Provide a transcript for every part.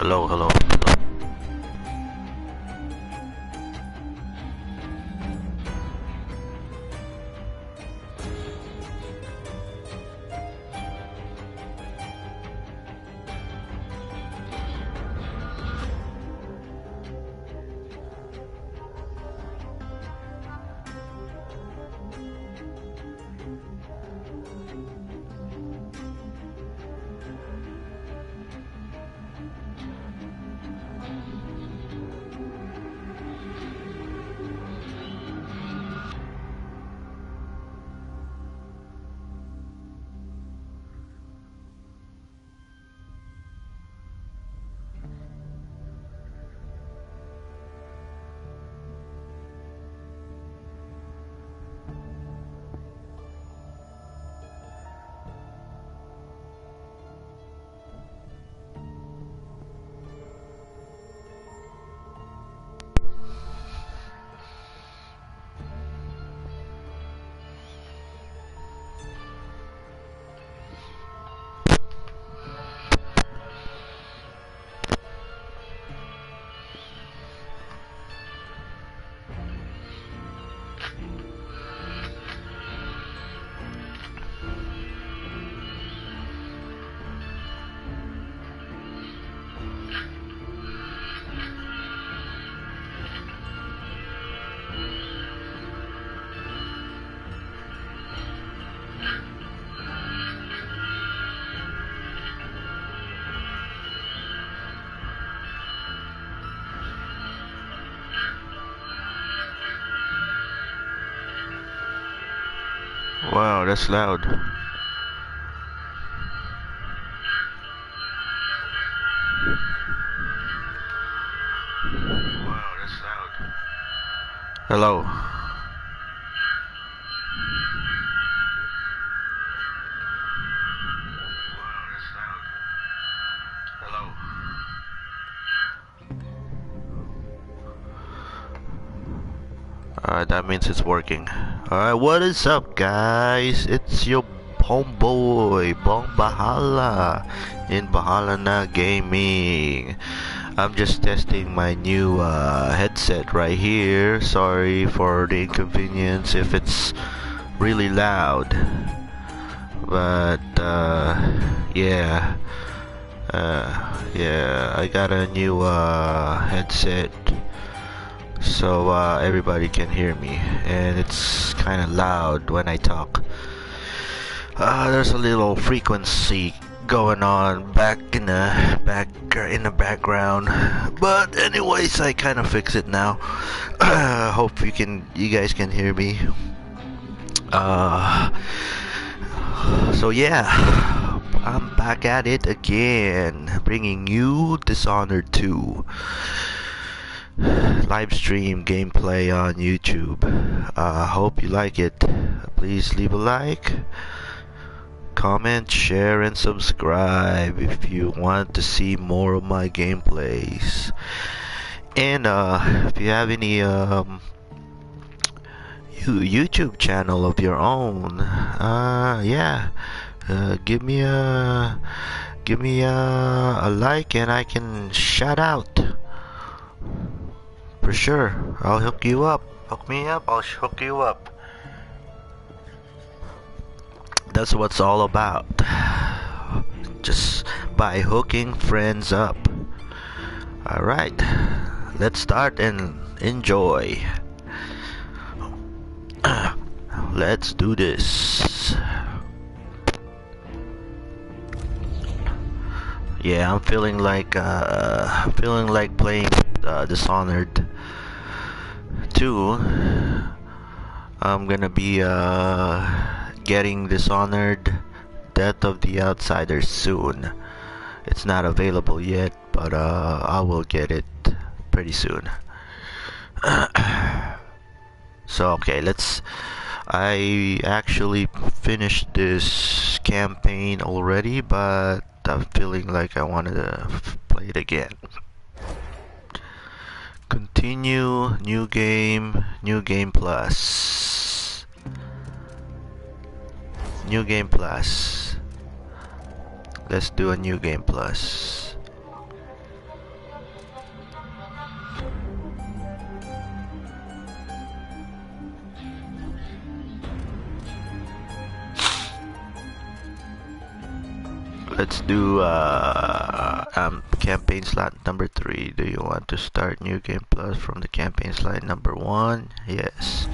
Hello, hello, hello. Wow, that's loud. Wow, that's loud. Hello. Wow, that's loud. Hello. Alright, that means it's working. Alright, what is up, guys? It's your homeboy, Bong Bahala, in Bahala Na Gaming. I'm just testing my new headset right here. Sorry for the inconvenience if it's really loud. But, yeah. Yeah, I got a new headset. So everybody can hear me, and it's kind of loud when I talk. There's a little frequency going on back in the background, but anyways, I kind of fix it now. Hope you guys can hear me. So yeah, I'm back at it again, bringing you Dishonored 2 live stream gameplay on YouTube. Hope you like it. Please leave a like, comment, share, and subscribe if you want to see more of my gameplays. And if you have any YouTube channel of your own, yeah, give me a like and I can shout out. For sure, I'll hook you up. Hook me up, I'll hook you up. That's what's all about. Just by hooking friends up. Alright, let's start and enjoy. Let's do this. Yeah, I'm feeling like playing Dishonored 2. I'm gonna be getting Dishonored Death of the Outsiders soon. It's not available yet, but I will get it pretty soon. So okay, I actually finished this campaign already, but I'm feeling like I wanted to play it again. Continue, new game plus. New game plus. Let's do a new game plus. let's do campaign slot number 3. Do you want to start new game plus from the campaign slot number 1? Yes.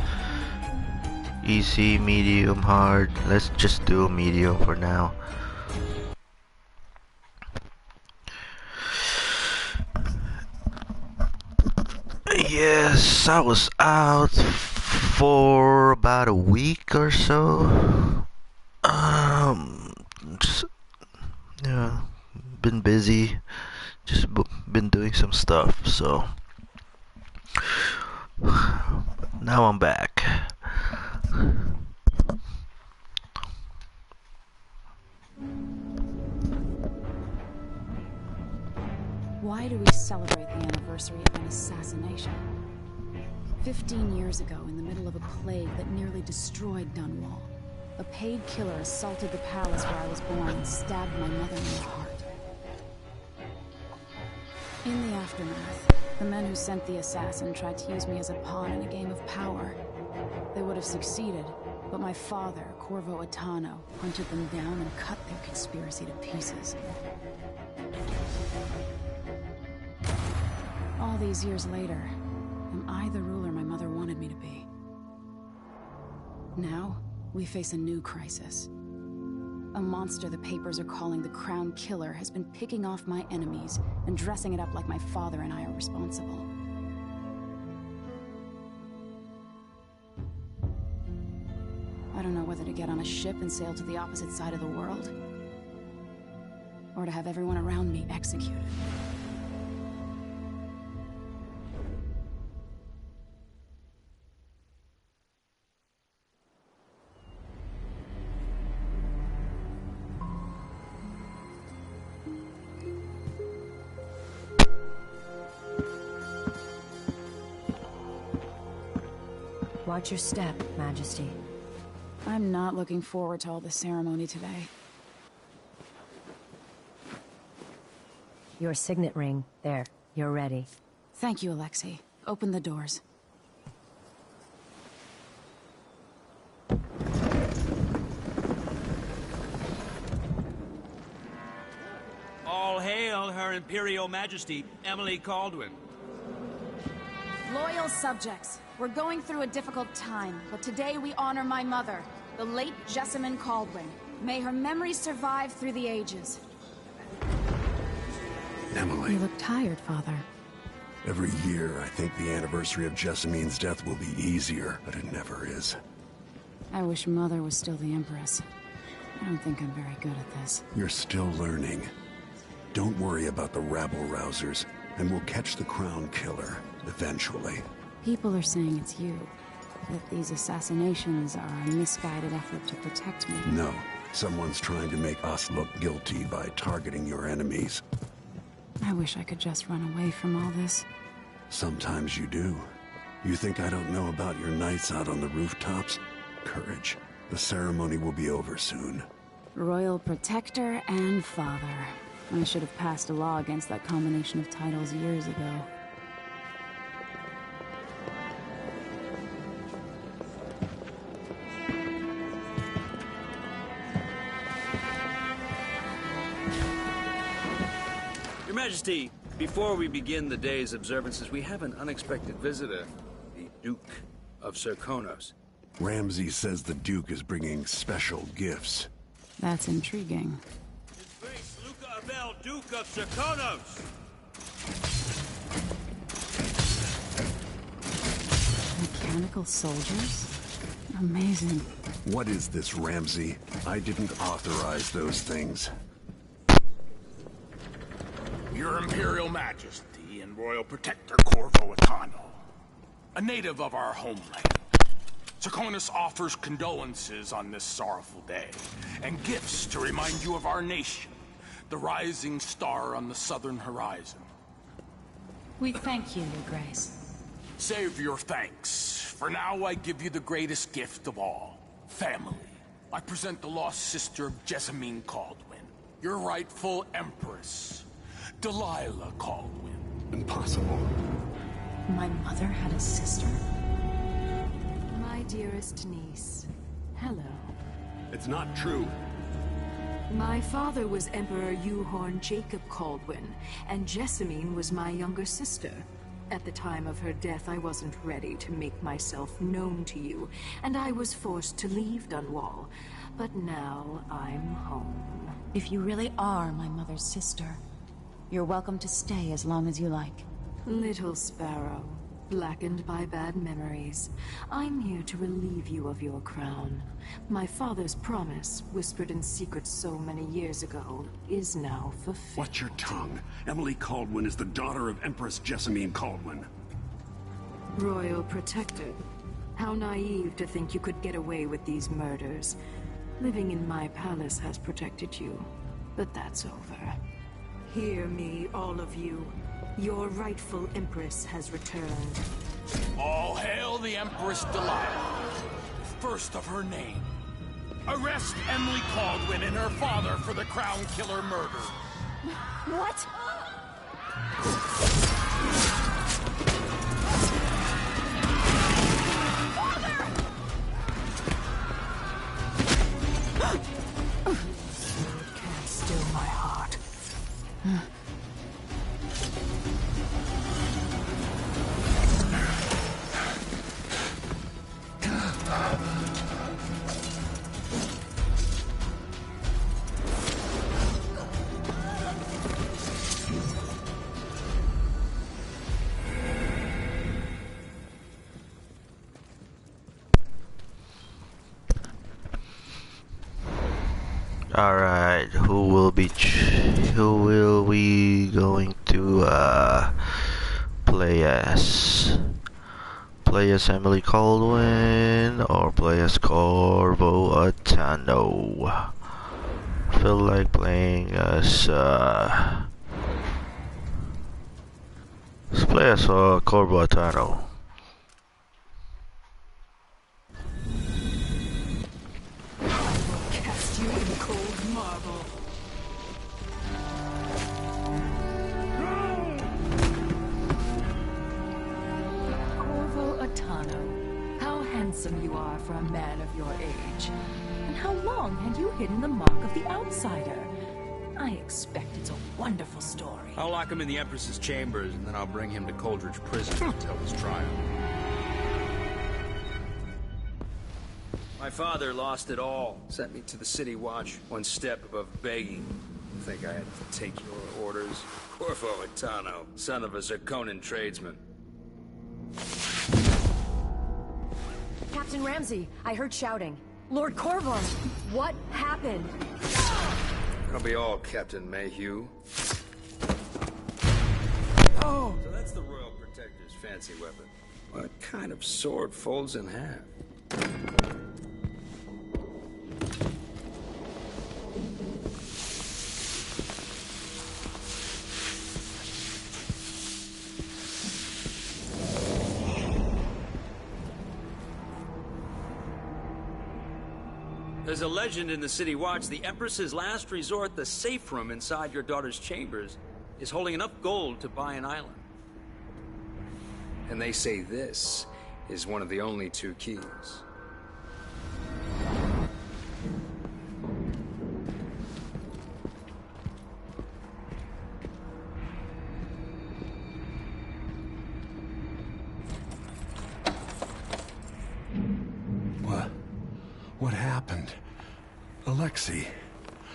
Easy, medium, hard. Let's just do medium for now. Yes, I was out for about a week or so. Just, yeah, been busy. Just been doing some stuff, so now I'm back. Why do we celebrate the anniversary of an assassination? 15 years ago, in the middle of a plague that nearly destroyed Dunwall, a paid killer assaulted the palace where I was born and stabbed my mother in the heart. In the aftermath, the men who sent the assassin tried to use me as a pawn in a game of power. They would have succeeded, but my father, Corvo Attano, hunted them down and cut their conspiracy to pieces. All these years later, am I the ruler my mother wanted me to be? Now, we face a new crisis. A monster the papers are calling the Crown Killer has been picking off my enemies and dressing it up like my father and I are responsible. I don't know whether to get on a ship and sail to the opposite side of the world, or to have everyone around me executed. Watch your step, Majesty. I'm not looking forward to all the ceremony today. Your signet ring. There. You're ready. Thank you, Alexei. Open the doors. All hail Her Imperial Majesty, Emily Caldwin. Loyal subjects, we're going through a difficult time, but today we honor my mother, the late Jessamine Caldwin. May her memory survive through the ages. Emily. You look tired, Father. Every year, I think the anniversary of Jessamine's death will be easier, but it never is. I wish Mother was still the Empress. I don't think I'm very good at this. You're still learning. Don't worry about the rabble-rousers, and we'll catch the Crown Killer, eventually. People are saying it's you. That these assassinations are a misguided effort to protect me. No. Someone's trying to make us look guilty by targeting your enemies. I wish I could just run away from all this. Sometimes you do. You think I don't know about your nights out on the rooftops? Courage. The ceremony will be over soon. Royal Protector and Father. I should have passed a law against that combination of titles years ago. Your Majesty, before we begin the day's observances, we have an unexpected visitor, the Duke of Serkonos. Ramsay says the Duke is bringing special gifts. That's intriguing. His Grace Luca Abel, Duke of Serkonos! Mechanical soldiers? Amazing. What is this, Ramsay? I didn't authorize those things. Your Imperial Majesty and Royal Protector Corvo Attano, a native of our homeland. Serkonos offers condolences on this sorrowful day, and gifts to remind you of our nation, the rising star on the southern horizon. We thank you, Your Grace. Save your thanks. For now, I give you the greatest gift of all, family. I present the lost sister of Jessamine Caldwin, your rightful Empress, Delilah Caldwin. Impossible. My mother had a sister? My dearest niece. Hello. It's not true. My father was Emperor Yuhorn Jacob Kaldwin, and Jessamine was my younger sister. At the time of her death, I wasn't ready to make myself known to you, and I was forced to leave Dunwall. But now I'm home. If you really are my mother's sister, you're welcome to stay as long as you like. Little Sparrow, blackened by bad memories, I'm here to relieve you of your crown. My father's promise, whispered in secret so many years ago, is now fulfilled. Watch your tongue. Emily Kaldwin is the daughter of Empress Jessamine Kaldwin. Royal Protector. How naive to think you could get away with these murders. Living in my palace has protected you, but that's over. Hear me, all of you. Your rightful Empress has returned. All hail the Empress Delilah, first of her name. Arrest Emily Kaldwin and her father for the Crown Killer murder. What? Can't still my heart. Alright, who will we going to play as? Play as Emily Kaldwin or play as Corvo Atano? Feel like playing as let's play as Corvo Atano. Cast you in cold marble. Corvo Atano, how handsome you are for a man of your age. And how long had you hidden the mark of the outsider? I expect it's a wonderful story. I'll lock him in the Empress's chambers, and then I'll bring him to Coldridge Prison to tell his trial. My father lost it all. Sent me to the City Watch, one step above begging. You think I had to take your orders? Corvo Atano, son of a Zirconan tradesman. Captain Ramsey, I heard shouting. Lord Corvo, what happened? I'll be all Captain Mayhew. Oh! So that's the Royal Protector's fancy weapon. What kind of sword folds in half? There's a legend in the City Watch. The Empress's last resort, the safe room inside your daughter's chambers, is holding enough gold to buy an island. And they say this is one of the only two keys. What happened? Alexei,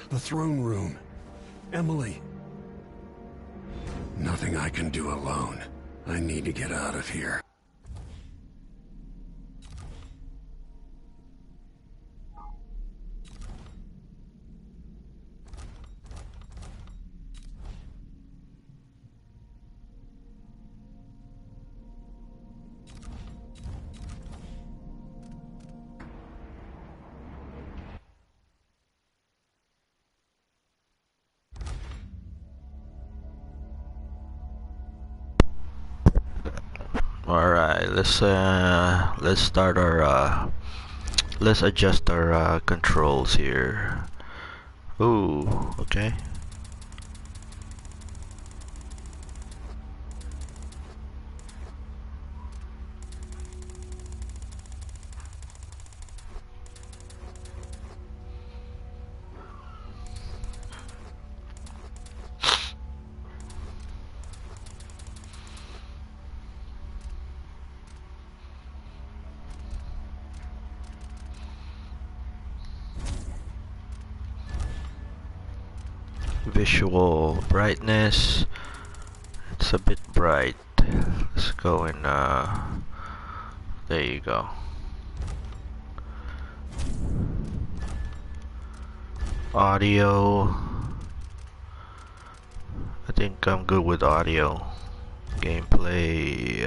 the throne room, Emily. Nothing I can do alone. I need to get out of here. Alright, let's start our let's adjust our controls here. Ooh, okay. Visual brightness. It's a bit bright. Let's go in, there you go. Audio. I think I'm good with audio. Gameplay,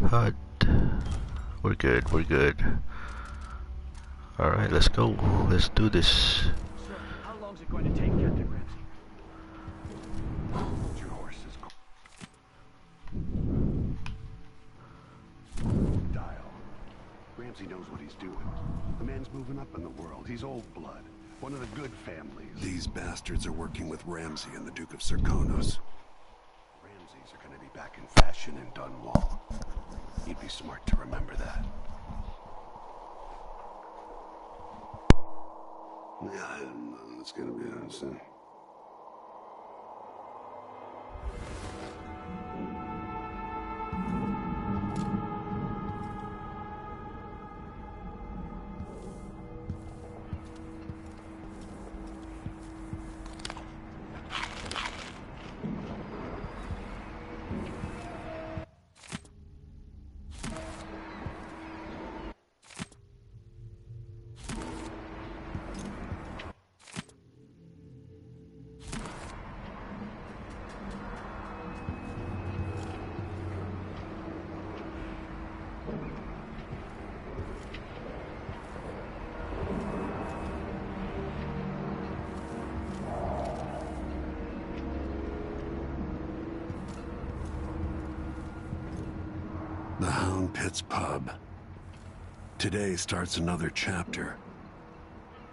HUD. We're good, we're good. Alright, let's go. Let's do this. Sir, how long is it going to take, Captain Ramsey? Your horse is dial. Ramsey knows what he's doing. The man's moving up in the world. He's old blood. One of the good families. These bastards are working with Ramsey and the Duke of Serkonos. Ramseys are going to be back in fashion in Dunwall. You'd be smart to remember that. Yeah, I don't know. It's going to be honest. The Hound Pits Pub. Today starts another chapter.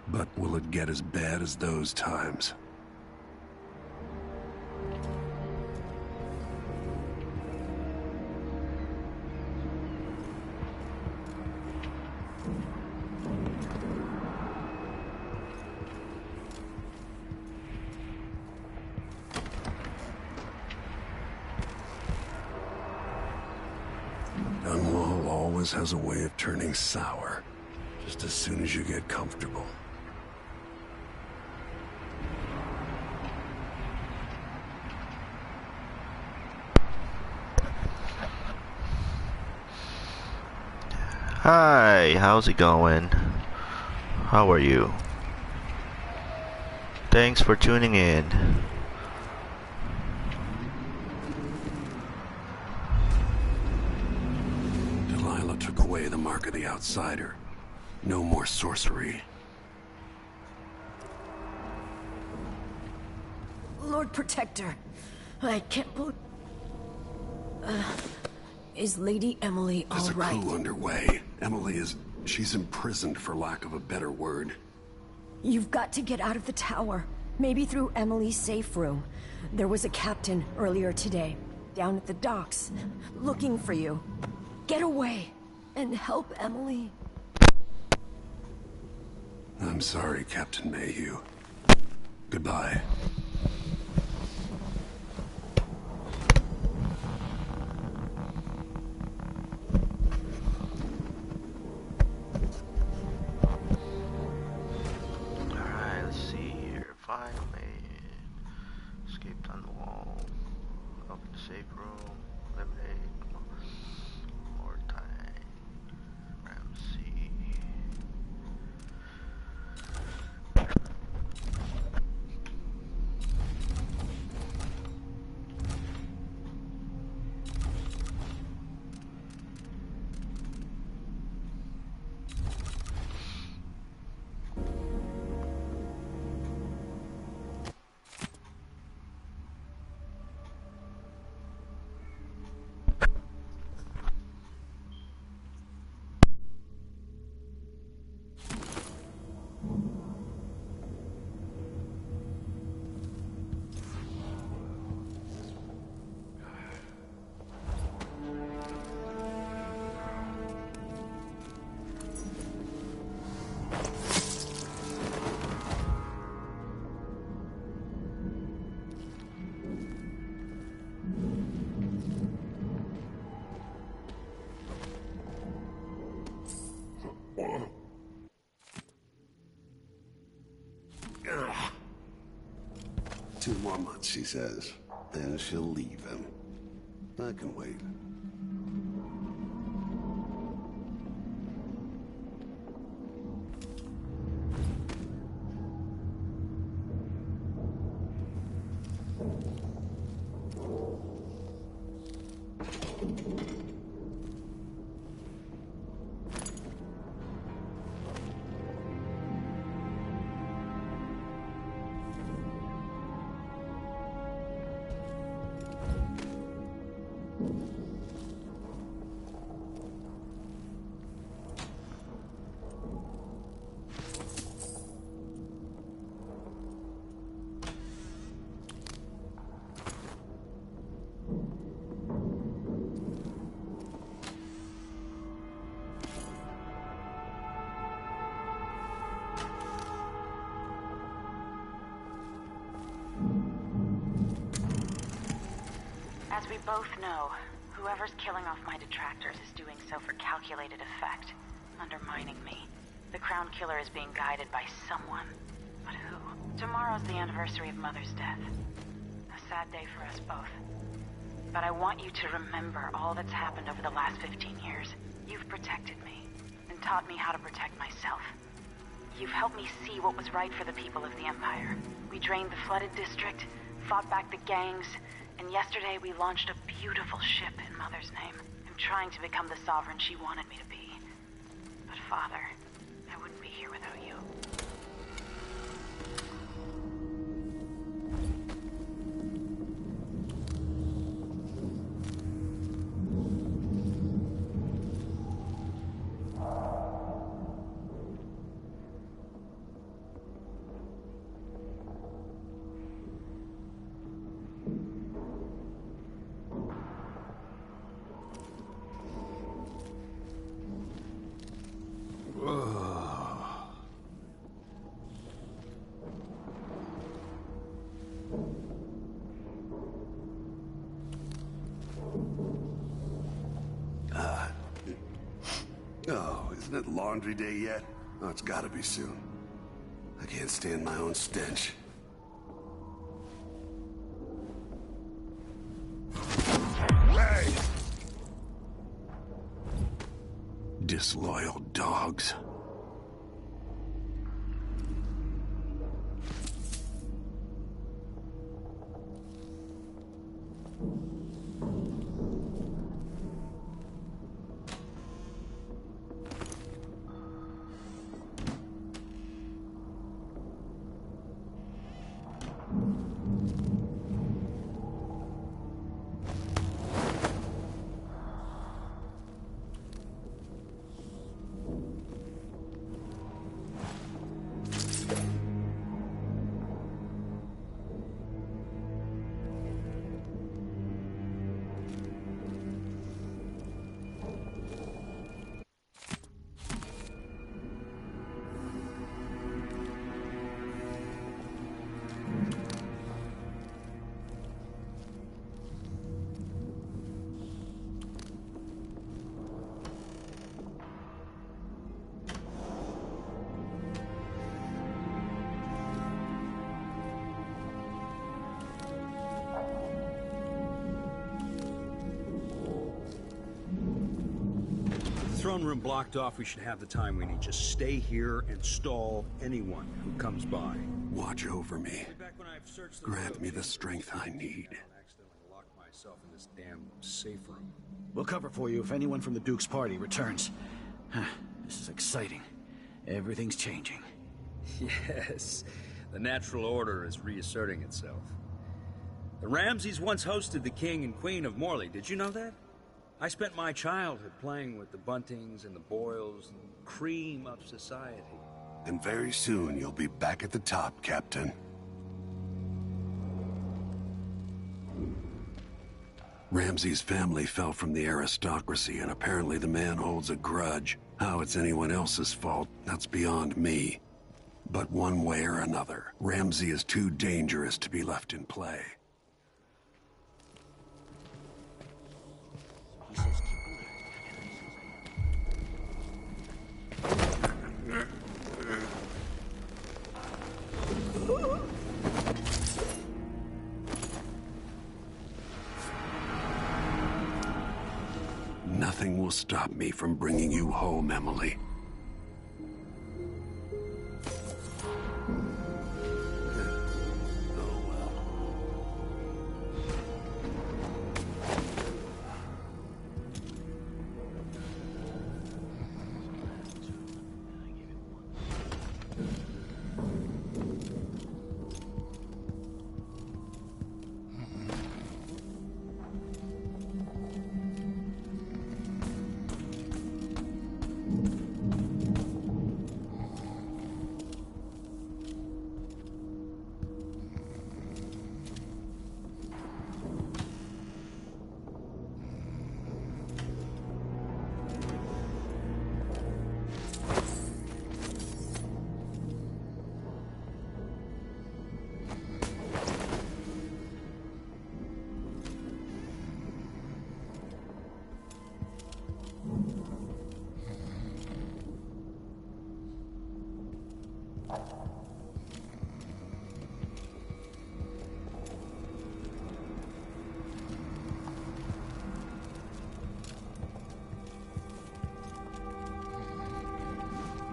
But will it get as bad as those times? Dunwall always has a way of turning sour, just as soon as you get comfortable. Hi, how's it going? How are you? Thanks for tuning in. Delilah took away the mark of the outsider. No more sorcery. Lord Protector, I can't believe... is Lady Emily all There's a right? coup underway. Emily is... she's imprisoned, for lack of a better word. You've got to get out of the tower. Maybe through Emily's safe room. There was a captain earlier today, down at the docks, looking for you. Get away and help Emily. I'm sorry, Captain Mayhew. Goodbye. Alright, let's see here. Finally. Escaped on the wall. Up in the safe room. Eliminate. More time. Ramsey. Ugh. 2 more months, she says. Then she'll leave him. I can wait. As we both know, whoever's killing off my detractors is doing so for calculated effect, undermining me. The Crown Killer is being guided by someone. But who? Tomorrow's the anniversary of Mother's death. A sad day for us both. But I want you to remember all that's happened over the last 15 years. You've protected me, and taught me how to protect myself. You've helped me see what was right for the people of the Empire. We drained the flooded district, fought back the gangs, and yesterday we launched a beautiful ship in Mother's name. I'm trying to become the sovereign she wanted me to be. But Father, I wouldn't be here without you. Oh, isn't it laundry day yet? Oh, it's gotta be soon. I can't stand my own stench. Hey! Disloyal dogs. Throne room blocked off. We should have the time we need. Just stay here and stall anyone who comes by. Watch over me. Back when I've searched Grant me the strength I need. I accidentally locked myself in this damn safe room. We'll cover for you if anyone from the Duke's party returns. This is exciting. Everything's changing. Yes, the natural order is reasserting itself. The Ramseys once hosted the King and Queen of Morley. Did you know that? I spent my childhood playing with the Buntings and the Boyles, and cream of society. And very soon you'll be back at the top, Captain. Ramsey's family fell from the aristocracy, and apparently the man holds a grudge. How it's anyone else's fault, that's beyond me. But one way or another, Ramsey is too dangerous to be left in play. Nothing will stop me from bringing you home, Emily.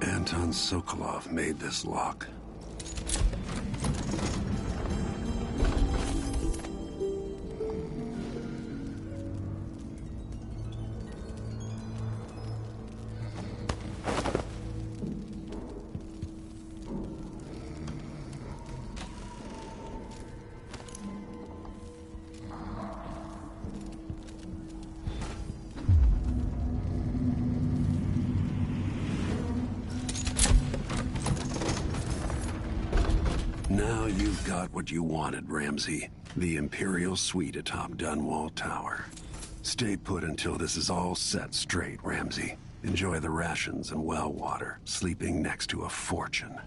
Anton Sokolov made this lock. Now you've got what you wanted, Ramsey. The Imperial Suite atop Dunwall Tower. Stay put until this is all set straight, Ramsey. Enjoy the rations and well water, sleeping next to a fortune.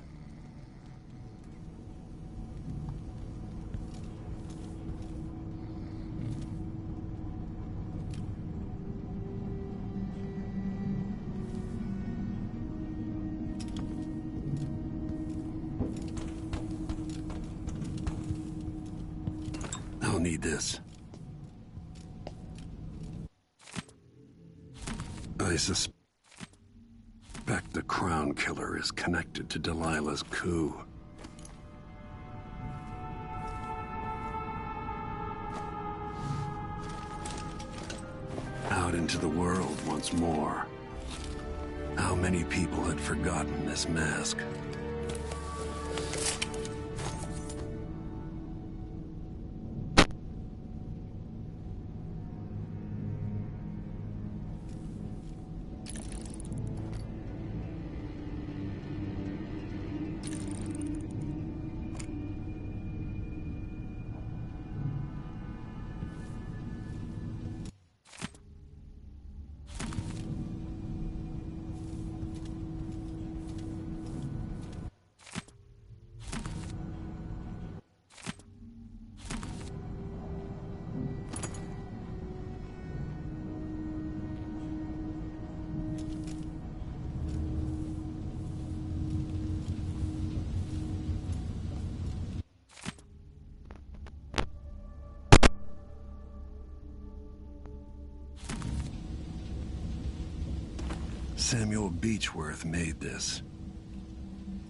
I'll need this. I suspect the Crown Killer is connected to Delilah's coup. Out into the world once more. How many people had forgotten this mask? Samuel Beechworth made this.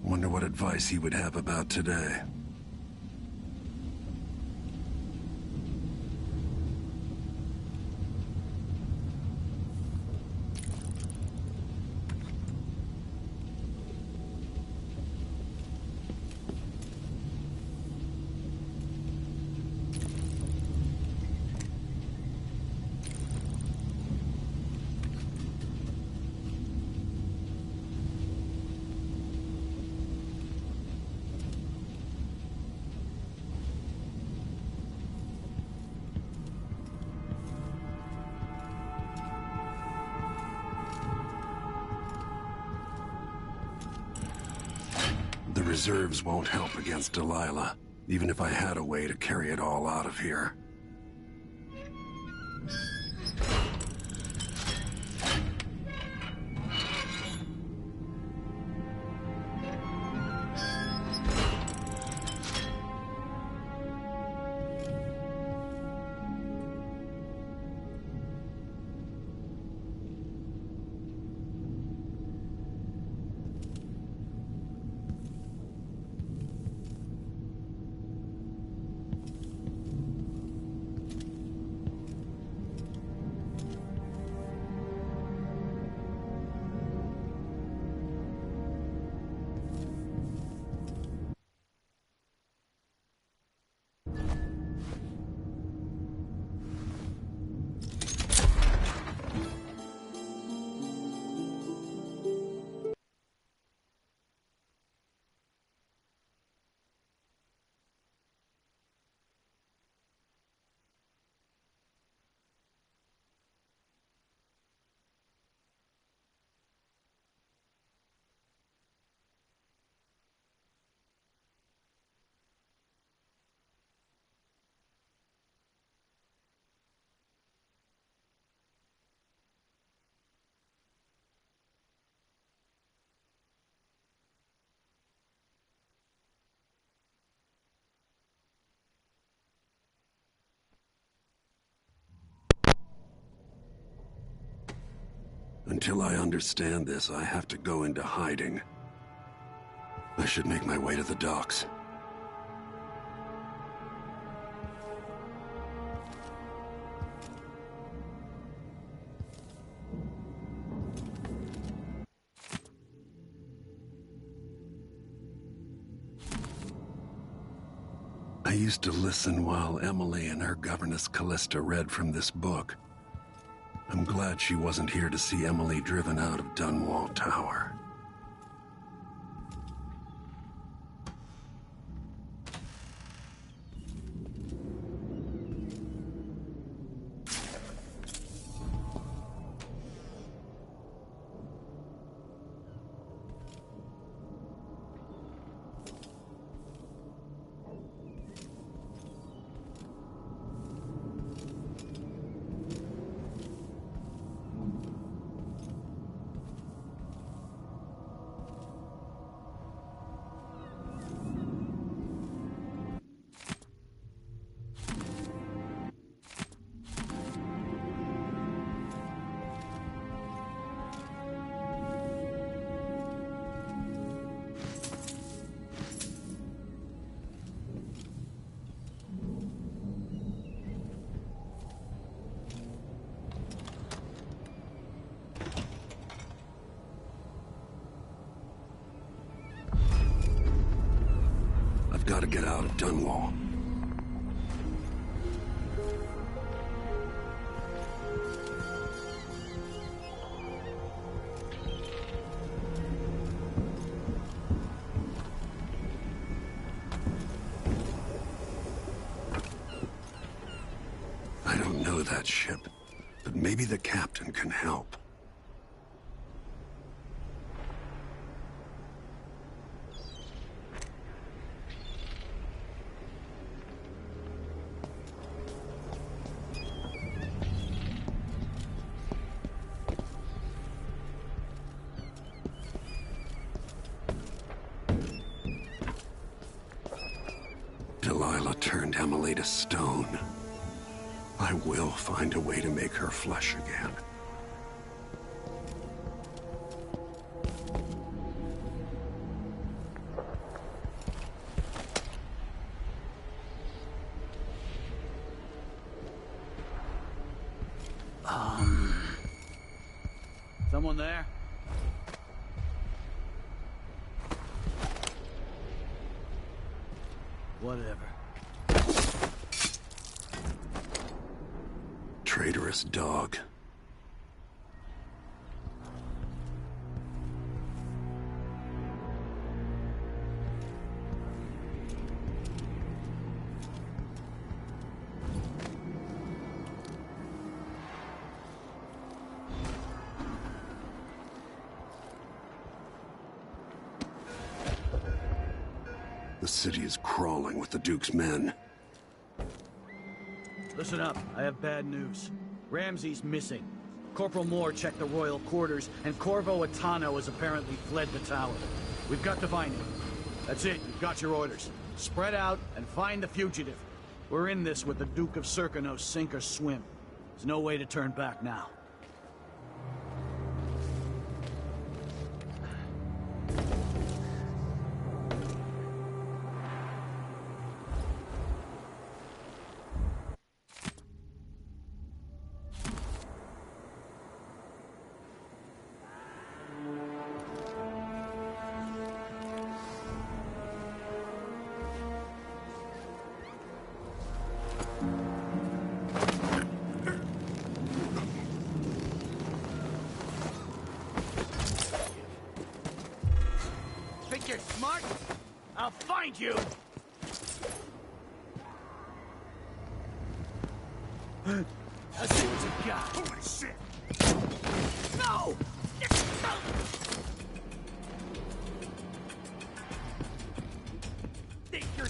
Wonder what advice he would have about today. The reserves won't help against Delilah, even if I had a way to carry it all out of here. Until I understand this, I have to go into hiding. I should make my way to the docks. I used to listen while Emily and her governess Callista read from this book. I'm glad she wasn't here to see Emily driven out of Dunwall Tower. Gotta get out of Dunwall. I don't know that ship, but maybe the captain can help. Delilah turned Emily to stone. I will find a way to make her flesh again. Someone there? Whatever. Traitorous dog. The city is crawling with the Duke's men. Listen up, I have bad news. Ramsey's missing. Corporal Moore checked the royal quarters, and Corvo Atano has apparently fled the tower. We've got to find him. That's it, you've got your orders. Spread out and find the fugitive. We're in this with the Duke of Serkonos, sink or swim. There's no way to turn back now. Thank you. Let's see what you got. Holy shit! No! Think you're...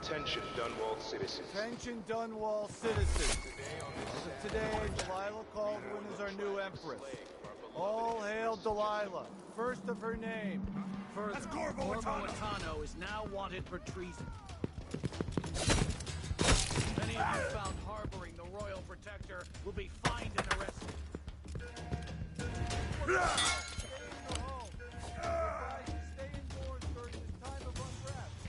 Attention, Dunwall citizens. Attention, Dunwall citizens. Today, Delilah Caldwin is our new empress. All hail Delilah, first of her name. Further, Corvo Atano is now wanted for treason. Any of you found harboring the Royal Protector will be fined and arrested. Stay indoors during this time of unrest.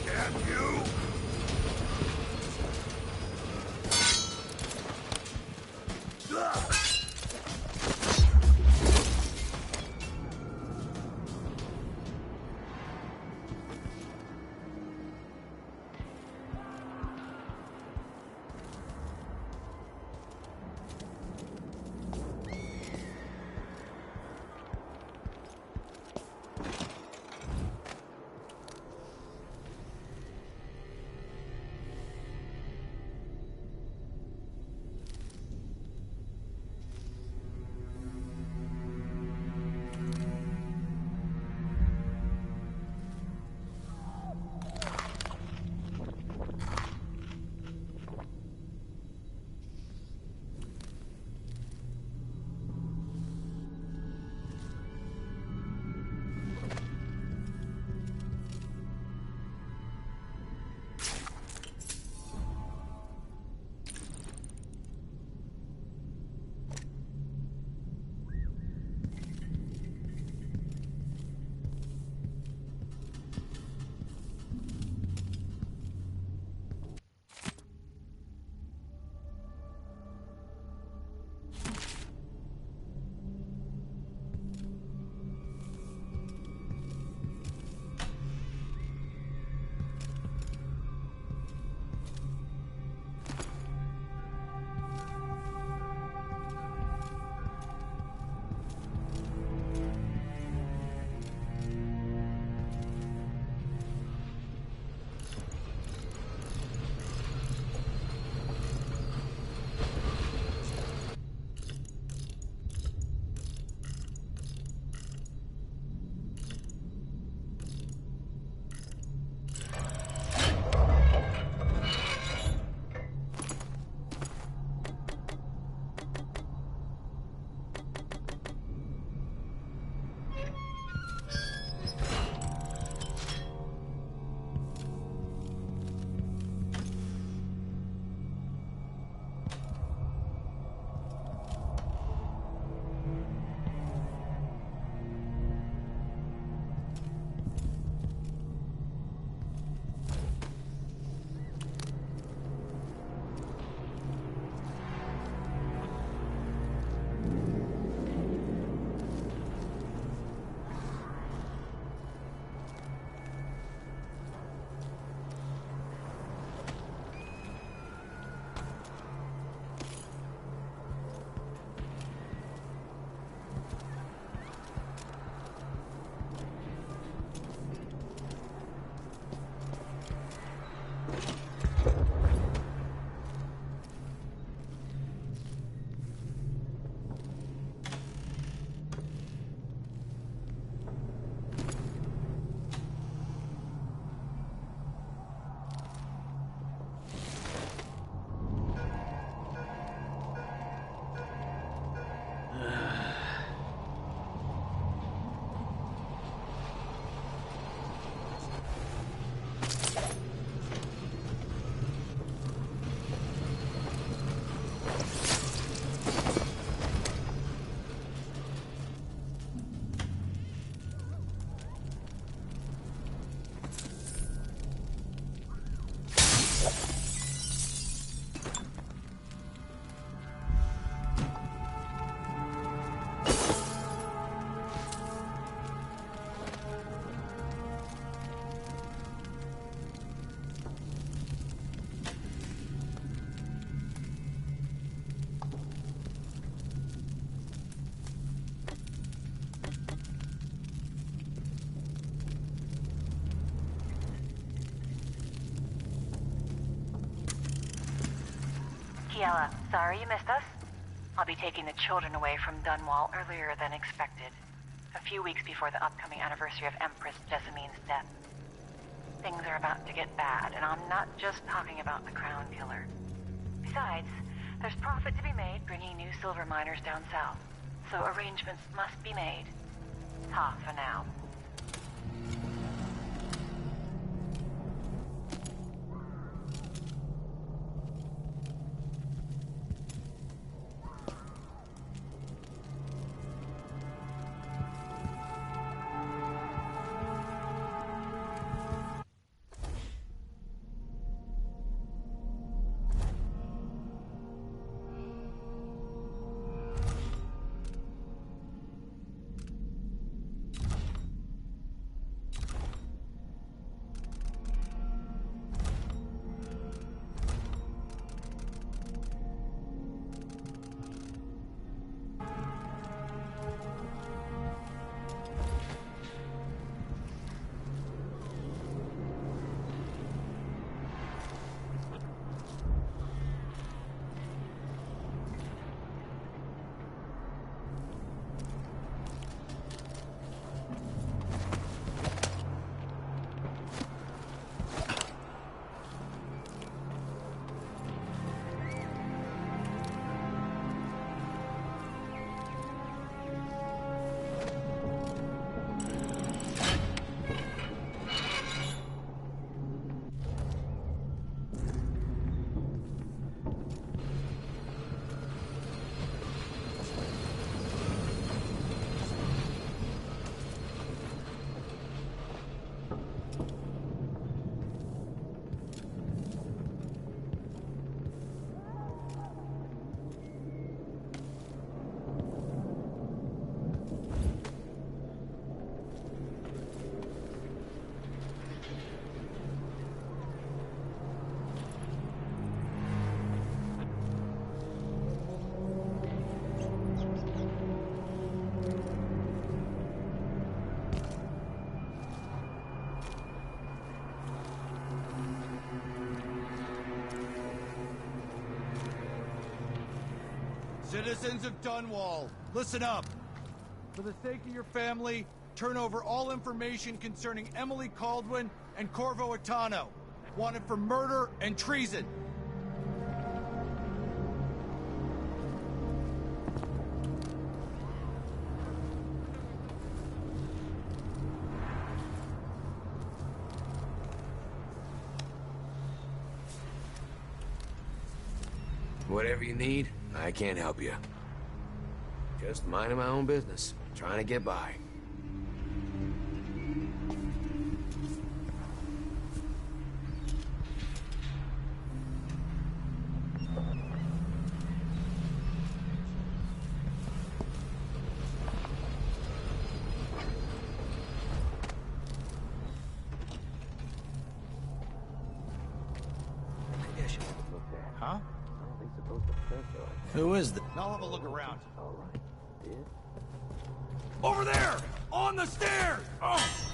Damn you! Yella, sorry you missed us. I'll be taking the children away from Dunwall earlier than expected. A few weeks before the upcoming anniversary of Empress Jessamine's death. Things are about to get bad, and I'm not just talking about the Crown Killer. Besides, there's profit to be made bringing new silver miners down south. So arrangements must be made. Ta for now. Citizens of Dunwall, listen up. For the sake of your family, turn over all information concerning Emily Caldwin and Corvo Atano, wanted for murder and treason. Whatever you need, I can't help you. Just minding my own business, trying to get by. Huh? Who is that? I'll have a look around. Over there! On the stairs! Oh!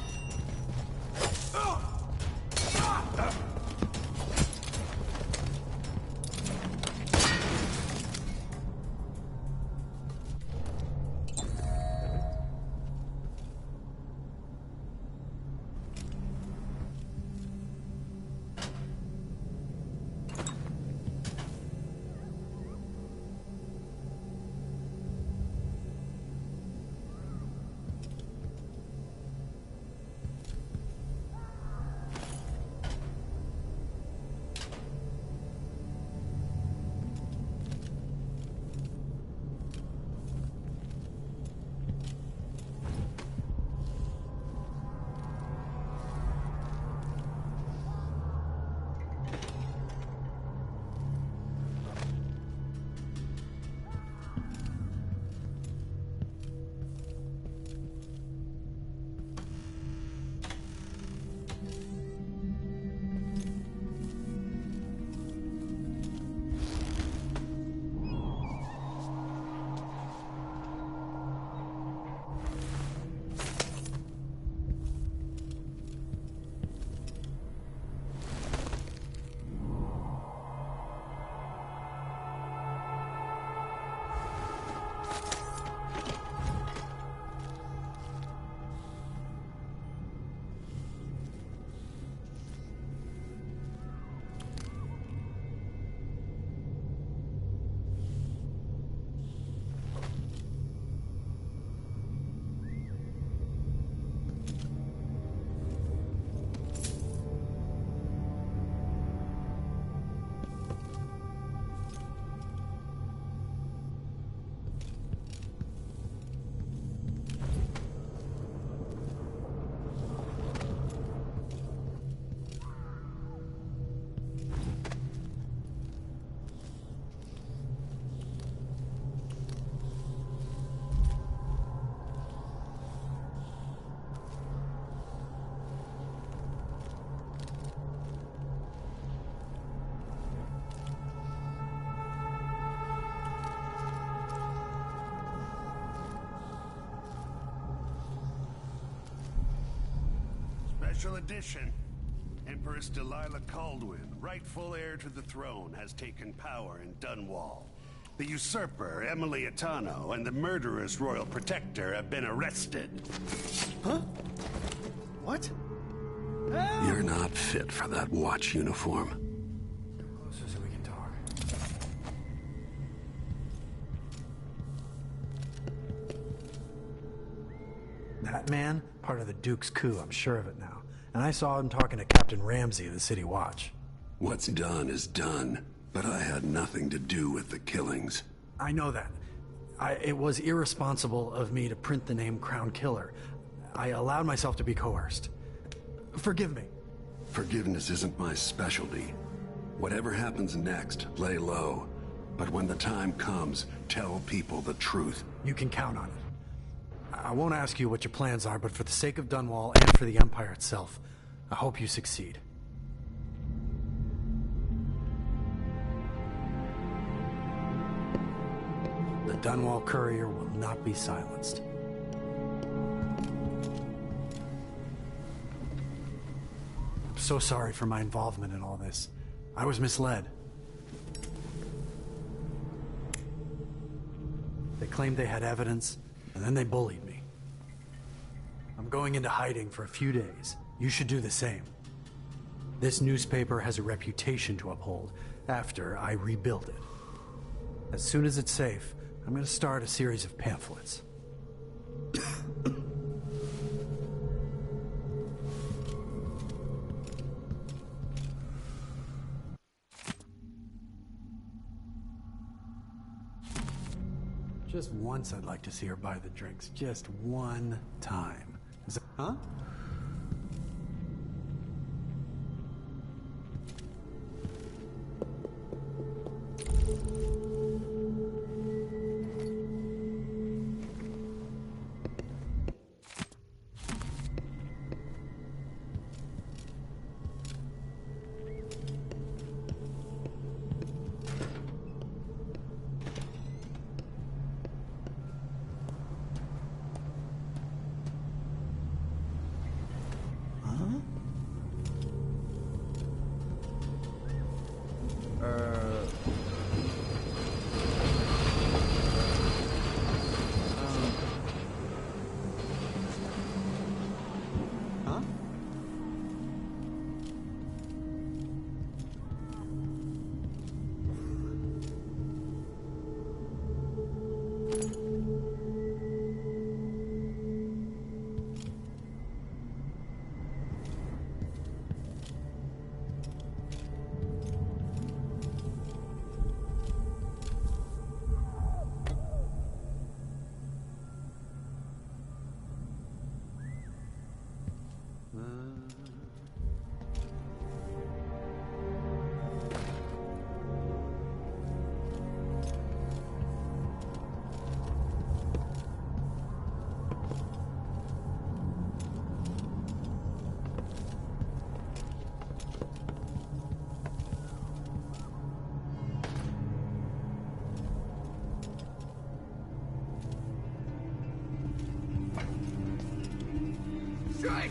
special edition. Empress Delilah Caldwin, rightful heir to the throne, has taken power in Dunwall. The usurper, Emily Atano, and the murderous royal protector have been arrested. Huh? What? You're not fit for that watch uniform. Closer so we can talk. That man, part of the Duke's coup, I'm sure of it now. And I saw him talking to Captain Ramsey of the City Watch. What's done is done, but I had nothing to do with the killings. I know that. It was irresponsible of me to print the name Crown Killer. I allowed myself to be coerced. Forgive me. Forgiveness isn't my specialty. Whatever happens next, lay low. But when the time comes, tell people the truth. You can count on it. I won't ask you what your plans are, but for the sake of Dunwall and for the Empire itself, I hope you succeed. The Dunwall Courier will not be silenced. I'm so sorry for my involvement in all this. I was misled. They claimed they had evidence, and then they bullied me. I'm going into hiding for a few days. You should do the same. This newspaper has a reputation to uphold after I rebuild it. As soon as it's safe, I'm going to start a series of pamphlets. Just once I'd like to see her buy the drinks. Just one time. Is that, huh? Strike!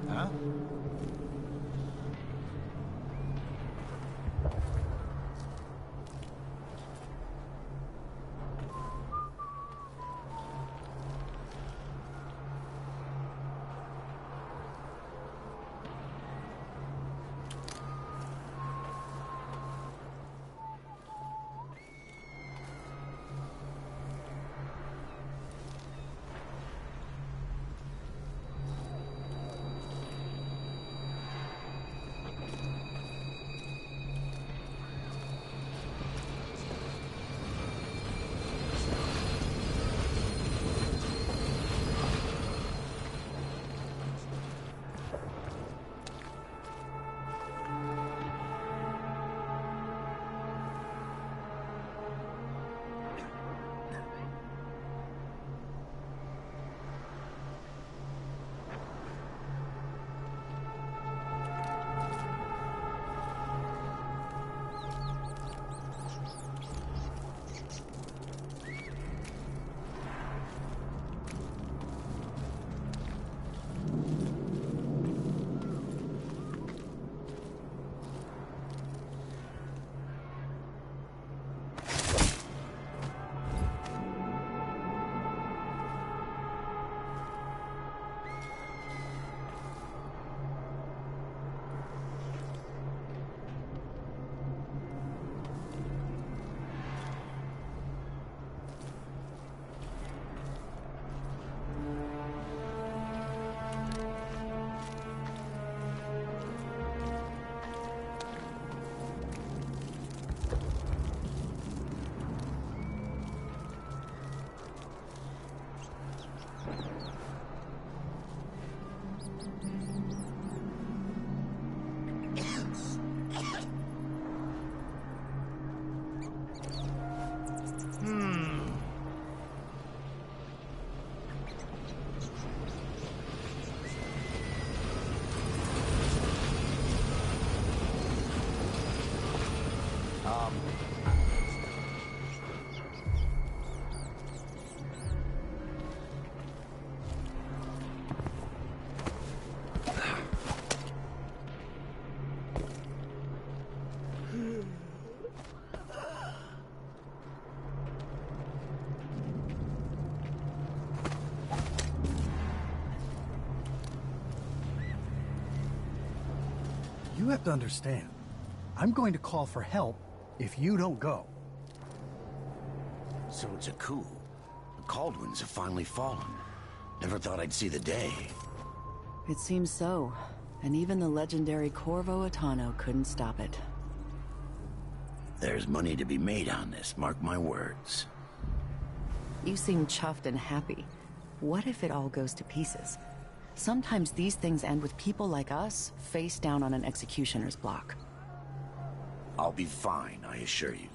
Huh? You have to understand. I'm going to call for help if you don't go. So it's a coup. The Caldwins have finally fallen. Never thought I'd see the day. It seems so. And even the legendary Corvo Attano couldn't stop it. There's money to be made on this, mark my words. You seem chuffed and happy. What if it all goes to pieces? Sometimes these things end with people like us face down on an executioner's block. I'll be fine, I assure you.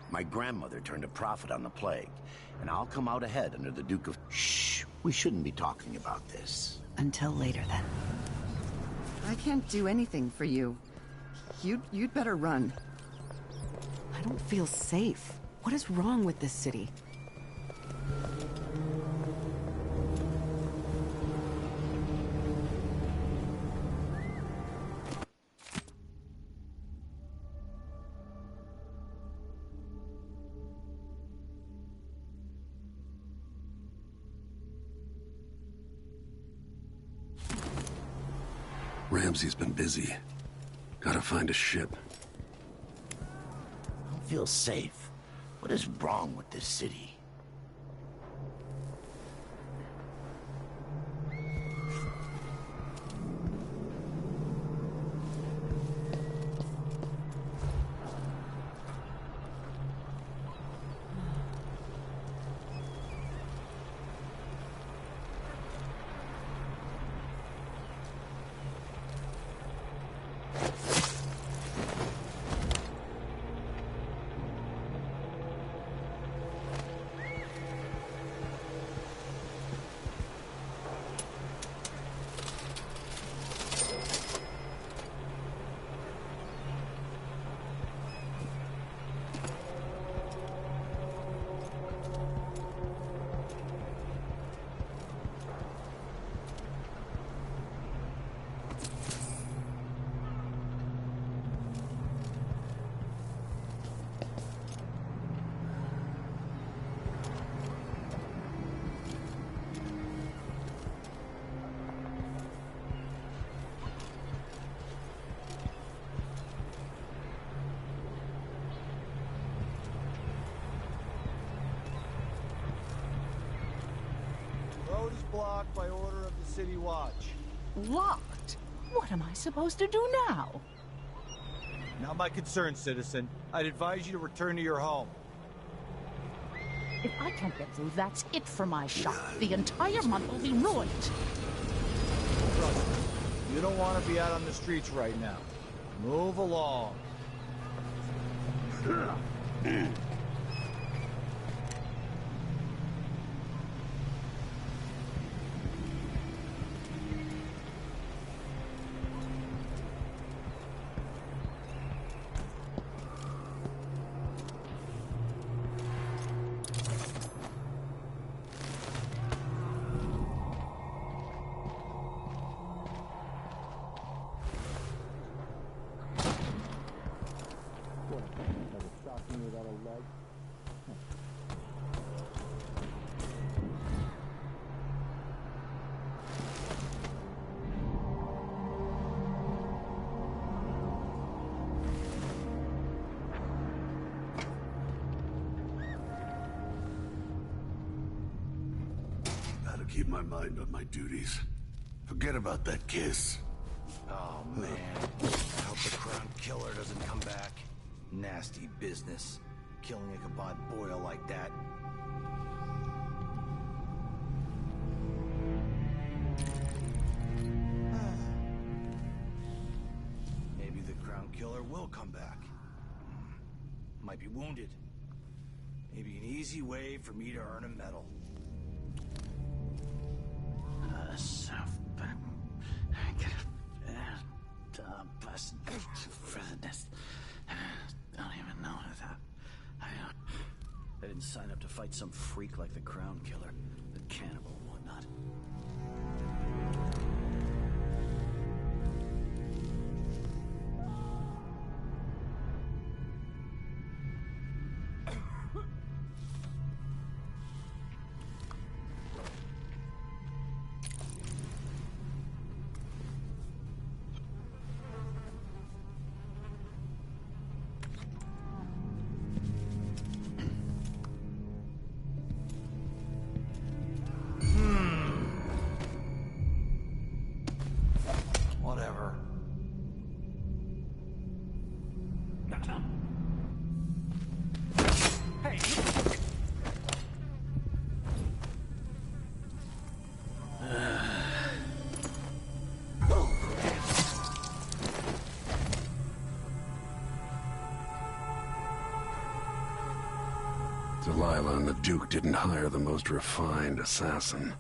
My grandmother turned a profit on the plague, and I'll come out ahead under the Duke of... Shh, we shouldn't be talking about this. Until later, then. I can't do anything for you. You'd better run. I don't feel safe. What is wrong with this city? Ramsey's been busy. Gotta find a ship. I don't feel safe. What is wrong with this city? Road is blocked by order of the City Watch. Locked? What am I supposed to do now? Not my concern, citizen. I'd advise you to return to your home. If I can't get through, that's it for my shop. The entire month will be ruined. Trust me, you don't want to be out on the streets right now. Move along. Gotta keep my mind on my duties. Forget about that kiss. Oh, man. I hope the Crown Killer doesn't come back. Nasty business. Killing Ichabod Boyle like that. Maybe the Crown Killer will come back. Might be wounded. Maybe an easy way for me to earn a medal. Don't even know that. I didn't sign up to fight some freak like the Crown Killer, the cannibal and whatnot. Whatever. Hey! Delilah and the Duke didn't hire the most refined assassin.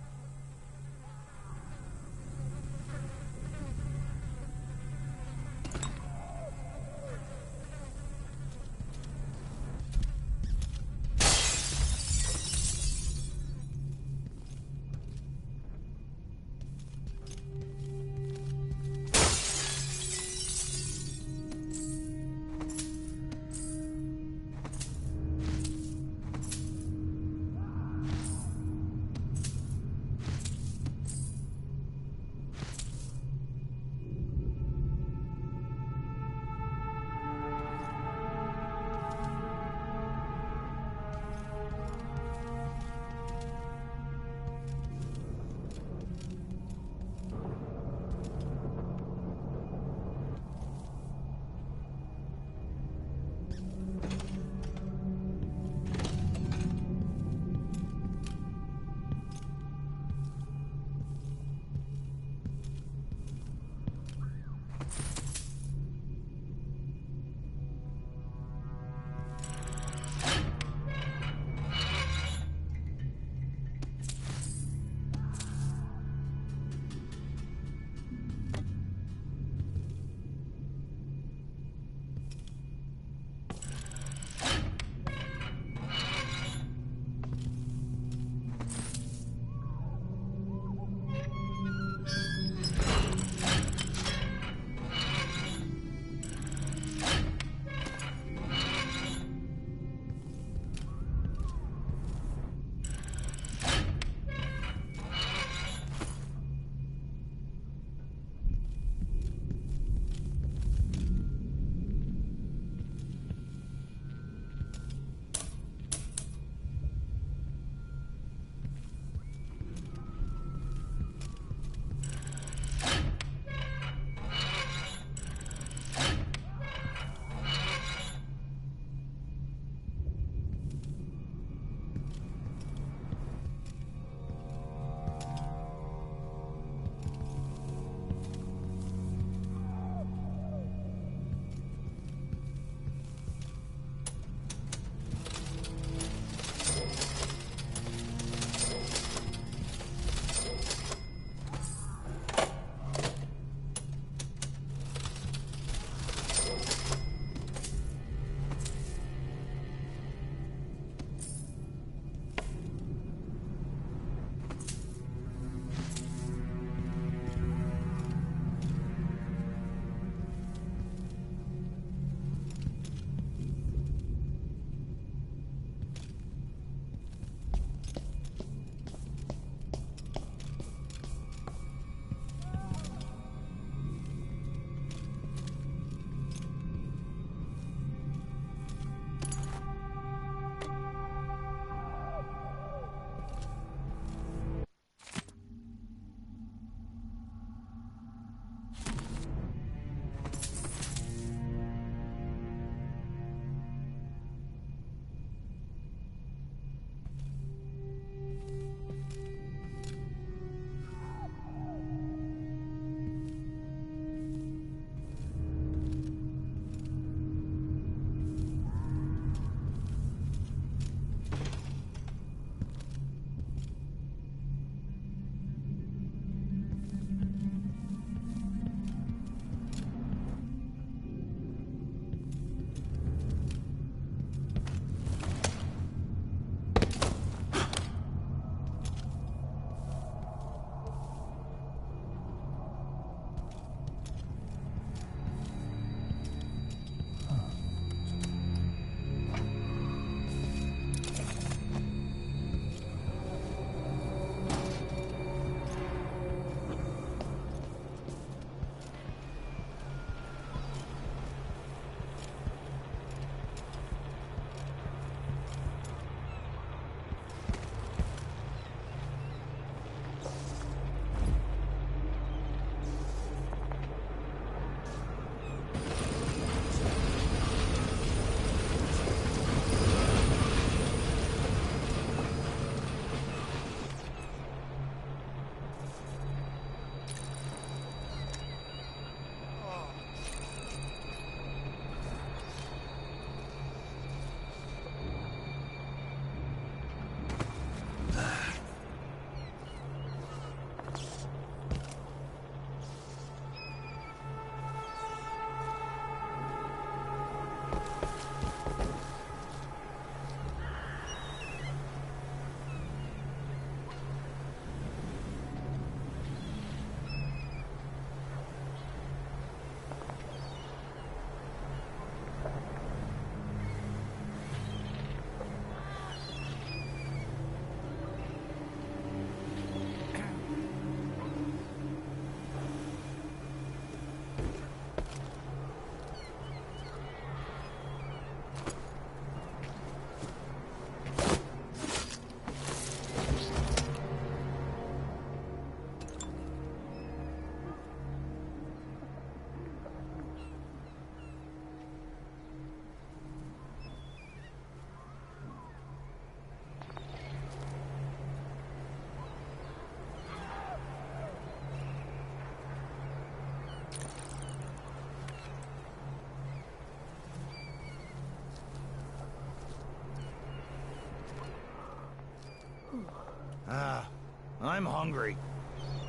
hungry.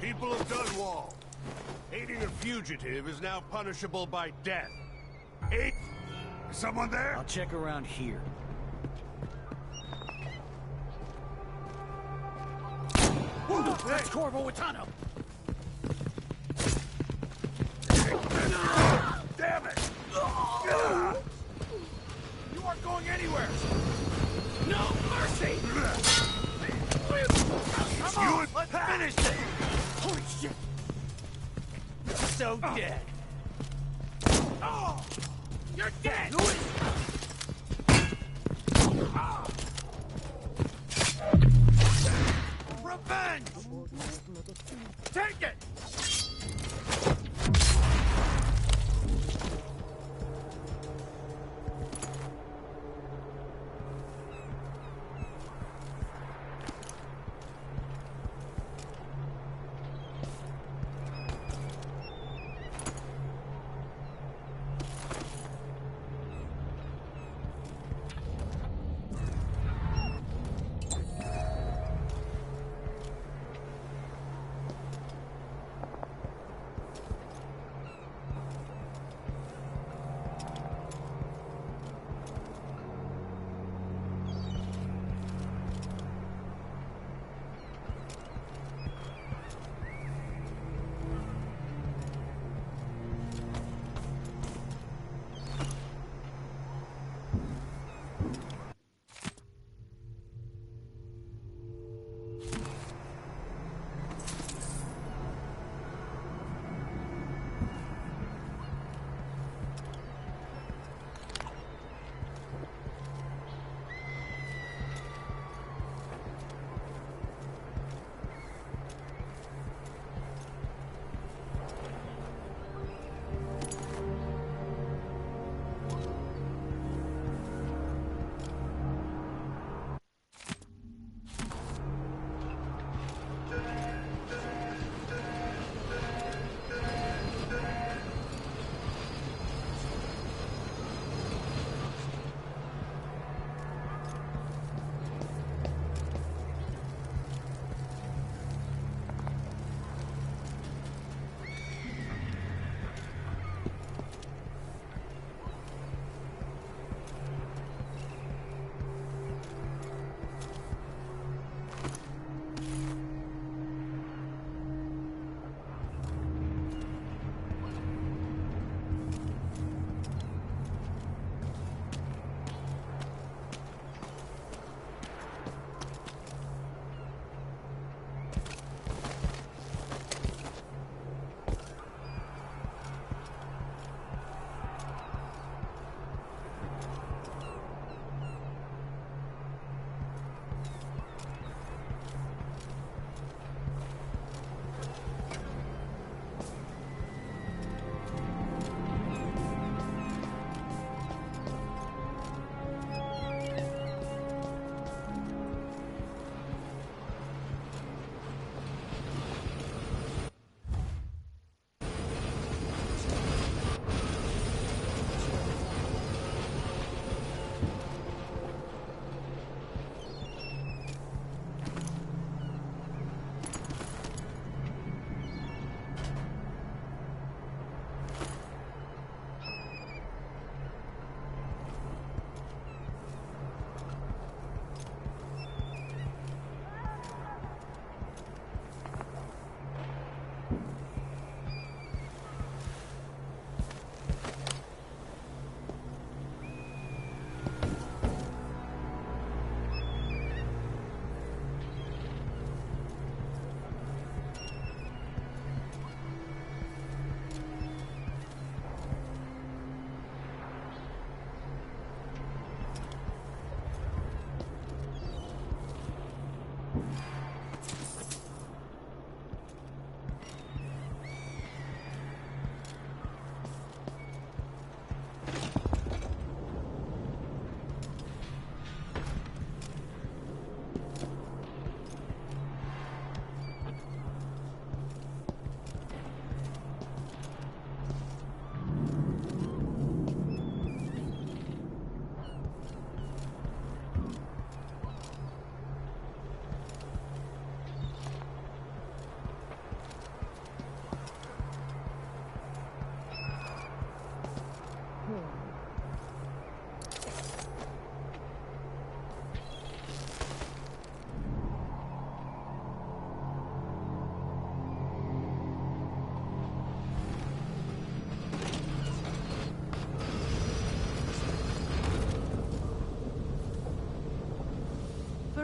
People of Dunwall, aiding a fugitive is now punishable by death. Is someone there? I'll check around here. That's Corvo Atano! Damn it! You aren't going anywhere! No mercy! Come on, let's finish this! Holy shit! So dead. Oh! You're dead! Revenge! Take it!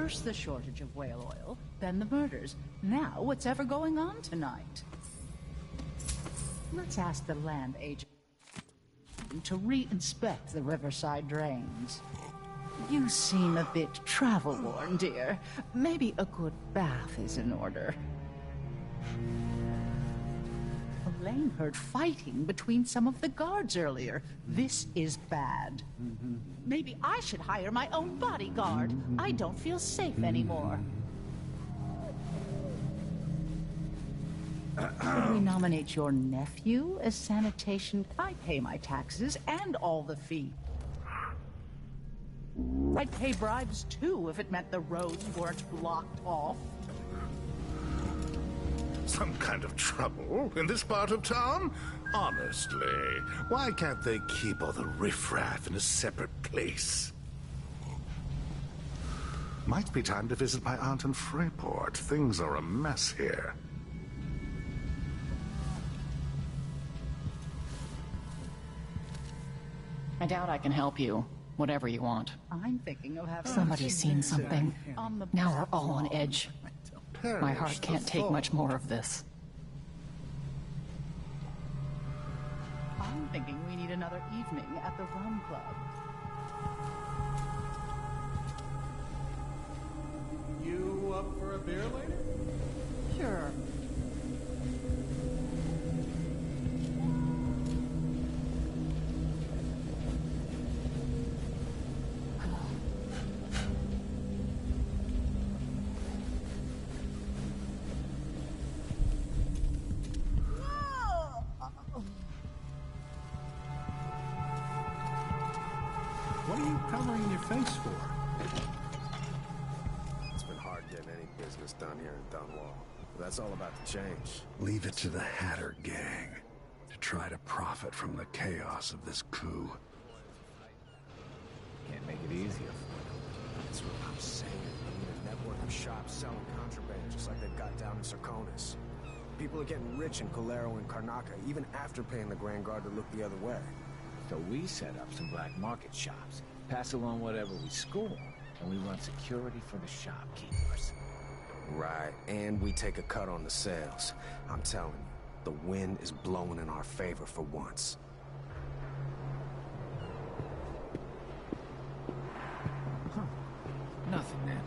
First the shortage of whale oil, then the murders. Now what's ever going on tonight? Let's ask the land agent to re-inspect the riverside drains. You seem a bit travel-worn, dear. Maybe a good bath is in order. Elaine heard fighting between some of the guards earlier. This is bad. Maybe I should hire my own bodyguard. I don't feel safe anymore. Should we nominate your nephew as sanitation? I pay my taxes and all the fees. I'd pay bribes too if it meant the roads weren't blocked off. Some kind of trouble in this part of town? Honestly, why can't they keep all the riffraff in a separate place? Might be time to visit my aunt in Freeport. Things are a mess here. I doubt I can help you. Whatever you want. I'm thinking of having Somebody's seen something. Now we're all on edge. My heart can't take much more of this. I'm thinking we need another evening at the Rum Club. You up for a beer later? Sure. What are you covering your face for? It's been hard getting any business done here in Dunwall. But that's all about to change. Leave it to the Hatter gang to try to profit from the chaos of this coup. Can't make it easier for them. That's what I'm saying. We need a network of shops selling contraband, just like they've got down in Serconis. People are getting rich in Colero and Karnaca, even after paying the Grand Guard to look the other way. So we set up some black market shops, pass along whatever we score, and we run security for the shopkeepers. Right, and we take a cut on the sales. I'm telling you, the wind is blowing in our favor for once. Nothing, Ned.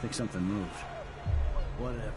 Think something moved. Whatever.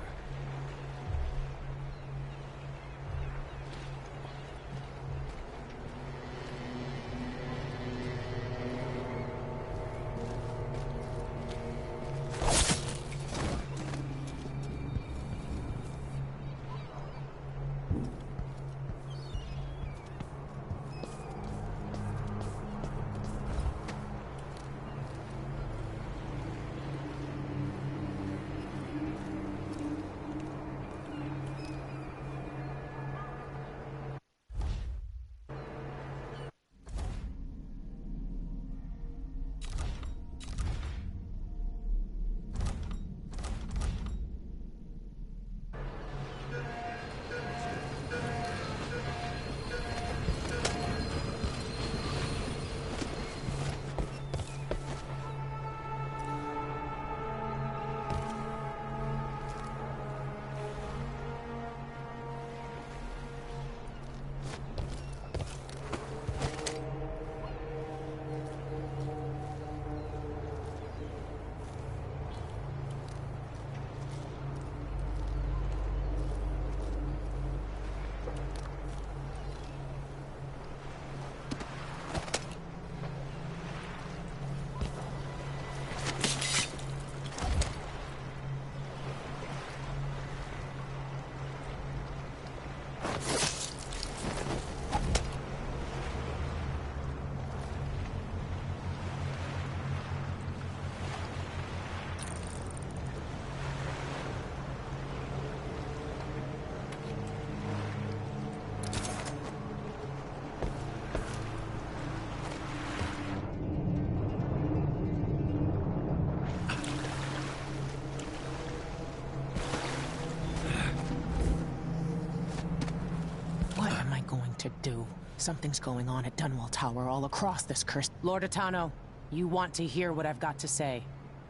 To do. Something's going on at Dunwall Tower all across this cursed... Lord Atano, you want to hear what I've got to say.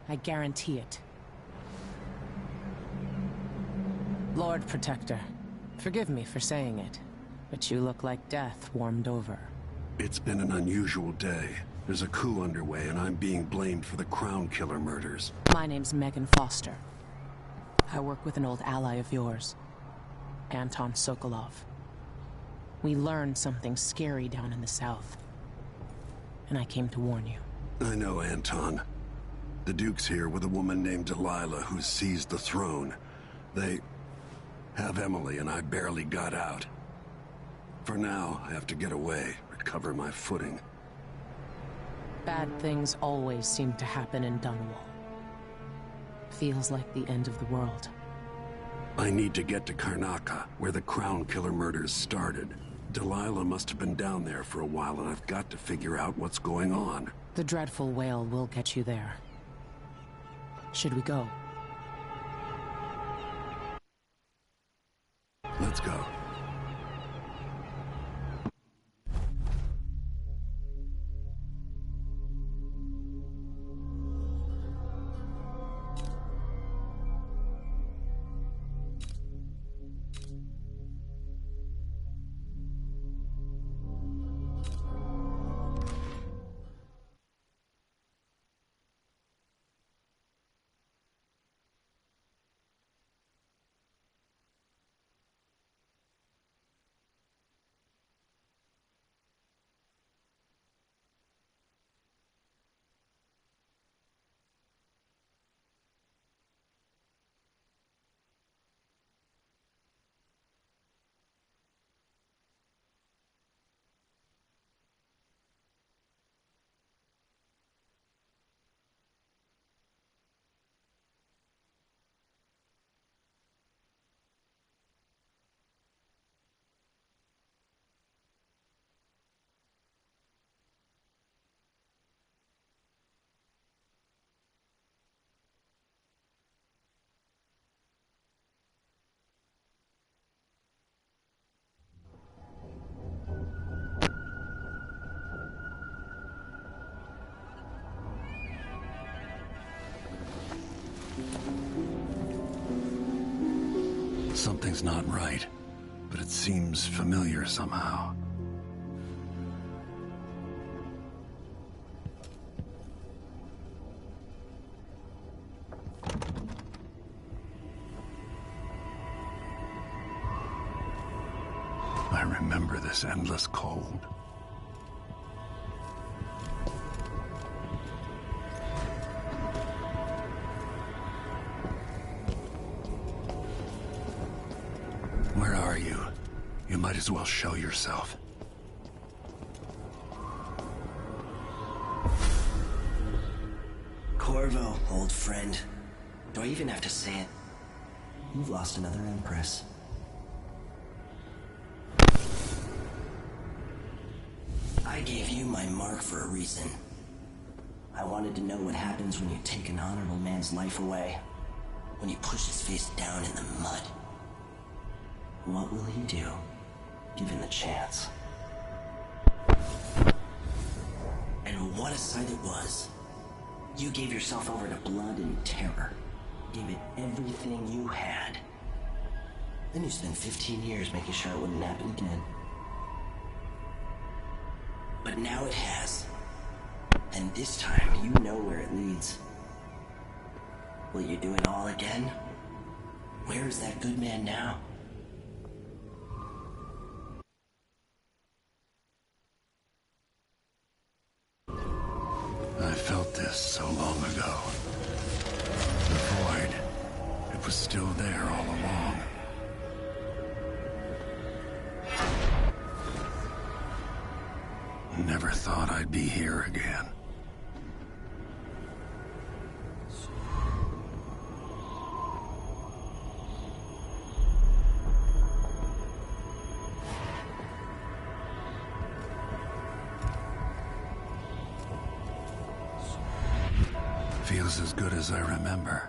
I guarantee it. Lord Protector, forgive me for saying it, but you look like death warmed over. It's been an unusual day. There's a coup underway and I'm being blamed for the Crown Killer murders. My name's Megan Foster. I work with an old ally of yours, Anton Sokolov. We learned something scary down in the south, and I came to warn you. I know Anton. The Duke's here with a woman named Delilah who seized the throne. They have Emily and I barely got out. For now, I have to get away, recover my footing. Bad things always seem to happen in Dunwall. Feels like the end of the world. I need to get to Karnaca, where the Crown Killer murders started. Delilah must have been down there for a while, and I've got to figure out what's going on. The dreadful whale will get you there. Should we go? Let's go. Something's not right, but it seems familiar somehow. this endless cold. Where are you? You might as well show yourself. Corvo, old friend. Do I even have to say it? You've lost another Empress. I gave you my mark for a reason. I wanted to know what happens when you take an honorable man's life away. When you push his face down in the mud. What will he do, given the chance? And what a sight it was. You gave yourself over to blood and terror. Gave it everything you had. Then you spent 15 years making sure it wouldn't happen again. But now it has. And this time, you know where it leads. Will you do it all again? Where is that good man now? I felt this so long ago. The void. It was still there all along. Never thought I'd be here again. Feels as good as I remember.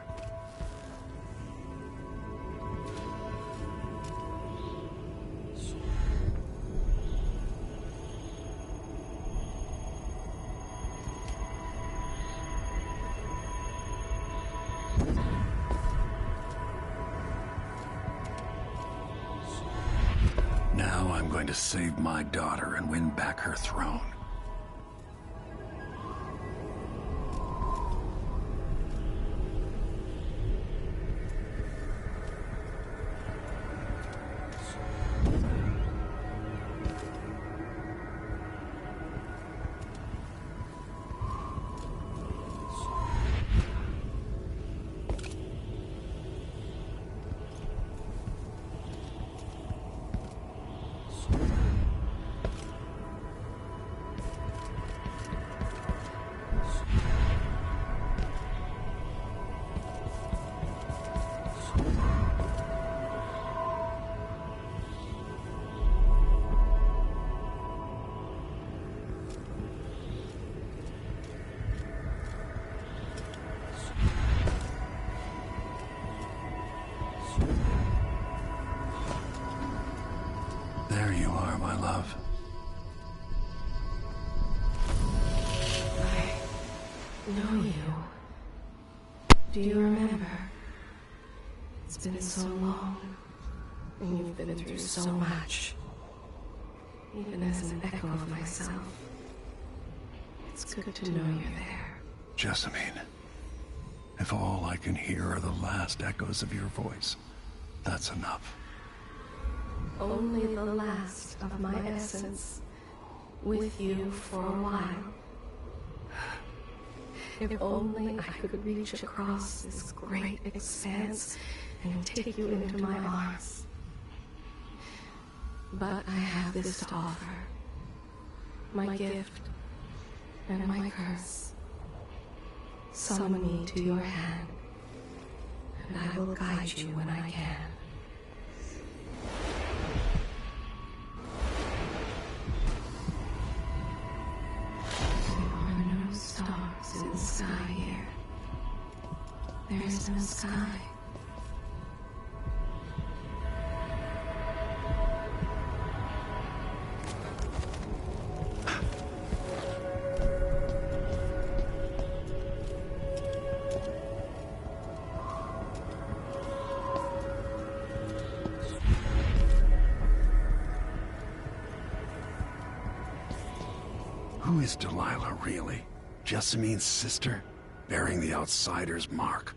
Now I'm going to save my daughter and win back her throne. There you are, my love. I know you. Do you remember? It's been so long, and you've been through so much. Even as an echo of myself, it's good to know you're there. Jessamine, if all I can hear are the last echoes of your voice, that's enough. Only the last of my essence, with you for a while. If only I could reach across this great expanse and take you into my arms. But I have this to offer. My gift and my curse. Summon me to your hand, and I will guide you when I can. There are no stars in the sky here. There is no sky. Who is Delilah, really? Jessamine's sister? Bearing the outsider's mark?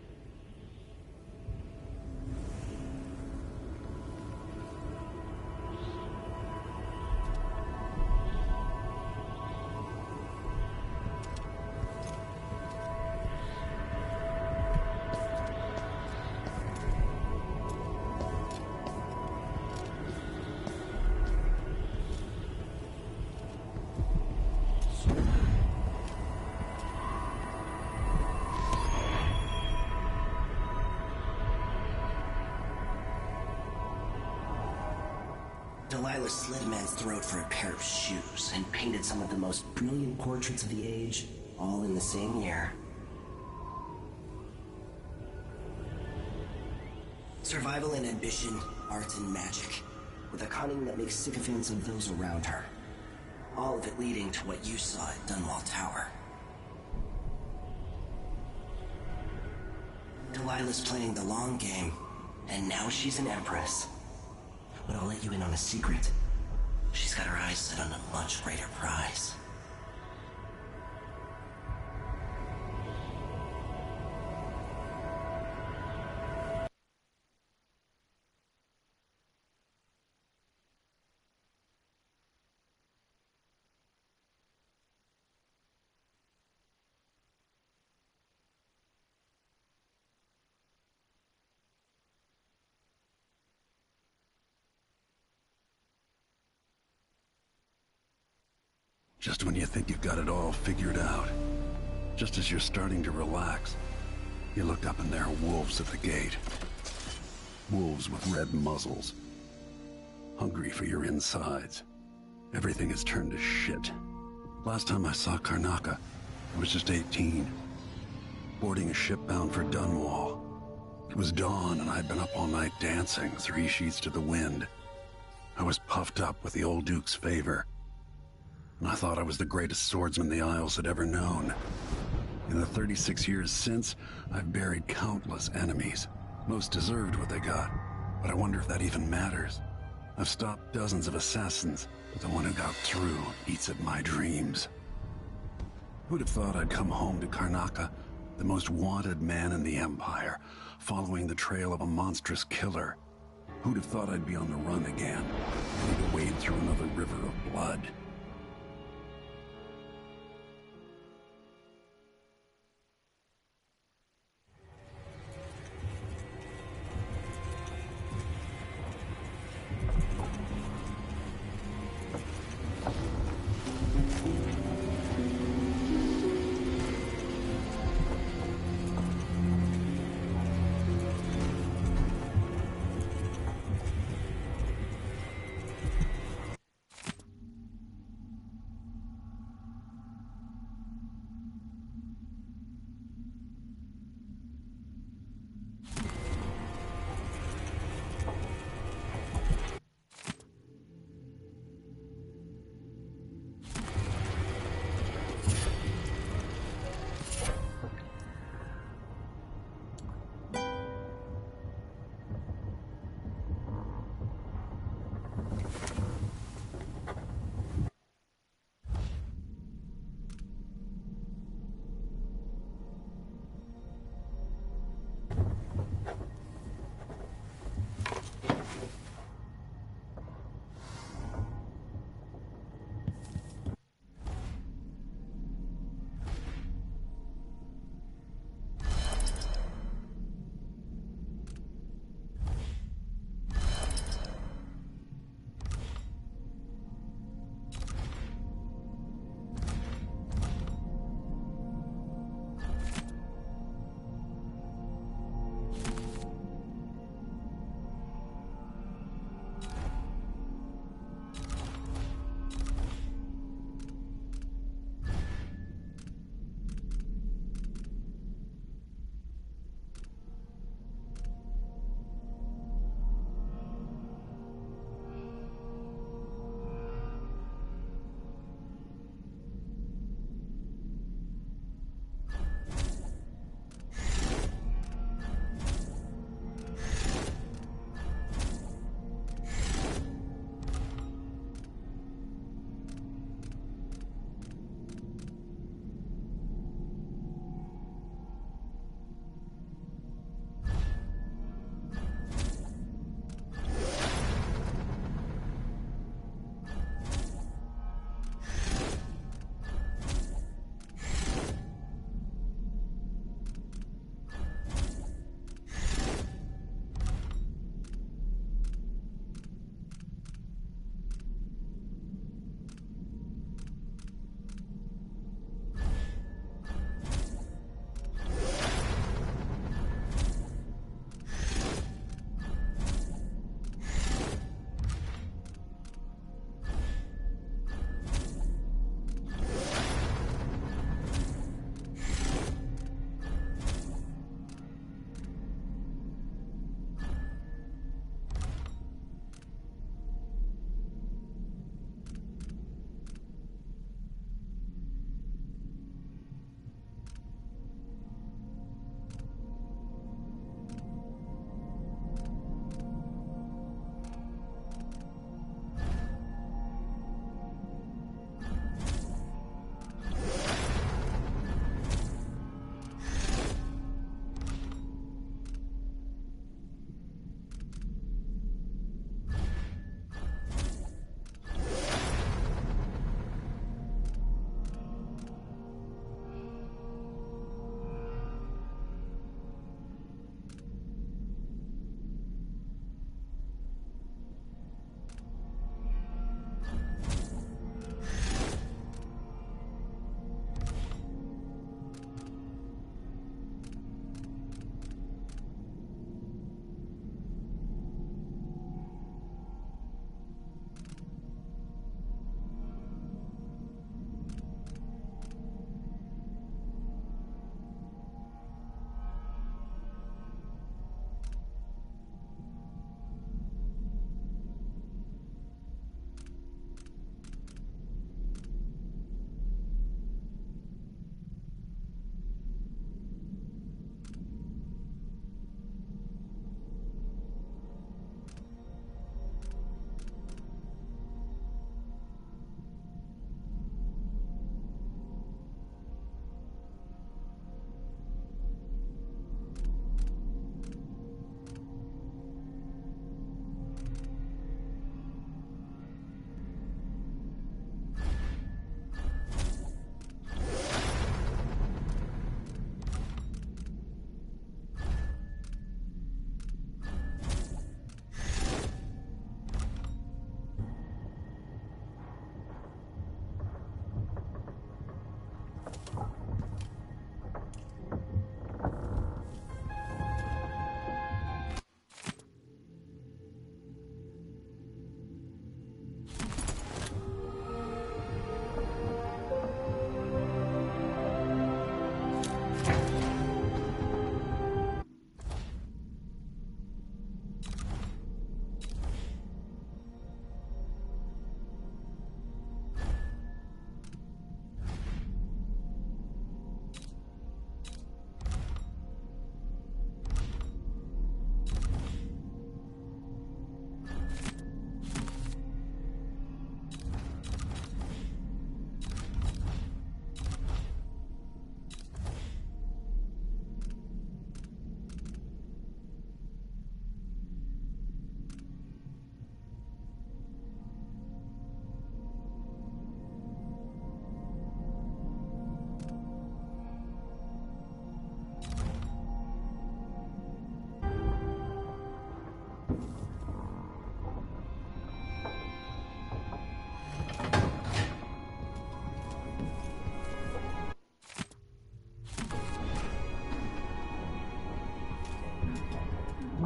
Delilah slit a man's throat for a pair of shoes and painted some of the most brilliant portraits of the age, all in the same year. Survival and ambition, art and magic, with a cunning that makes sycophants of those around her. All of it leading to what you saw at Dunwall Tower. Delilah's playing the long game, and now she's an empress. But I'll let you in on a secret. She's got her eyes set on a much greater prize. Just when you think you've got it all figured out, just as you're starting to relax, you look up and there are wolves at the gate. Wolves with red muzzles. Hungry for your insides. Everything has turned to shit. Last time I saw Karnaca, I was just 18. Boarding a ship bound for Dunwall. It was dawn and I'd been up all night dancing, 3 sheets to the wind. I was puffed up with the old Duke's favor. And I thought I was the greatest swordsman the Isles had ever known. In the 36 years since, I've buried countless enemies. Most deserved what they got, but I wonder if that even matters. I've stopped dozens of assassins, but the one who got through eats at my dreams. Who'd have thought I'd come home to Karnaca, the most wanted man in the Empire, following the trail of a monstrous killer? Who'd have thought I'd be on the run again, ready to wade through another river of blood?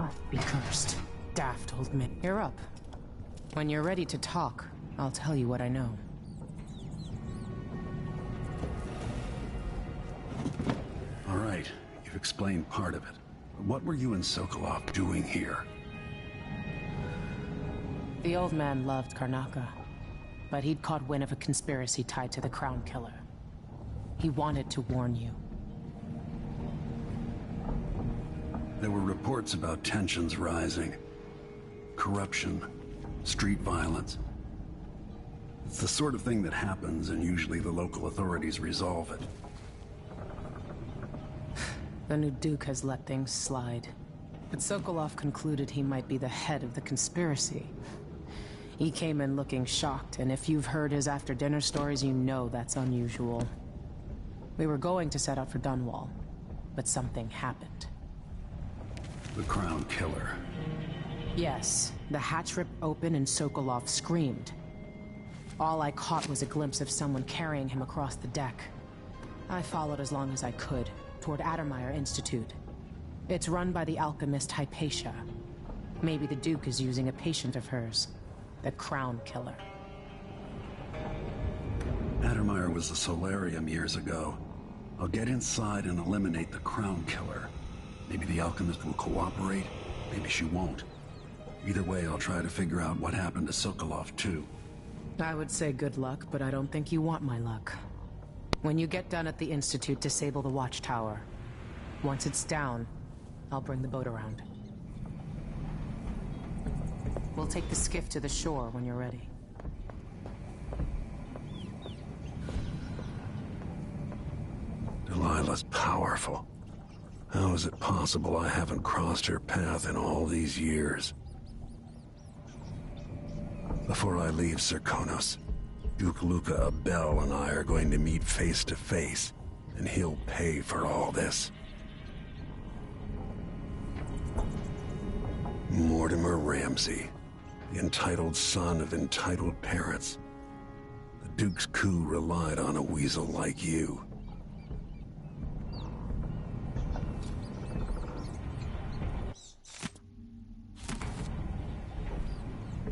must be cursed. Daft old man. You're up. When you're ready to talk, I'll tell you what I know. All right, you've explained part of it. What were you and Sokolov doing here? The old man loved Karnaka, but he'd caught wind of a conspiracy tied to the Crown Killer. He wanted to warn you. There were reports about tensions rising. Corruption, street violence. It's the sort of thing that happens, and usually the local authorities resolve it. The new Duke has let things slide. But Sokolov concluded he might be the head of the conspiracy. He came in looking shocked, and if you've heard his after-dinner stories, you know that's unusual. We were going to set out for Dunwall, but something happened. The Crown Killer. Yes, the hatch ripped open and Sokolov screamed. All I caught was a glimpse of someone carrying him across the deck. I followed as long as I could, toward Addermeyer Institute. It's run by the alchemist Hypatia. Maybe the Duke is using a patient of hers, the Crown Killer. Addermeyer was a solarium years ago. I'll get inside and eliminate the Crown Killer. Maybe the alchemist will cooperate, maybe she won't. Either way, I'll try to figure out what happened to Sokolov, too. I would say good luck, but I don't think you want my luck. When you get done at the Institute, disable the watchtower. Once it's down, I'll bring the boat around. We'll take the skiff to the shore when you're ready. Delilah's powerful. How is it possible I haven't crossed her path in all these years? Before I leave Serkonos, Duke Luca Abel and I are going to meet face to face, and he'll pay for all this. Mortimer Ramsey, the entitled son of entitled parents. The Duke's coup relied on a weasel like you.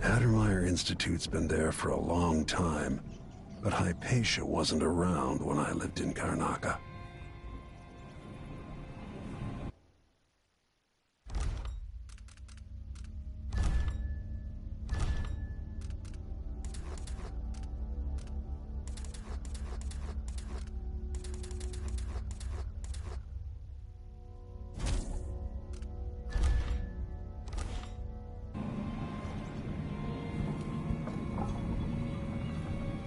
Addermeyer Institute's been there for a long time, but Hypatia wasn't around when I lived in Karnaka.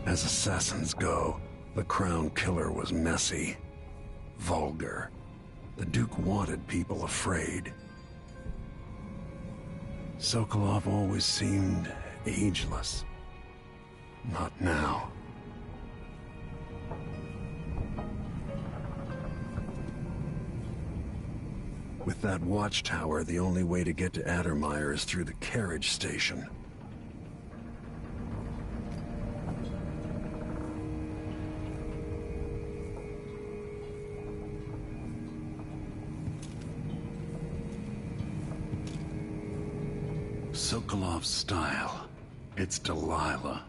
As assassins go, the Crown Killer was messy, vulgar. The Duke wanted people afraid. Sokolov always seemed ageless. Not now. With that watchtower, the only way to get to Addermeyer is through the carriage station. Sokolov's style. It's Delilah.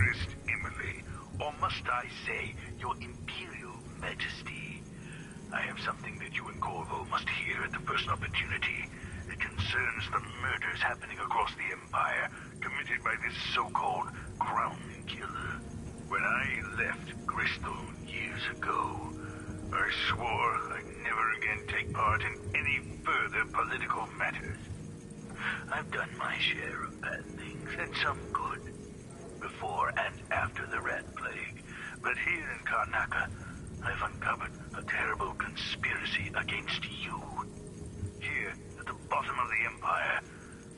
dearest Emily, or must I say, your Imperial Majesty. I have something that you and Corvo must hear at the first opportunity. It concerns the murders happening across the Empire, committed by this so-called Crown Killer. When I left Bristol years ago, I swore I'd never again take part in any further political matters. I've done my share of bad things, and some good, before and after the Rat Plague. But here in Karnaca, I've uncovered a terrible conspiracy against you. Here, at the bottom of the Empire,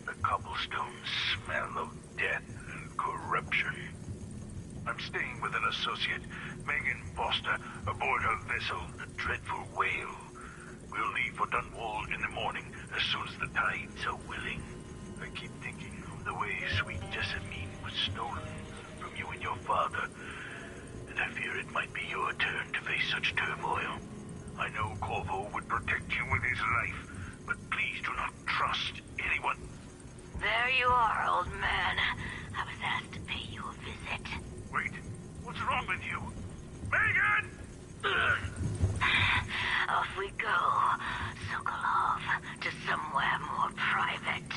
the cobblestones smell of death and corruption. I'm staying with an associate, Megan Foster, aboard her vessel, the Dreadful Whale. We'll leave for Dunwall in the morning, as soon as the tides are willing. I keep thinking of the way sweet Jessamine was stolen from you and your father, and I fear it might be your turn to face such turmoil. I know Corvo would protect you with his life, but please do not trust anyone. There you are, old man. I was asked to pay you a visit. Wait, what's wrong with you? Megan! Off we go, Sokolov, to somewhere more private.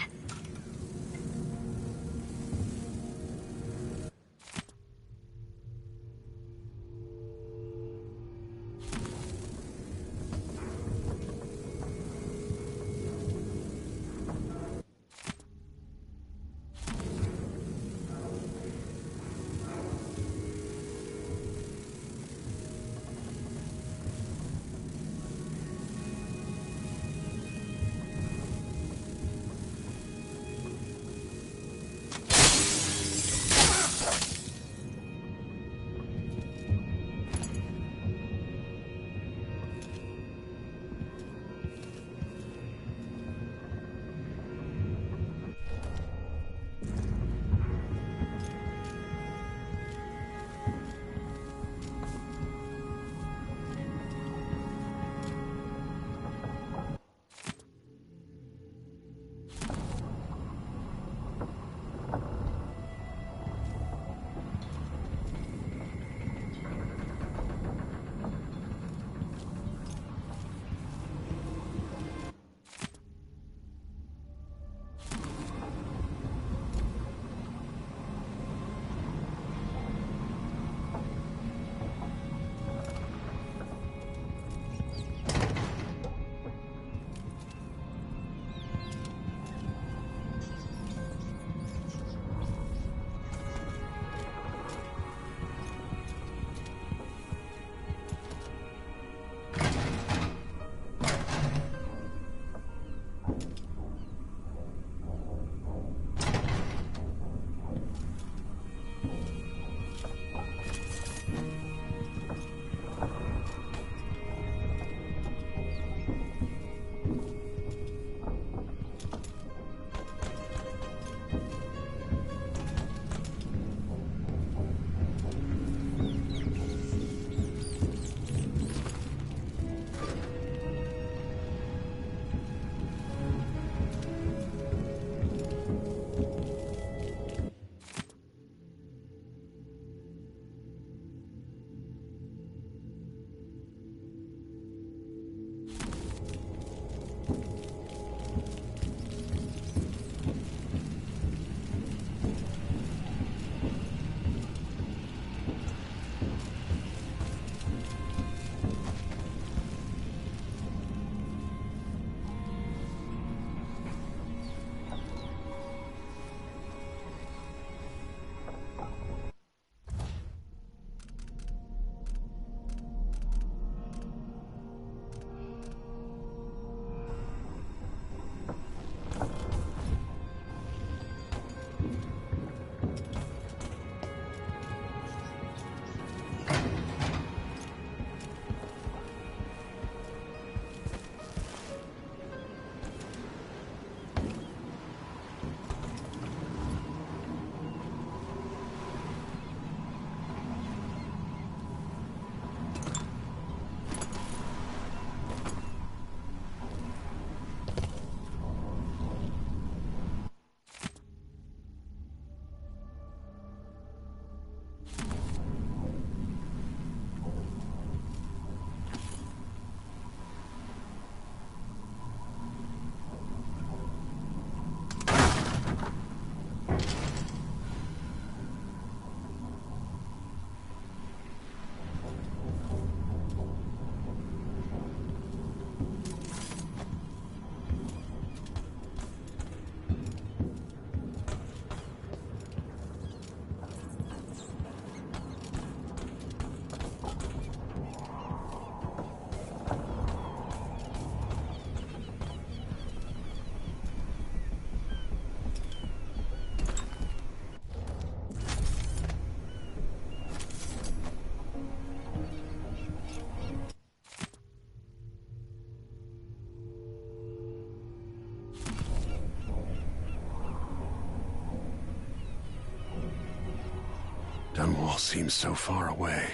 Dunwall seems so far away.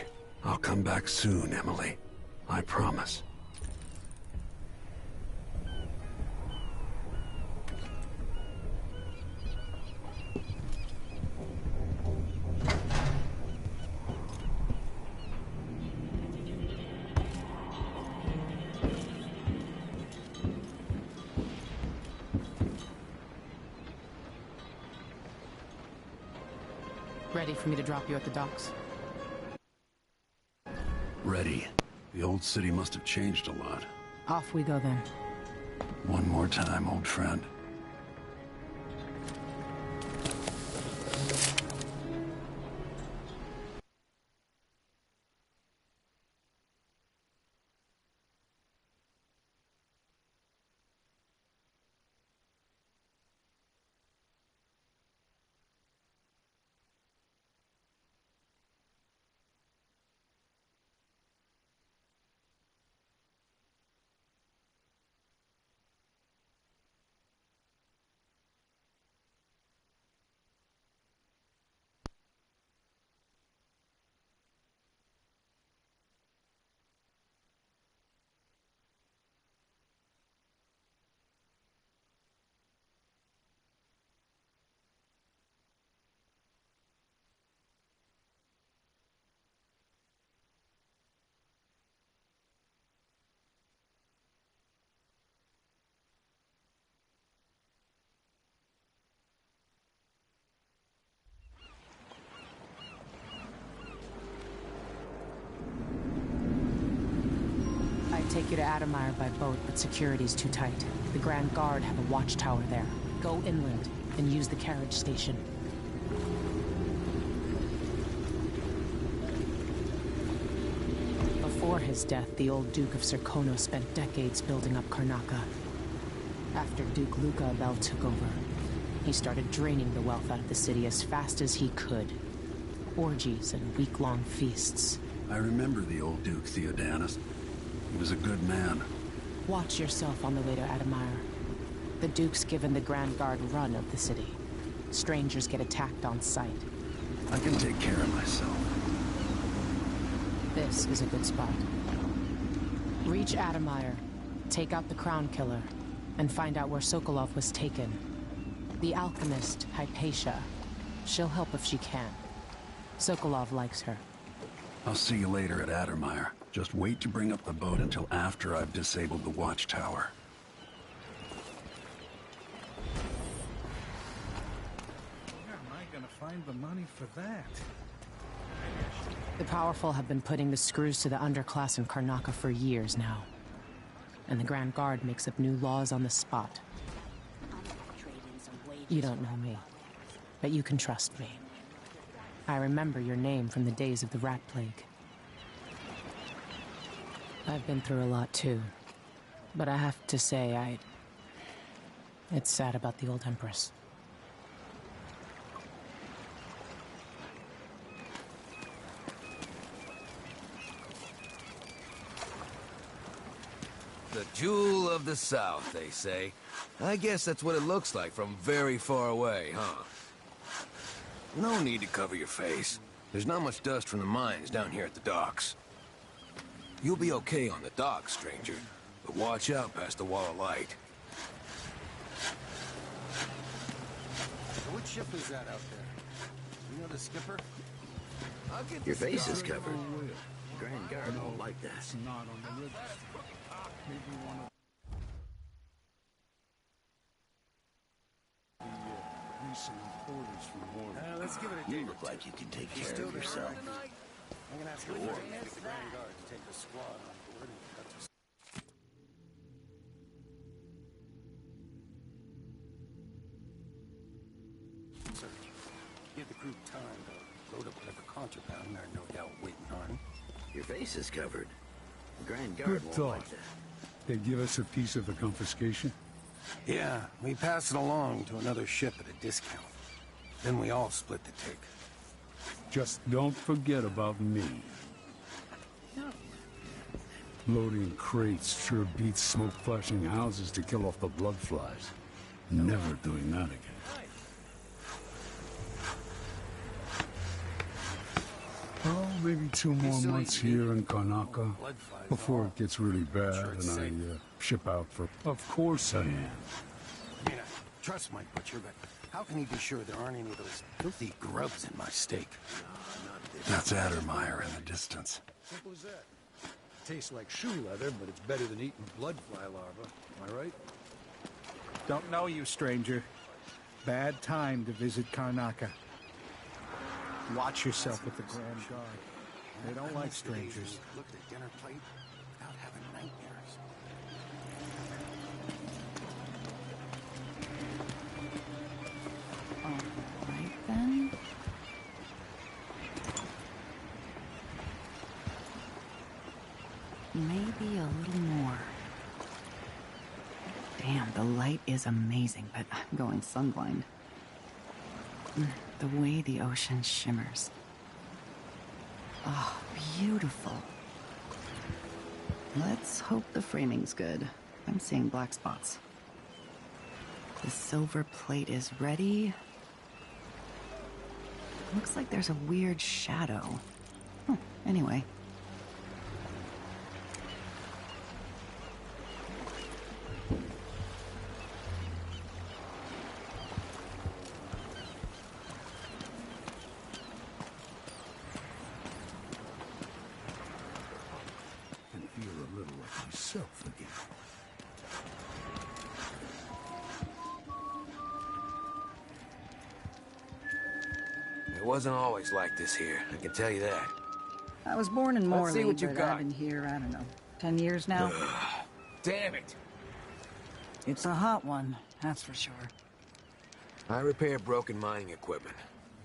I'll come back soon, Emily. I promise. Ready for me to drop you at the docks? Ready. The old city must have changed a lot. Off we go then. One more time, old friend. Take you to Adamire by boat, but security's too tight. The Grand Guard have a watchtower there. Go inland and use the carriage station. Before his death, the old Duke of Serkonos spent decades building up Karnaca. After Duke Luca Abel took over, he started draining the wealth out of the city as fast as he could. Orgies and week-long feasts. I remember the old Duke Theodanis. He was a good man. Watch yourself on the way to Adamire. The Duke's given the Grand Guard run of the city. Strangers get attacked on sight. I can take care of myself. This is a good spot. Reach Adamire, take out the Crown Killer, and find out where Sokolov was taken. The alchemist, Hypatia. She'll help if she can. Sokolov likes her. I'll see you later at Adamire. Just wait to bring up the boat until after I've disabled the watchtower. Where am I gonna find the money for that? The powerful have been putting the screws to the underclass in Karnaca for years now. And the Grand Guard makes up new laws on the spot. You don't know me, but you can trust me. I remember your name from the days of the Rat Plague. I've been through a lot too, but I have to say, it's sad about the old Empress. The jewel of the South, they say. I guess that's what it looks like from very far away, huh? No need to cover your face. There's not much dust from the mines down here at the docks. You'll be okay on the docks, stranger, but watch out past the wall of light. Which ship is that out there? You know the skipper? Your face is covered. Grand Guard won't like that. It's not on the river. Maybe one of the recent importers from Warren. Let's give it a day. You look like you can take care of yourself. I'm gonna ask the Grand Guard to take a squad on board and cut to... Sir, give the crew time to load up whatever contraband they're no doubt waiting on. Your face is covered. The Grand Good Guard won't thought. like that. They give us a piece of the confiscation? Yeah, we pass it along to another ship at a discount. Then we all split the take. Just don't forget about me. Loading crates sure beats smoke-flashing houses to kill off the blood flies. Never doing that again. maybe 2 more months here in Karnaca before it gets really bad and I ship out for... Of course I am. I mean, I trust my butcher, but how can he be sure there aren't any of those filthy grubs in my steak? That's Addermeyer in the distance. Simple as that. Tastes like shoe leather, but it's better than eating bloodfly larvae. Am I right? Don't know you, stranger. Bad time to visit Karnaca. Watch yourself with the Grand Guard. They don't like strangers. Look at the dinner plate without having nightmares. All right, then. Maybe a little more. Damn, the light is amazing, but I'm going sunblind. The way the ocean shimmers. Oh, beautiful. Let's hope the framing's good. I'm seeing black spots. The silver plate is ready. Looks like there's a weird shadow. Anyway. It wasn't always like this here, I can tell you that. I was born in Morley, Let's see what you but got. I've been here, I don't know, 10 years now. Damn it! It's a hot one, that's for sure. I repair broken mining equipment,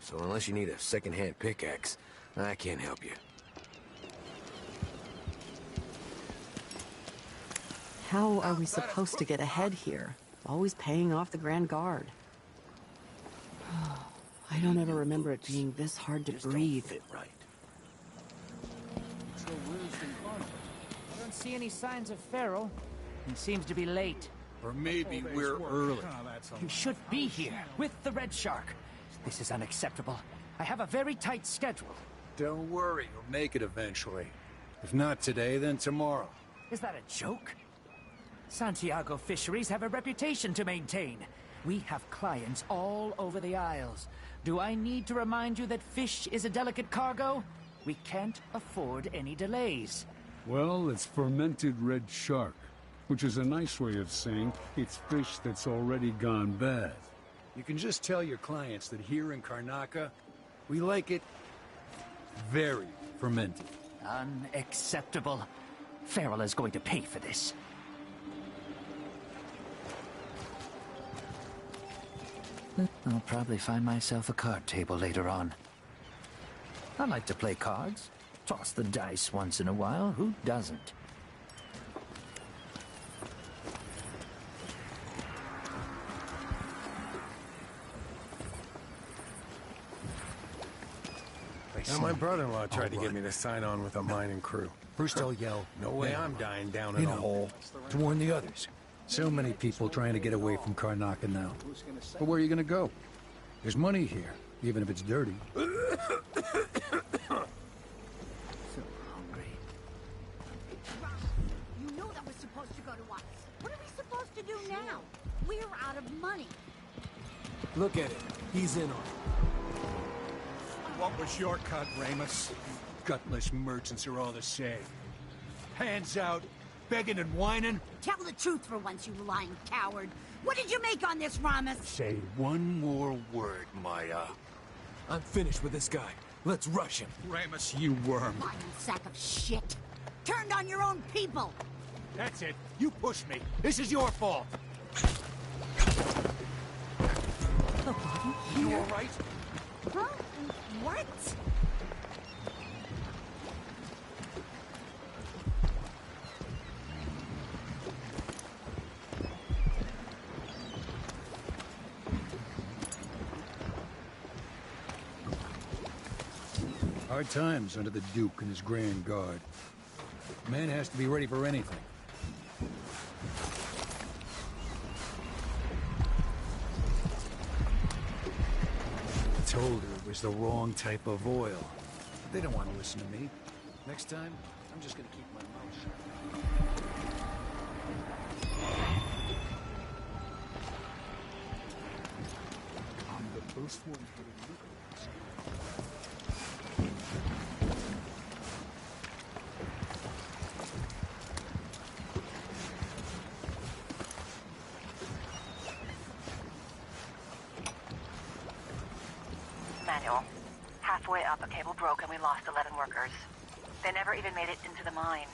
so unless you need a second-hand pickaxe, I can't help you. How are we supposed to get ahead here? Always paying off the Grand Guard. I don't ever remember it being this hard to breathe. Right. I don't see any signs of Farrell. He seems to be late. Or maybe we're early. You should be here with the Red Shark. This is unacceptable. I have a very tight schedule. Don't worry, you'll make it eventually. If not today, then tomorrow. Is that a joke? Santiago Fisheries have a reputation to maintain. We have clients all over the Isles. Do I need to remind you that fish is a delicate cargo? We can't afford any delays. Well, it's fermented red shark, which is a nice way of saying it's fish that's already gone bad. You can just tell your clients that here in Karnaca, we like it very fermented. Unacceptable. Farrell is going to pay for this. I'll probably find myself a card table later on. I like to play cards. Toss the dice once in a while. Who doesn't? Now, my brother-in-law tried to get me to sign on with a mining crew. First I'll yell, No way I'm dying down in a hole. to warn the others. So many people trying to get away from Karnaca now. But where are you gonna go? There's money here, even if it's dirty. So hungry. You know that was supposed to go to us. What are we supposed to do now? We're out of money. Look at it. He's in on it. What was your cut, Ramus? Gutless merchants are all the same. Hands out, begging and whining. Tell the truth for once, you lying coward. What did you make on this, Ramus? Say one more word, Maya. I'm finished with this guy. Let's rush him. Ramus, you worm. Lying sack of shit. Turned on your own people. That's it. You pushed me. This is your fault. You all right? Huh? What? Hard times under the Duke and his Grand Guard. Man has to be ready for anything. I told her it was the wrong type of oil. They don't want to listen to me. Next time, I'm just gonna keep my mouth shut. I'm the first one hitting Nicholas. Manual. Halfway up, a cable broke and we lost 11 workers. They never even made it into the mine.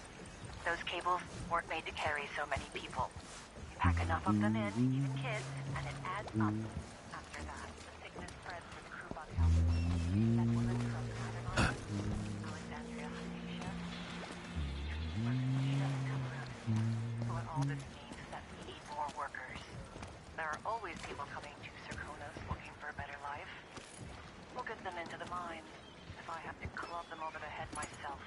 Those cables weren't made to carry so many people. You pack enough of them in, even kids, and it adds up. After that, the sickness spreads to the crew bug house. That woman from Alexandria, Asia. She doesn't come around anymore. So what all this means is that we need more workers. There are always people coming to Serkonos looking for a better life. We'll get them into the mines if I have to club them over the head myself.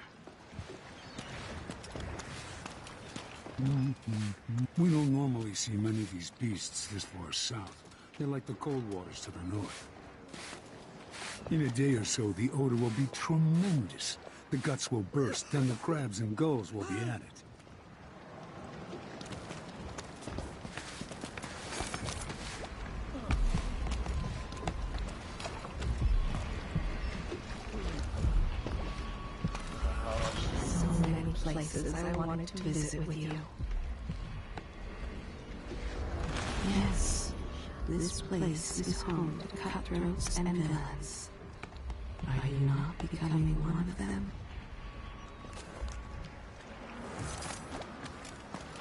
We don't normally see many of these beasts this far south. They're like the cold waters to the north. In a day or so, the odor will be tremendous. The guts will burst, then the crabs and gulls will be at it. Places I wanted to visit with you. Yes, this place is home to cutthroats and villains. Are you not becoming one of them?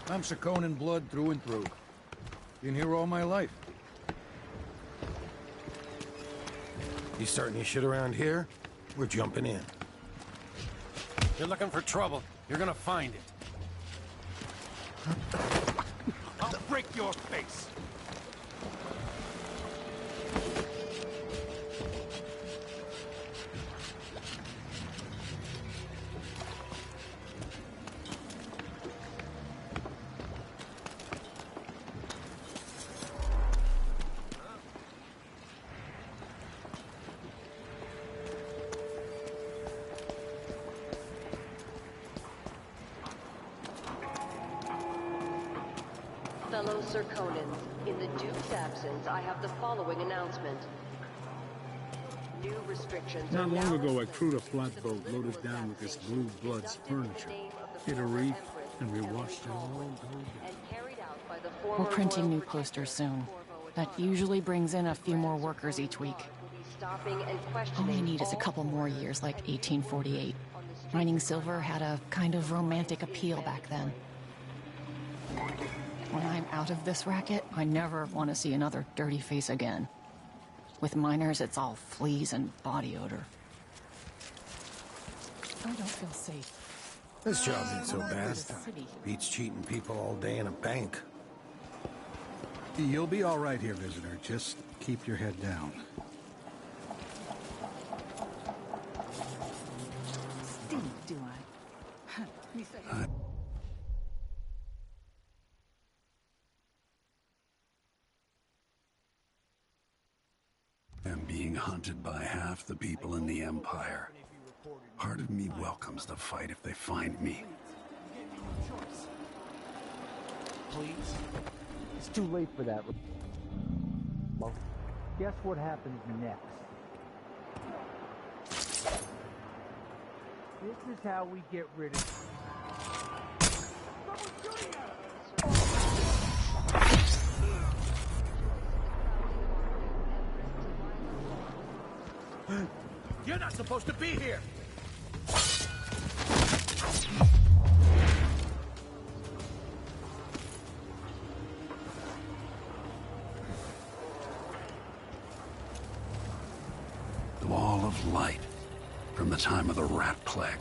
I'm Serkonan blood through and through. Been here all my life. You starting your shit around here? We're jumping in. You're looking for trouble. You're gonna find it. I'll break your face! Fellow Serkonans, in the Duke's absence, I have the following announcement. New restrictions Not are long now ago, I in crewed a flatboat loaded down with this blue blood's furniture. Hit a reef, and we watched it all go down. and carried out by the We're former printing royal new posters soon. That usually brings in a few more workers each week. stopping and All we questioning need is a couple more years like 1848. Mining silver had a kind of romantic appeal back then. When I'm out of this racket, I never want to see another dirty face again. With miners, it's all fleas and body odor. I don't feel safe. This job ain't so bad. Beats cheating people all day in a bank. You'll be all right here, visitor. Just keep your head down. Steve, do I? I'm being hunted by half the people in the Empire. Part of me welcomes the fight if they find me. Please? It's too late for that. Well, guess what happens next? This is how we get rid of... You're not supposed to be here! The Wall of Light, from the time of the Rat Plague.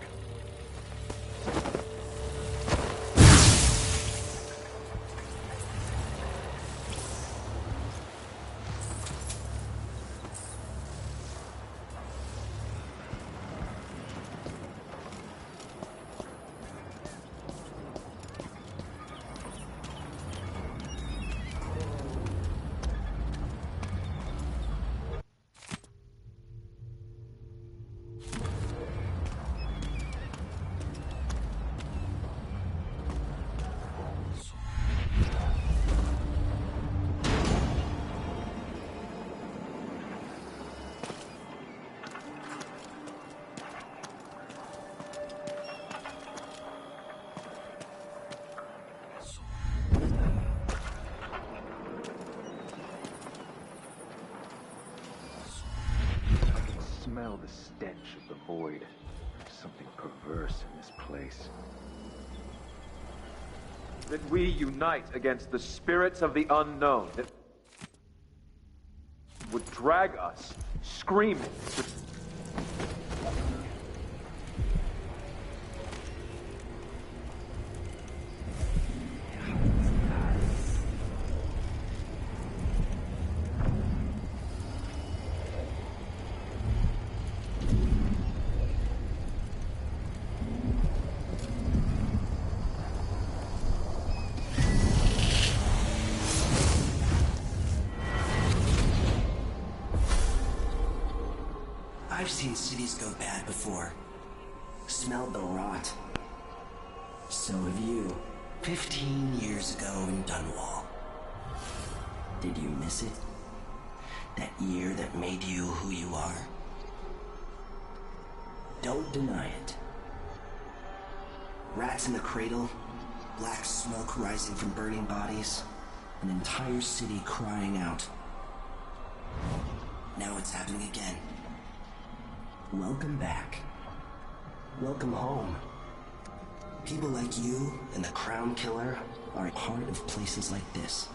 smell the stench of the void. There's something perverse in this place. That we unite against the spirits of the unknown that would drag us, screaming, to I've seen cities go bad before. Smelled the rot. So have you. 15 years ago in Dunwall. Did you miss it? That year that made you who you are? Don't deny it. Rats in the cradle, black smoke rising from burning bodies, an entire city crying out. Now it's happening again. Welcome back. Welcome home. People like you and the Crown Killer are a part of places like this.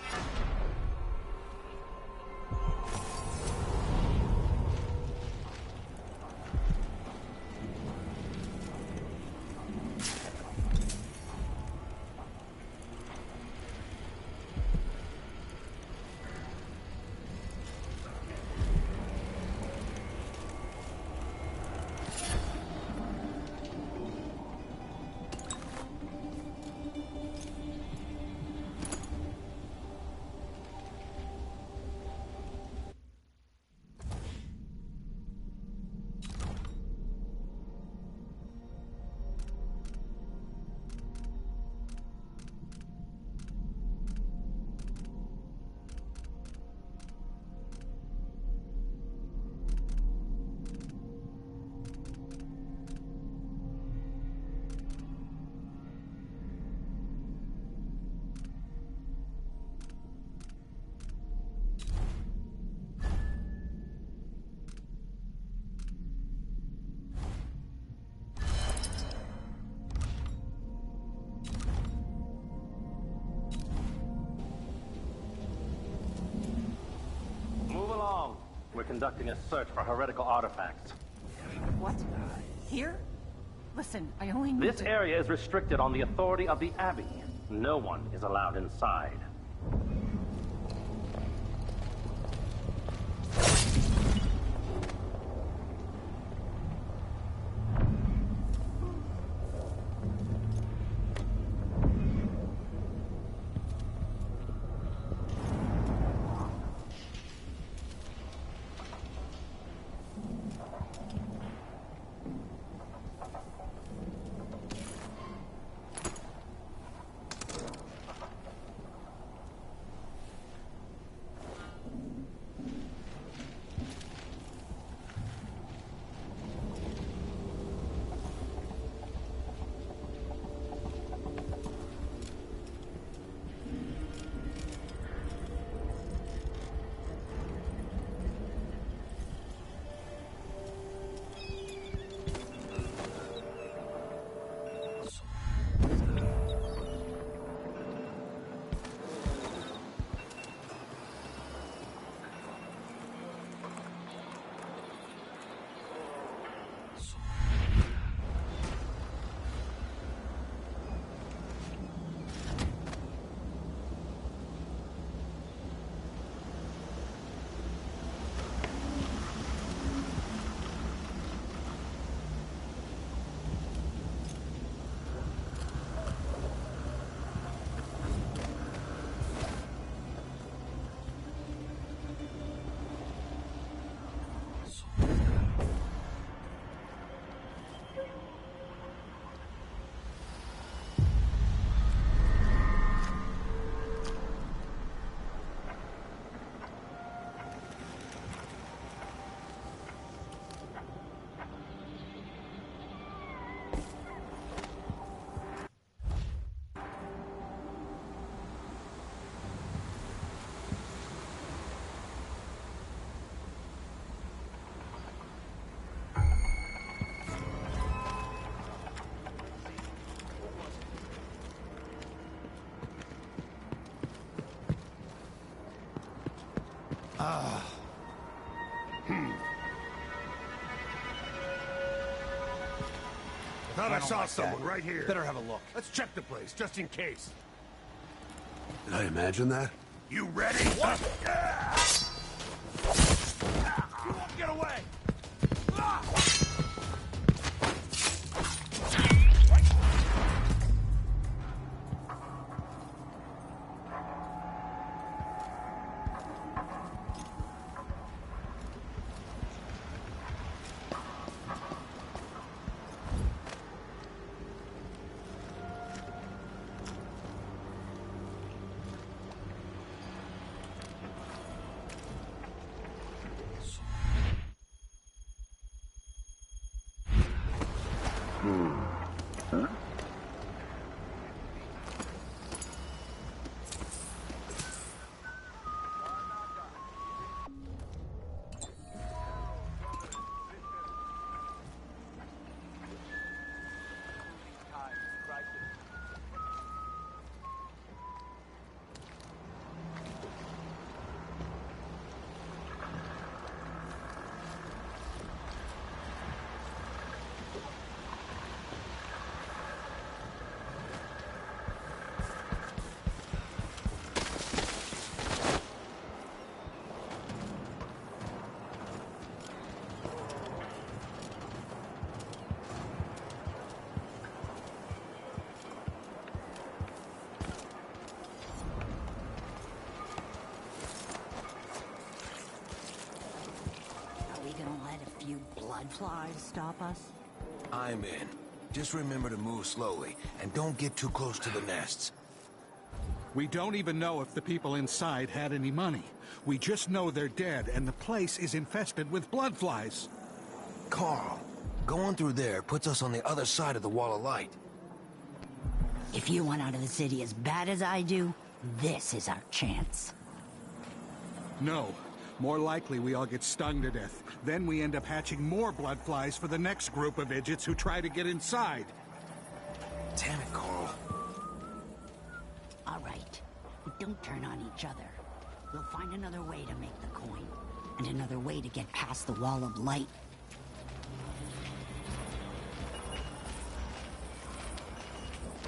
We're conducting a search for heretical artifacts. What? Here? Listen, I only need This area is restricted on the authority of the Abbey. No one is allowed inside. I thought I saw someone right here. Better have a look. Let's check the place, just in case. Did I imagine that? You ready? What? You won't get away! Bloodflies stop us? I'm in. Just remember to move slowly, and don't get too close to the nests. We don't even know if the people inside had any money. We just know they're dead, and the place is infested with bloodflies. Carl, going through there puts us on the other side of the wall of light. If you want out of the city as bad as I do, this is our chance. No. More likely we all get stung to death. Then we end up hatching more bloodflies for the next group of idiots who try to get inside. Damn it, Carl. All right. Don't turn on each other. We'll find another way to make the coin. And another way to get past the wall of light.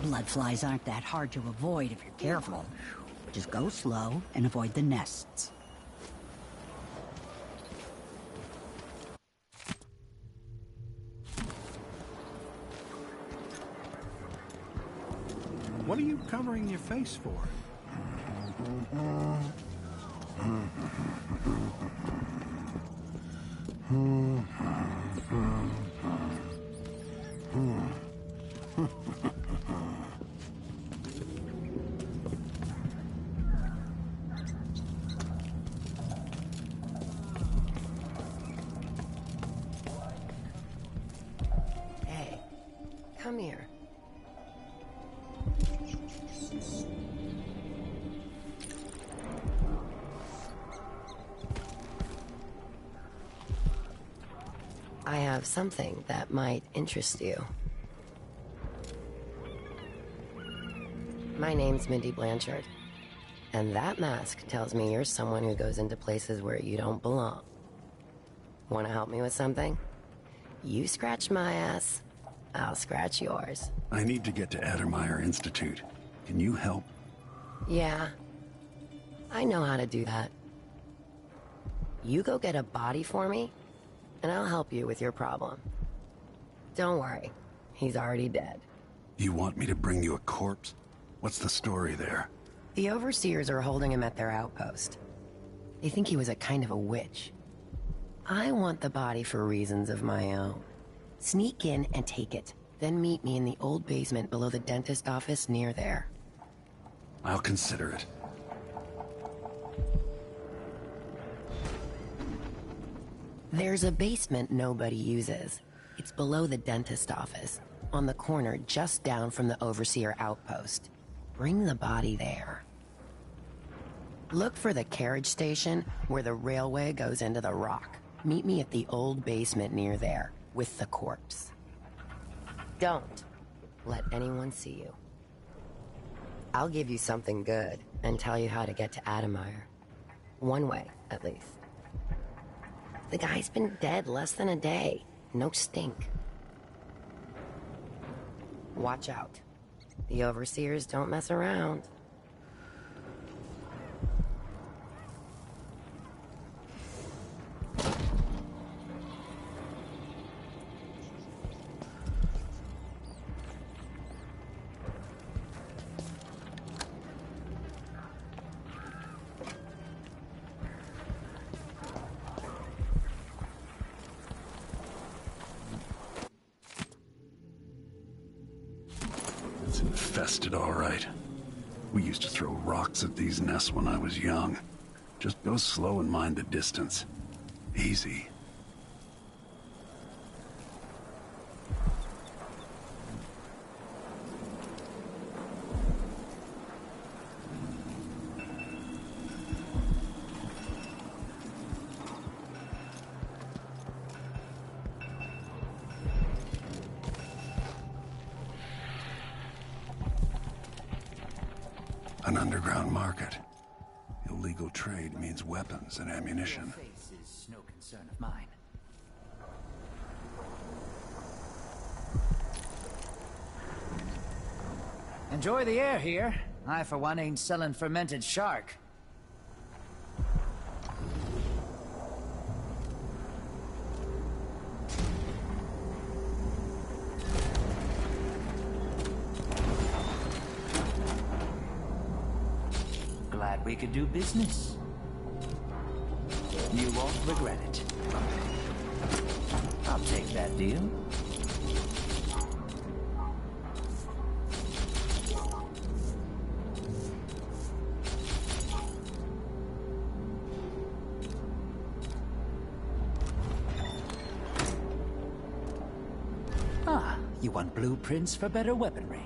Bloodflies aren't that hard to avoid if you're careful. Just go slow and avoid the nests. What are you covering your face for? Hey, come here. I have something that might interest you. My name's Mindy Blanchard, and that mask tells me you're someone who goes into places where you don't belong. Want to help me with something? You scratch my ass, I'll scratch yours. I need to get to Addermeyer Institute. Can you help? Yeah, I know how to do that. You go get a body for me, and I'll help you with your problem. Don't worry, he's already dead. You want me to bring you a corpse? What's the story there? The overseers are holding him at their outpost. They think he was a kind of a witch. I want the body for reasons of my own. Sneak in and take it, then meet me in the old basement below the dentist office near there. I'll consider it. There's a basement nobody uses. It's below the dentist office, on the corner just down from the overseer outpost. Bring the body there. Look for the carriage station where the railway goes into the rock. Meet me at the old basement near there, with the corpse. Don't let anyone see you. I'll give you something good and tell you how to get to Addermeyer. One way, at least. The guy's been dead less than a day. No stink. Watch out. The overseers don't mess around. It's infested, all right. We used to throw rocks at these nests when I was young. Just go slow and mind the distance. Easy. An underground market. Illegal trade means weapons and ammunition. Your face is no concern of mine. Enjoy the air here. I, for one, ain't selling fermented shark. Glad we could do business. You won't regret it. I'll take that deal. Ah, you want blueprints for better weaponry.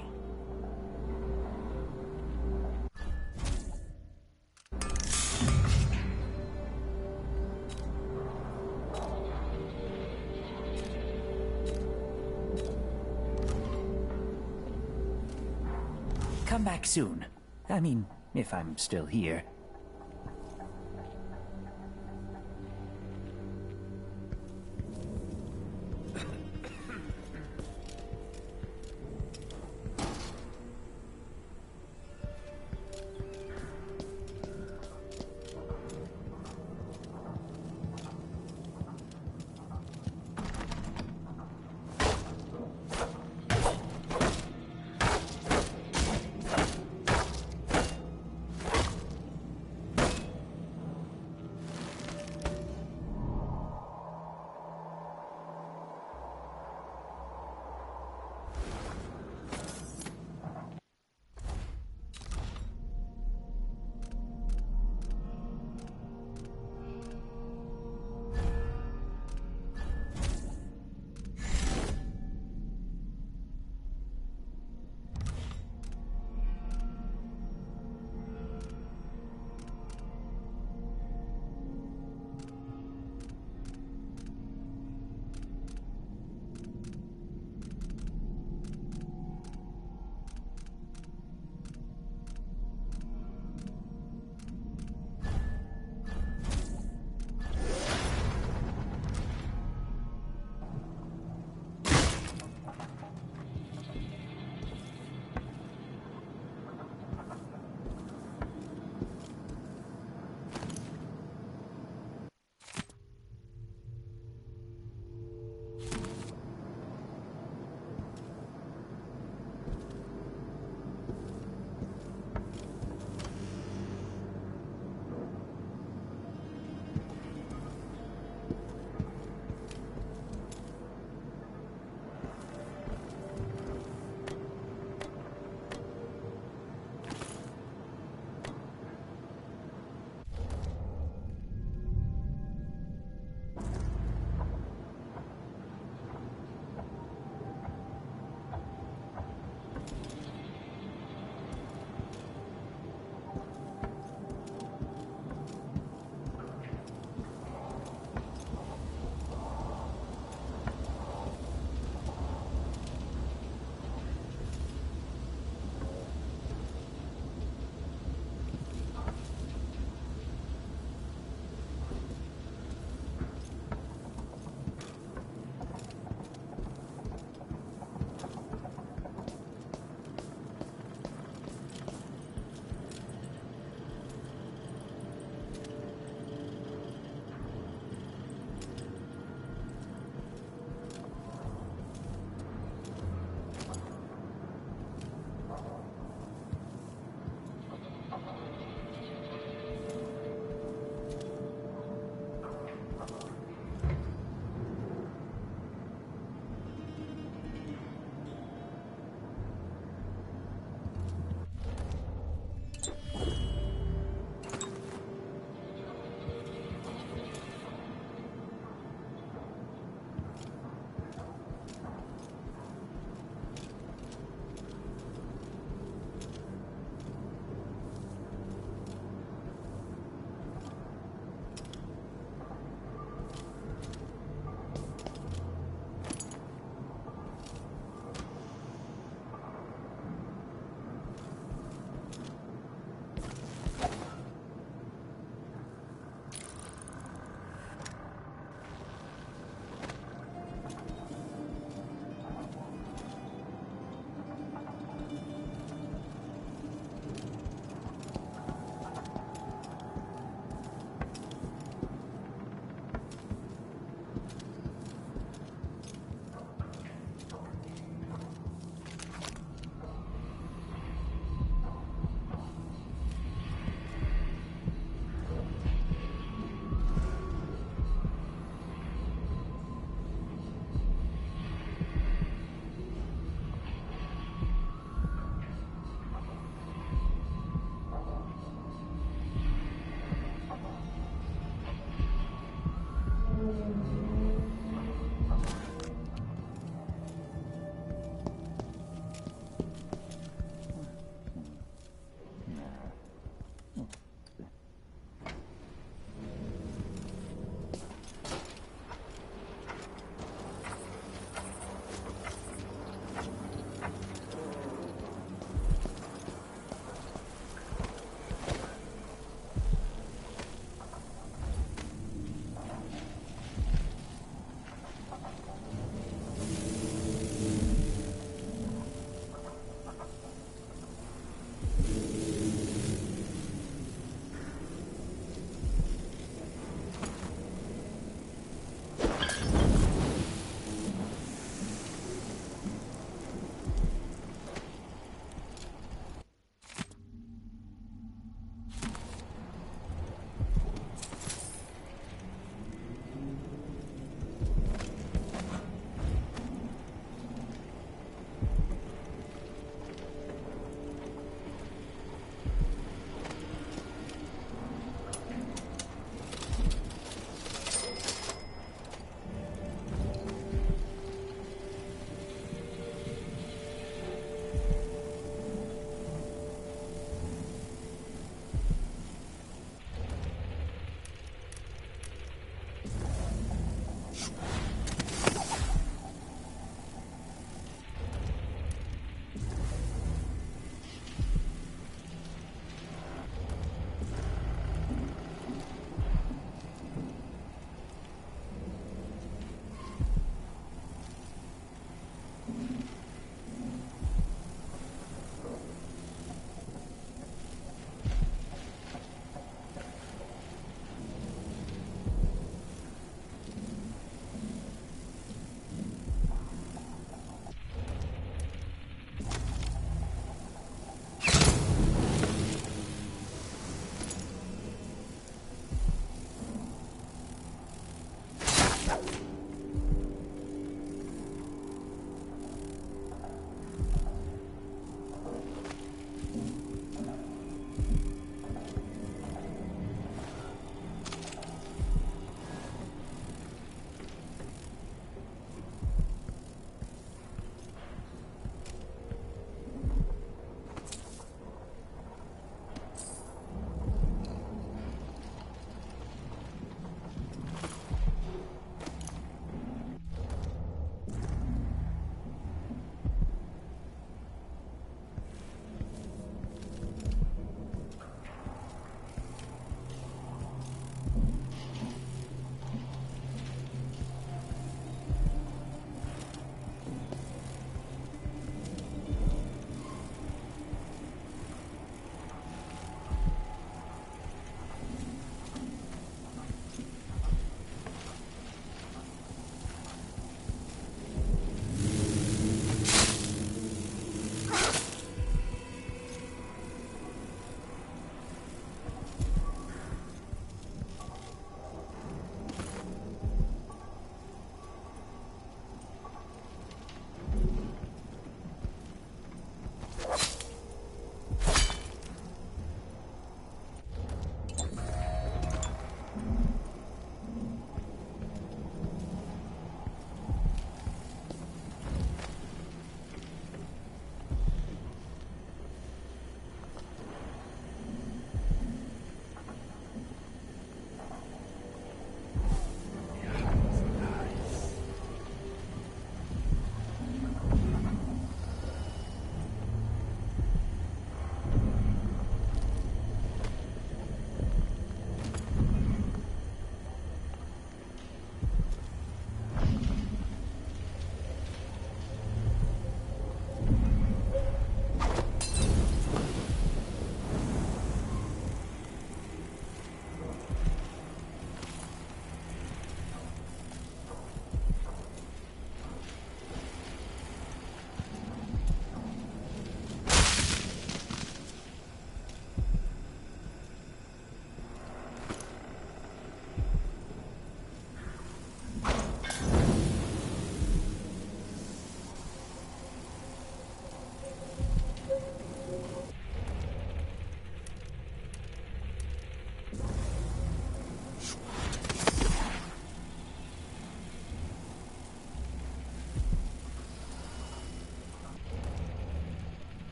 Come back soon. I mean, if I'm still here.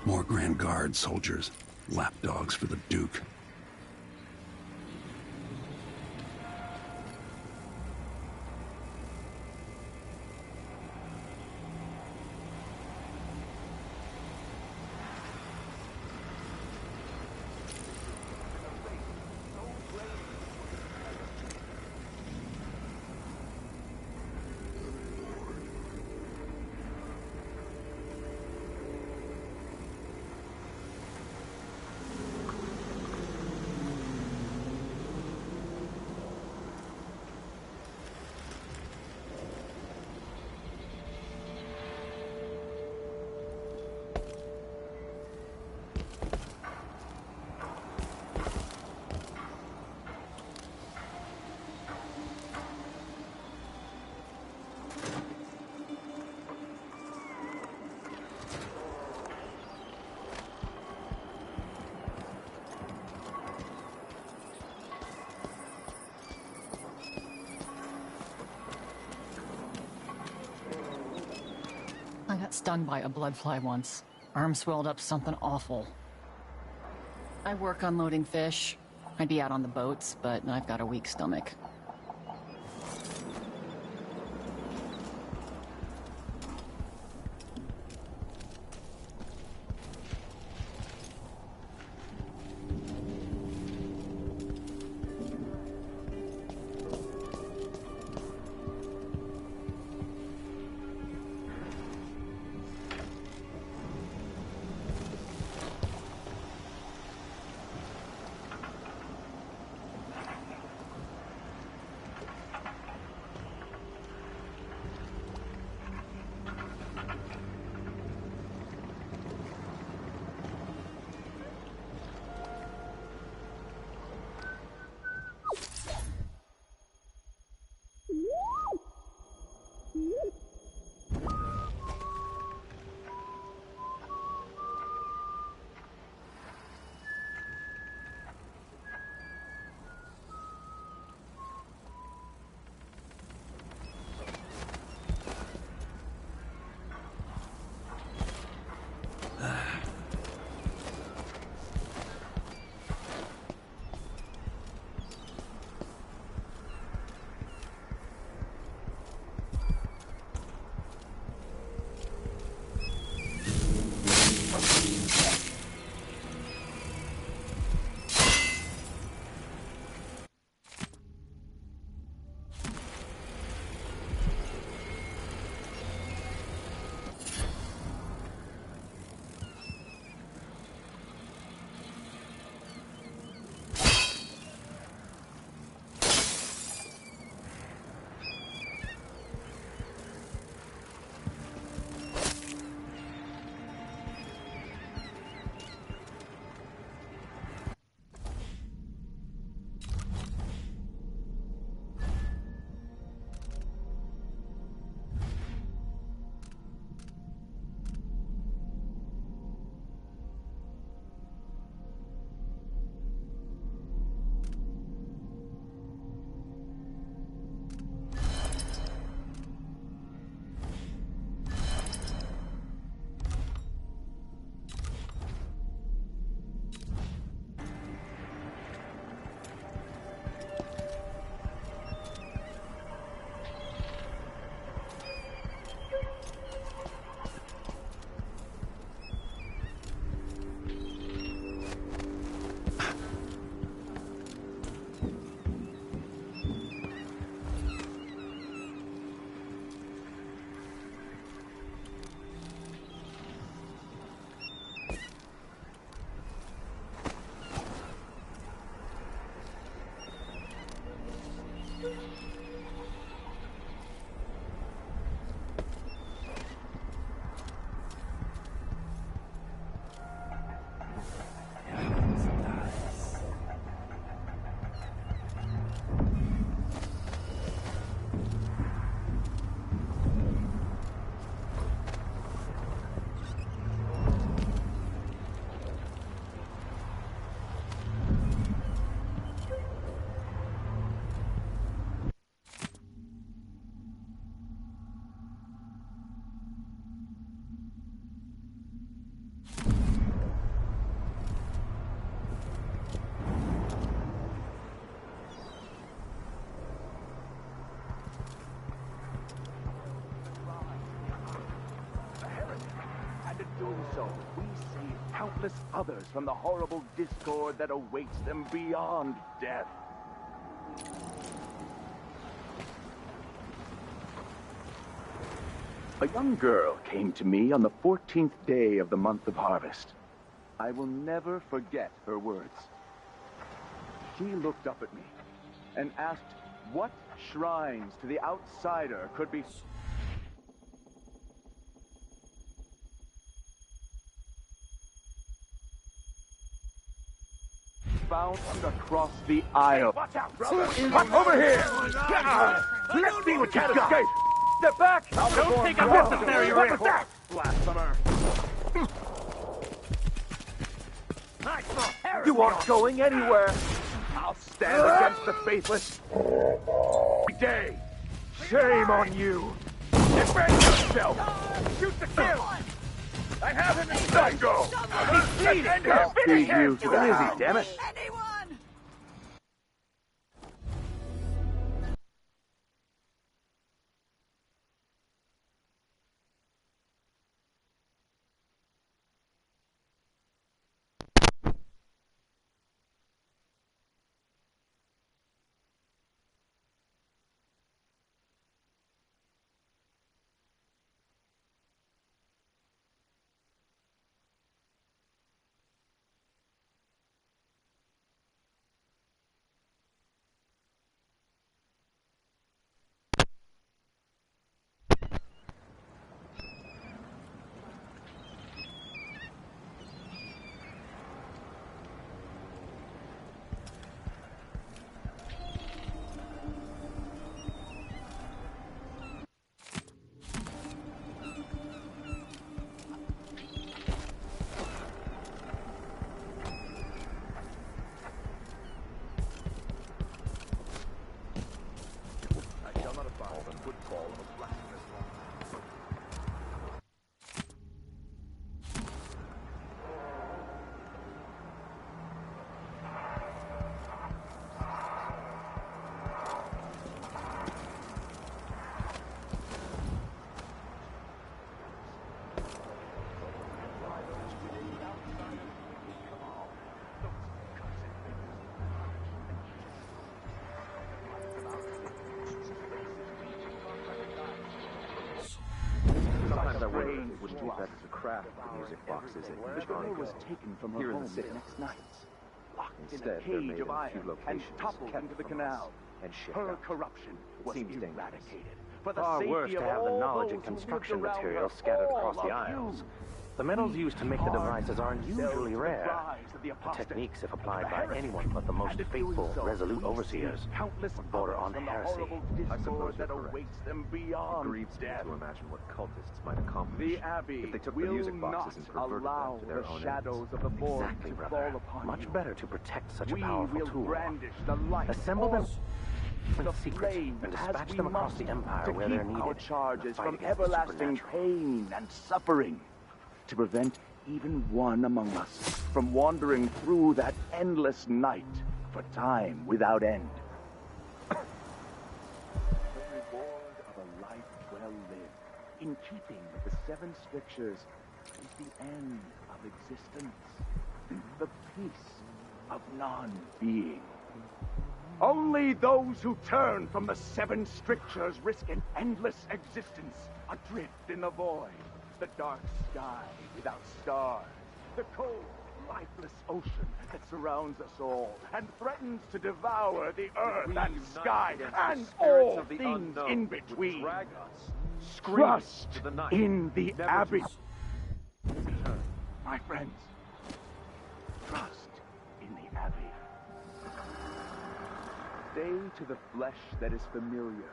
More Grand Guard soldiers. Lapdogs for the Duke. I got stung by a bloodfly once. Arm swelled up something awful. I work unloading fish. I'd be out on the boats, but I've got a weak stomach. doing so, we save countless others from the horrible discord that awaits them beyond death. A young girl came to me on the 14th day of the month of harvest. I will never forget her words. She looked up at me and asked what shrines to the outsider could be found across the aisle. Watch out, brother! Come over here! Let's see what you got! Step back! Don't take unnecessary risks! Blasphemer! You aren't going anywhere! I'll stand against the faithless every day! Shame on you! Defend yourself! Shoot the kill! I have him in sight! Go! He's bleeding! Finish you to the easy, damn it! It wouldn't be better to craft the music boxes at each was taken from her home the next night. Locked in a cage of iron and toppled into the canal. And her corruption was eradicated. Far worse to have the knowledge and construction materials scattered across the aisles. The metals used to make the devices are unusually rare. The techniques, if applied by anyone but the most faithful, resolute overseers, would border on heresy. I suppose that awaits them beyond grieves me death. to imagine what cultists might accomplish The Abbey if they took the music boxes and perverted them to their own shadows ends. of the void Exactly, to brother. fall upon Much you. better to protect such a We powerful will tool. brandish the light. Assemble them The in secret flame and as dispatch we them across must the Empire to where they're keep needed. our charges Fight from against the everlasting supernatural. pain and suffering, to prevent even one among us from wandering through that endless night for time without end. The reward of a life well lived, in keeping with the 7 strictures, is the end of existence, the peace of non-being. Only those who turn from the 7 strictures risk an endless existence, adrift in the void, the dark sky without stars, the cold, lifeless ocean that surrounds us all and threatens to devour the earth and sky and all things in between. Trust in the Abbey. My friends, trust in the Abbey. Stay to the flesh that is familiar,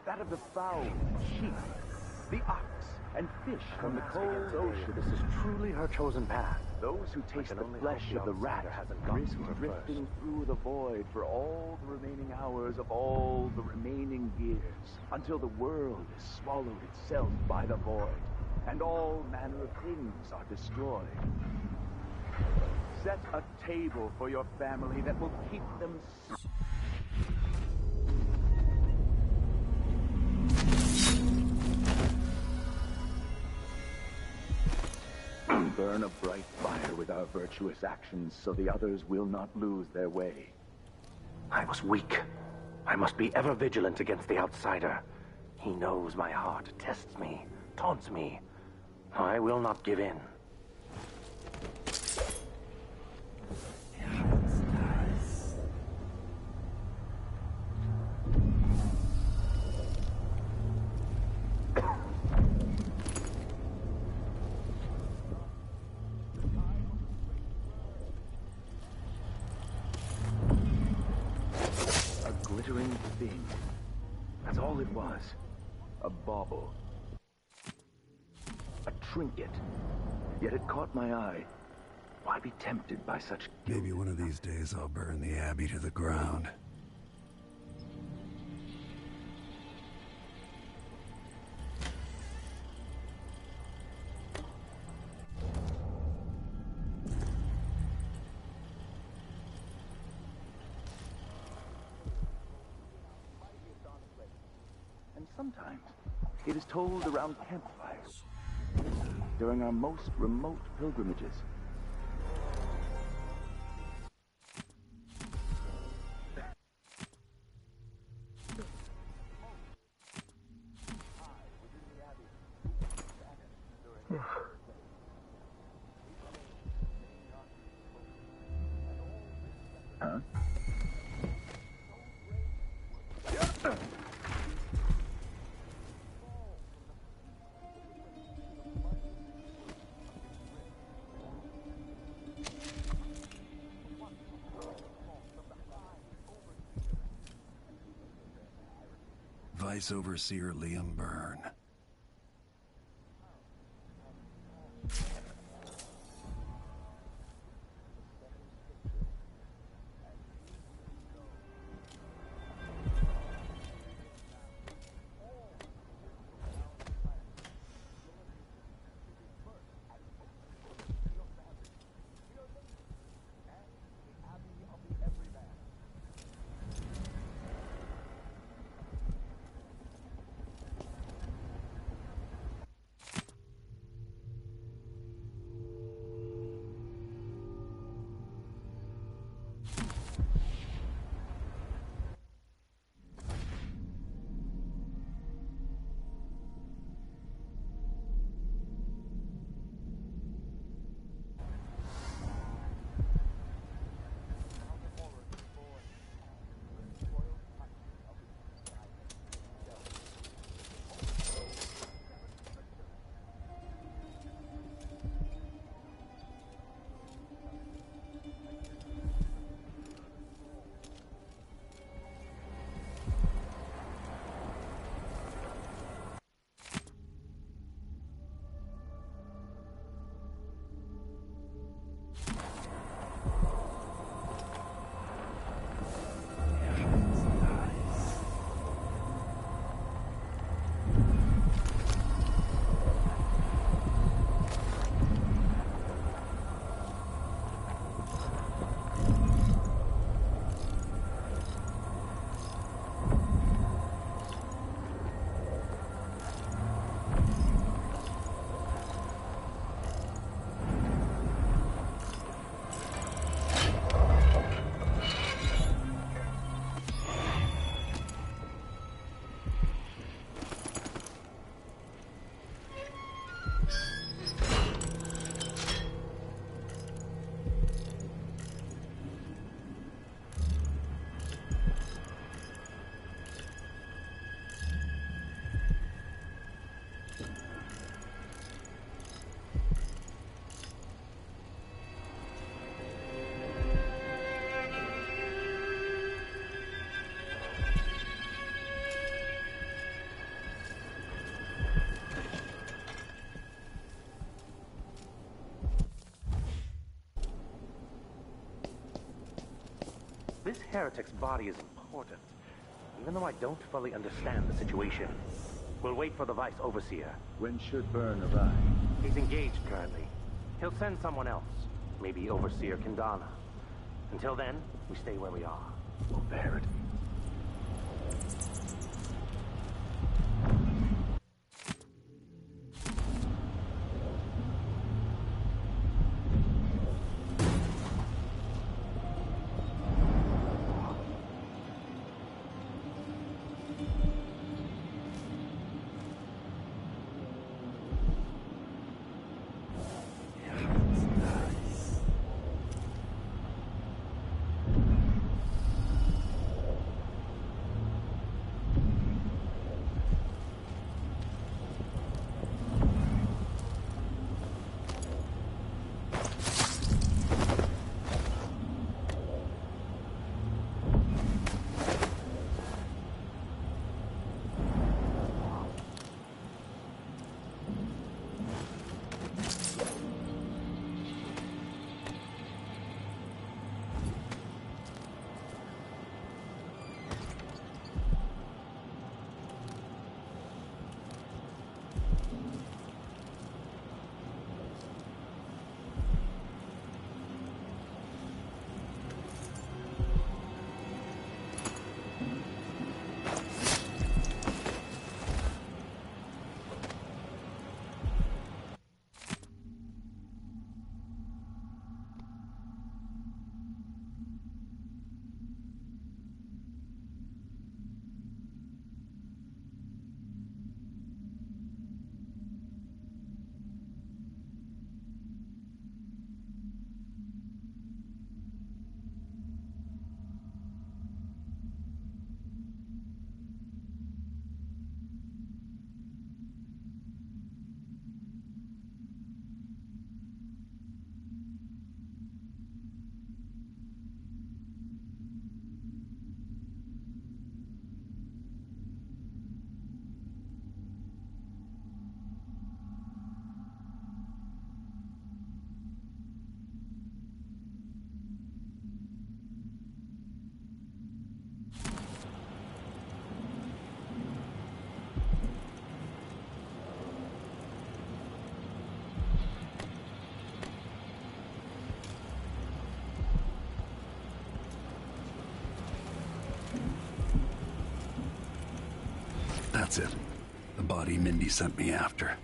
that of the fowl and sheep, the ox and fish from the cold ocean. This is truly her chosen path. Those who taste the flesh of the rat risk drifting through the void for all the remaining hours of all the remaining years, until the world is swallowed itself by the void, and all manner of things are destroyed. Set a table for your family that will keep them burn a bright fire with our virtuous actions so the others will not lose their way. I was weak. I must be ever vigilant against the outsider. He knows my heart, tests me, taunts me. I will not give in. A glittering thing. That's all it was. A bauble. A trinket. Yet it caught my eye. Why be tempted by such guilt? Maybe one of these days I'll burn the Abbey to the ground. And sometimes it is told around campfires during our most remote pilgrimages. Huh? Vice Overseer Liam Byrne. This heretic's body is important, even though I don't fully understand the situation. We'll wait for the Vice Overseer. When should Byrne arrive? He's engaged currently. He'll send someone else, maybe Overseer Kindana. Until then, we stay where we are. We'll bear it. That's it. The body Mindy sent me after.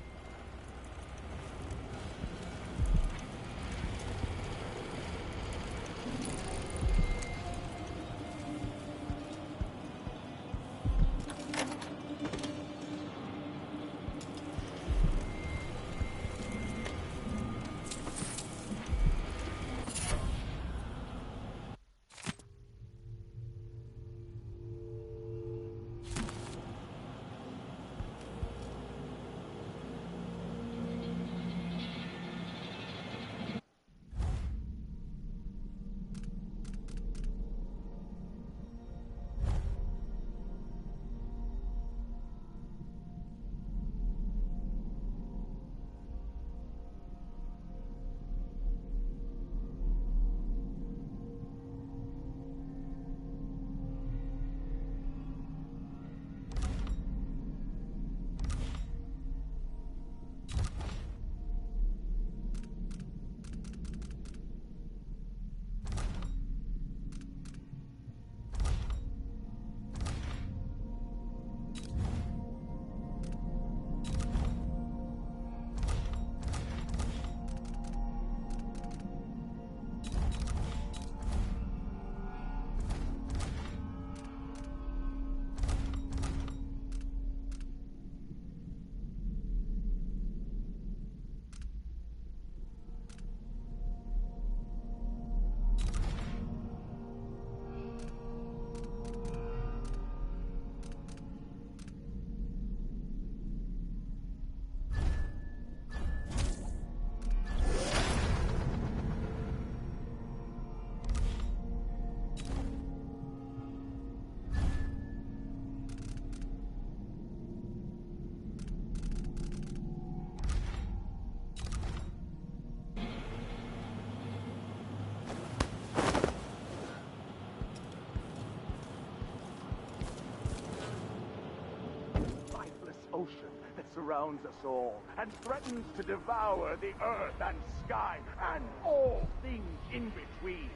Ocean that surrounds us all and threatens to devour the earth and sky and all things in between.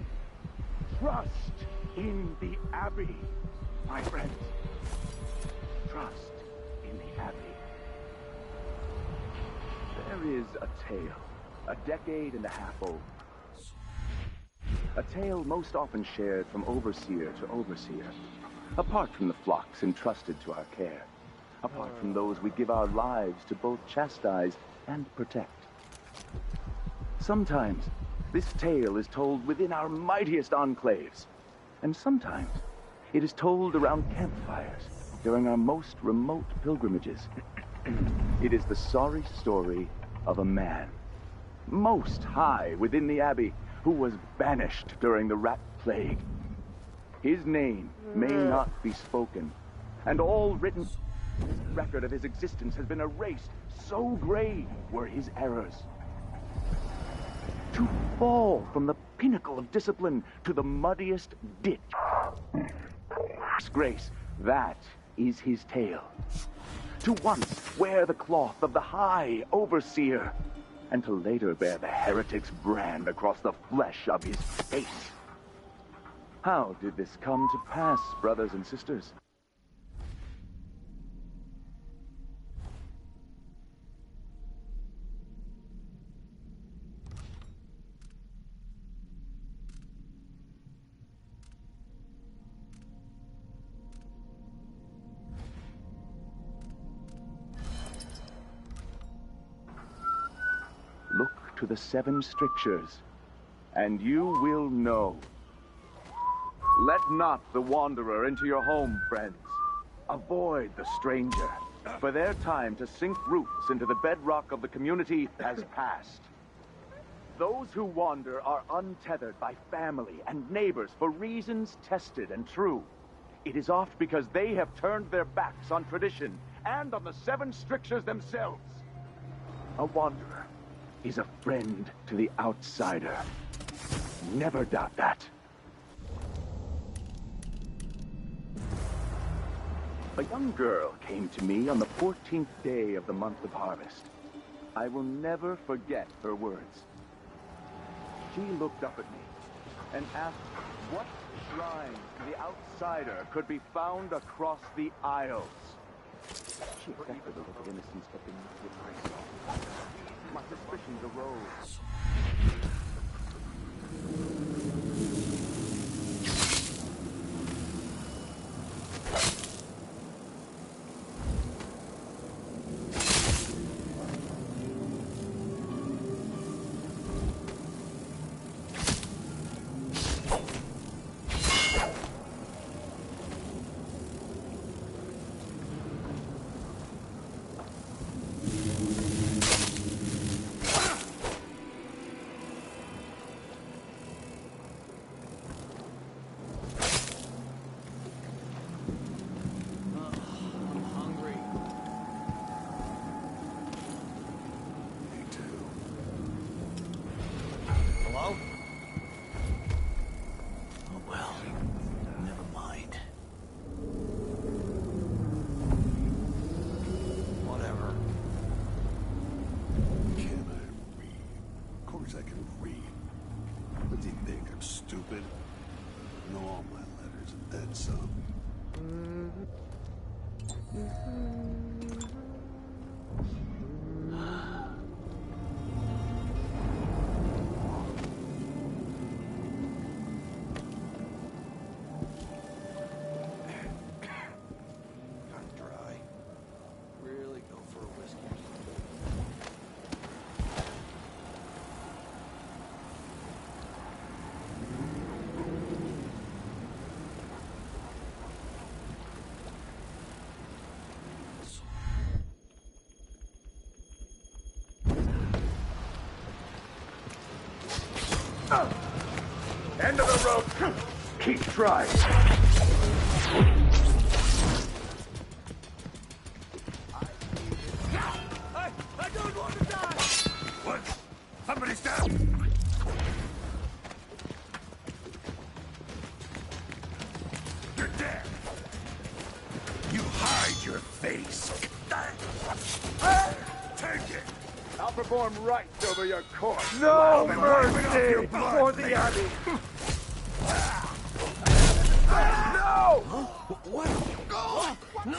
Trust in the Abbey, my friends. Trust in the Abbey. There is a tale, a decade and a half old. A tale most often shared from overseer to overseer, apart from the flocks entrusted to our care. Apart from those we give our lives to both chastise and protect. Sometimes, this tale is told within our mightiest enclaves. And sometimes, it is told around campfires during our most remote pilgrimages. It is the sorry story of a man, most high within the Abbey, who was banished during the Rat Plague. His name may not be spoken, and all written record of his existence has been erased. So grave were his errors. To fall from the pinnacle of discipline to the muddiest ditch. Disgrace, that is his tale. To once wear the cloth of the High Overseer, and to later bear the heretic's brand across the flesh of his face. How did this come to pass, brothers and sisters? Look to the 7 strictures, and you will know. Let not the wanderer into your home, friends. Avoid the stranger, for their time to sink roots into the bedrock of the community has passed. Those who wander are untethered by family and neighbors for reasons tested and true. It is oft because they have turned their backs on tradition and on the 7 strictures themselves. A wanderer is a friend to the outsider. Never doubt that. A young girl came to me on the 14th day of the month of harvest. I will never forget her words. She looked up at me and asked what shrines to the outsider could be found across the Isles. She affected the look of innocence, but beneath it I saw. My suspicions arose. End of the road. Keep trying. I don't want to die! What? Somebody's down! You're dead! You hide your face! Take it! I'll perform rites over your corpse. No mercy for the Abbey! No! What? No!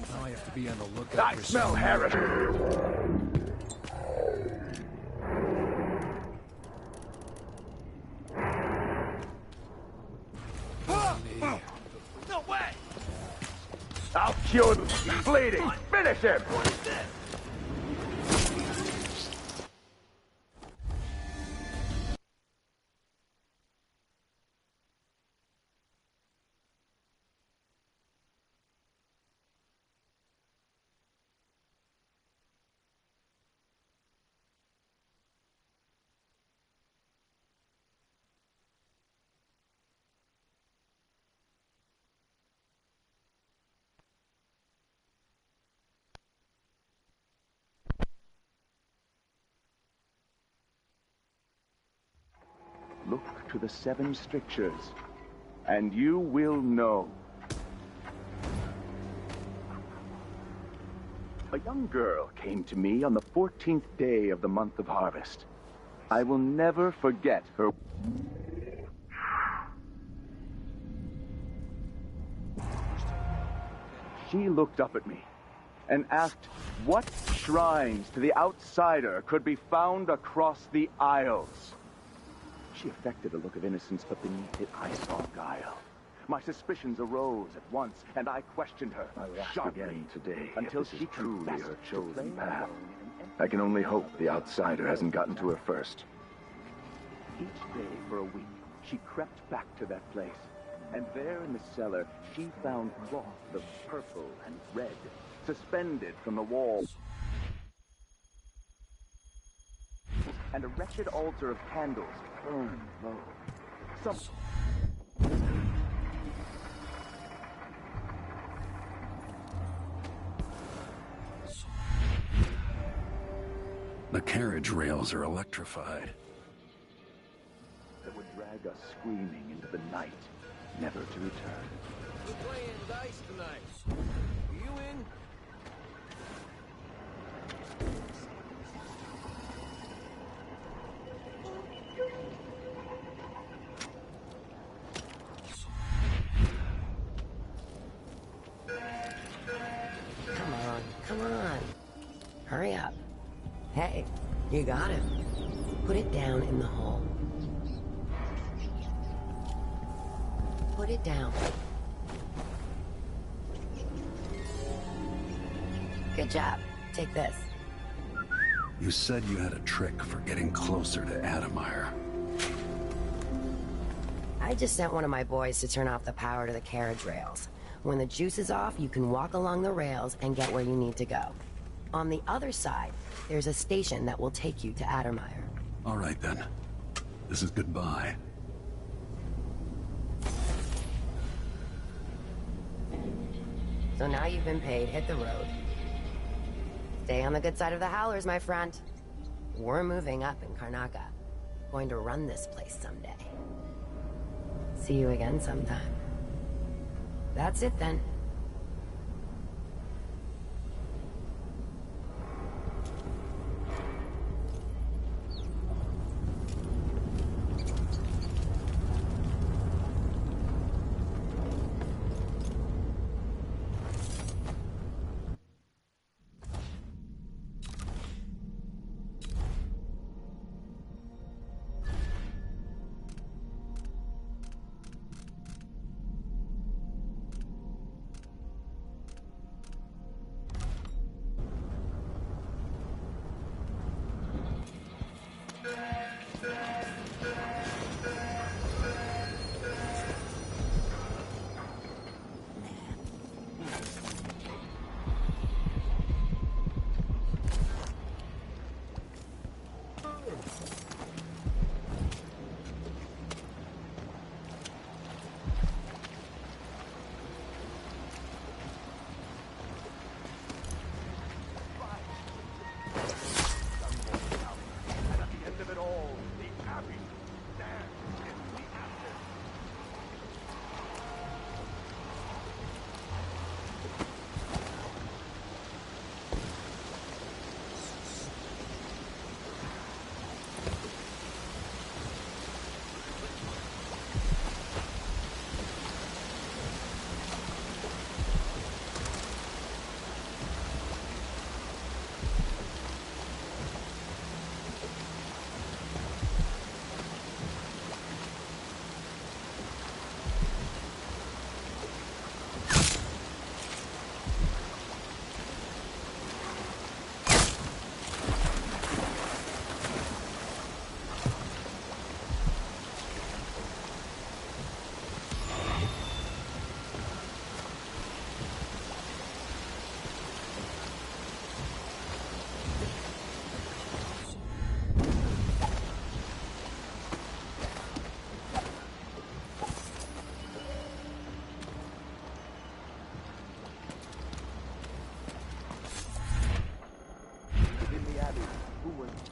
Now I have to be on the lookout I for smell some- heresy! No way! I'll cure him. He's bleeding. Finish him! Look to the 7 strictures, and you will know. A young girl came to me on the 14th day of the month of harvest. I will never forget her. She looked up at me and asked what shrines to the outsider could be found across the Isles. She affected a look of innocence, but beneath it I saw guile. My suspicions arose at once, and I questioned her sharply today until if this she is truly confessed her to chosen playing path. alone in an I can only hope the outsider hasn't gotten to her first. Each day for a week, she crept back to that place, and there in the cellar, she found cloth of purple and red, suspended from the wall, and a wretched altar of candles burned low. The carriage rails are electrified. That would drag us screaming into the night, never to return. We're playing dice tonight. Are you in? Hurry up. Hey, you got him. Put it down in the hole. Put it down. Good job. Take this. You said you had a trick for getting closer to Adamire. I just sent one of my boys to turn off the power to the carriage rails. When the juice is off, you can walk along the rails and get where you need to go. On the other side, there's a station that will take you to Adamire. All right, then. This is goodbye. So now you've been paid, hit the road. Stay on the good side of the Howlers, my friend. We're moving up in Karnaca. Going to run this place someday. See you again sometime. That's it then.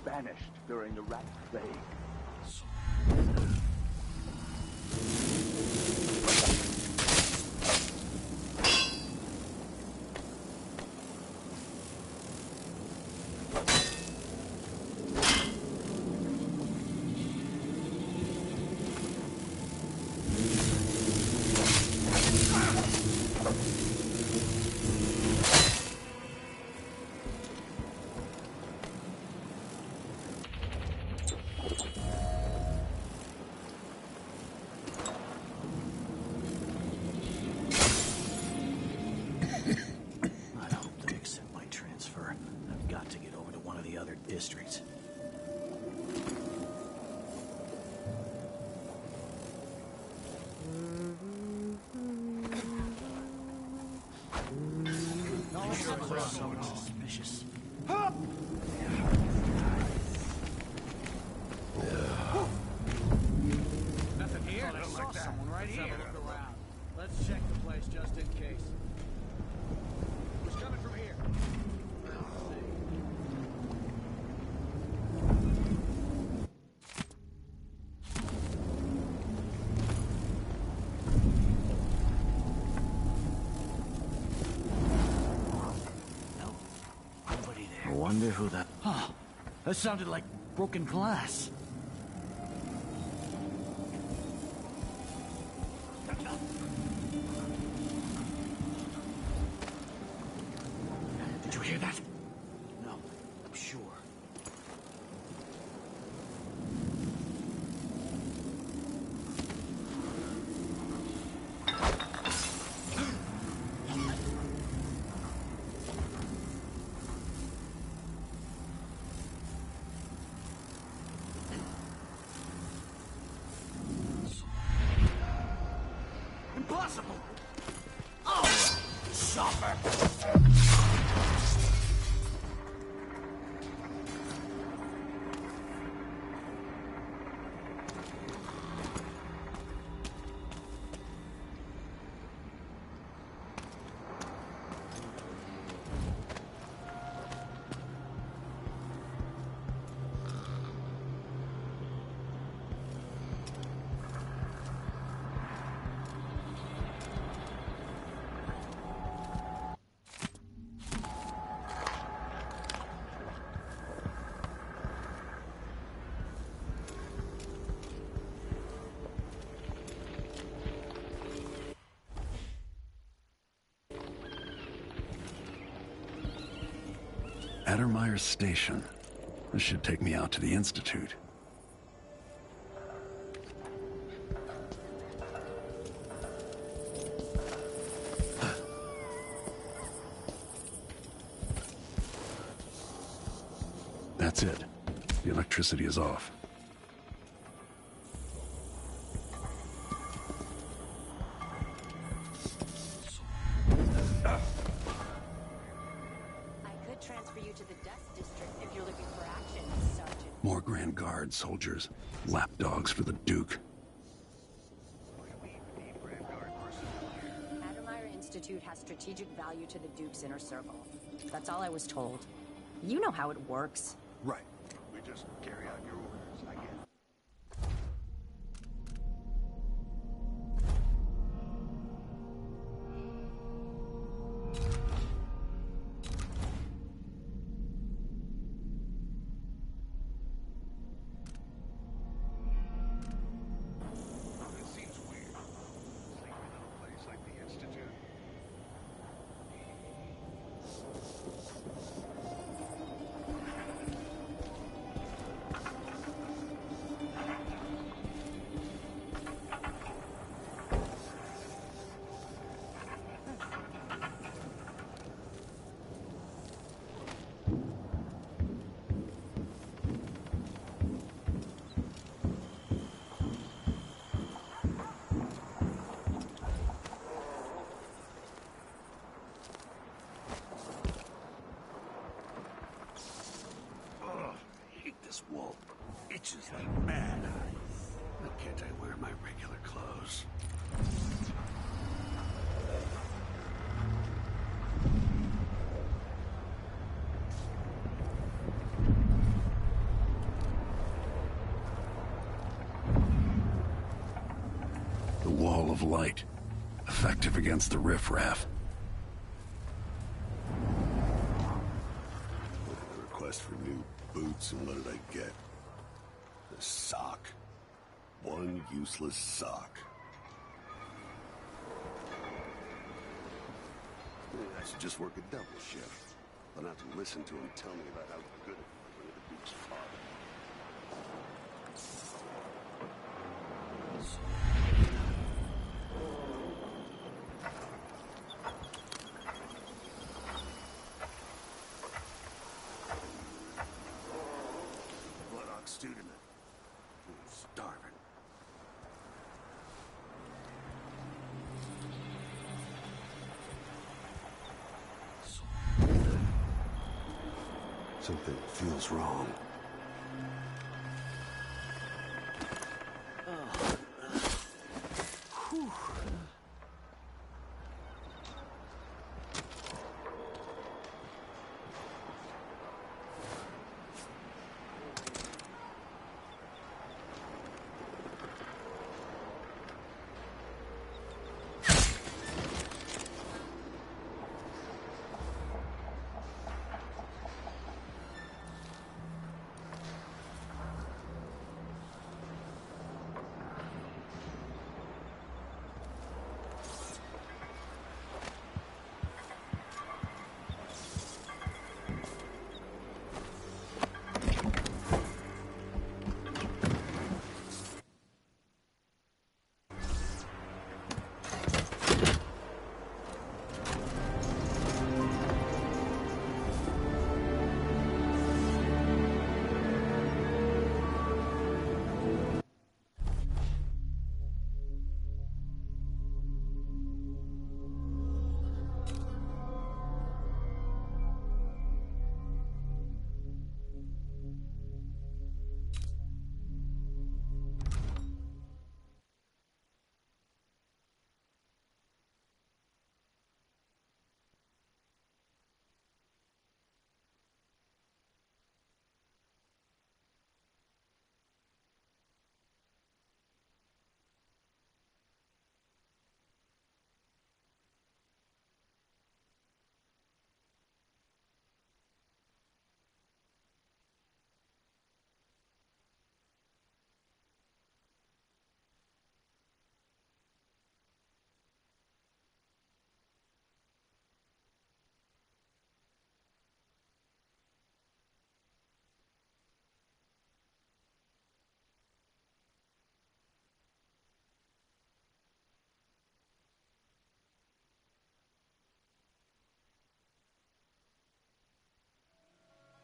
Vanished during the rat plague. Districts. Suspicious. Nothing here. I saw someone right here. Let's have a look around. Let's check the place just in case. Who's coming from here? I wonder who that... Huh. That sounded like broken glass. Did you hear that? No. Addermeyer Station. This should take me out to the Institute. That's it. The electricity is off. More Grand Guard soldiers, lapdogs for the Duke. Addermeyer Institute has strategic value to the Duke's inner circle. That's all I was told. You know how it works. Right. We just carry out your orders, I get it. This wall itches like mad. Why can't I wear my regular clothes? The wall of light, effective against the riffraff. A request for new boots, and what did I get? A sock. One useless sock. I should just work a double shift. I'll not have to listen to him tell me about how good it was when the Duke's father. Student. I'm starving. Something feels wrong.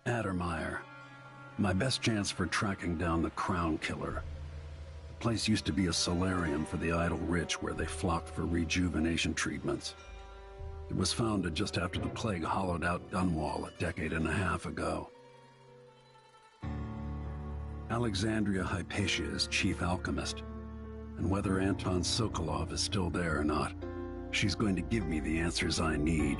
Addermeyer. My best chance for tracking down the Crown Killer. The place used to be a solarium for the idle rich where they flocked for rejuvenation treatments. It was founded just after the plague hollowed out Dunwall a decade and a half ago. Alexandria Hypatia is chief alchemist, and whether Anton Sokolov is still there or not, she's going to give me the answers I need.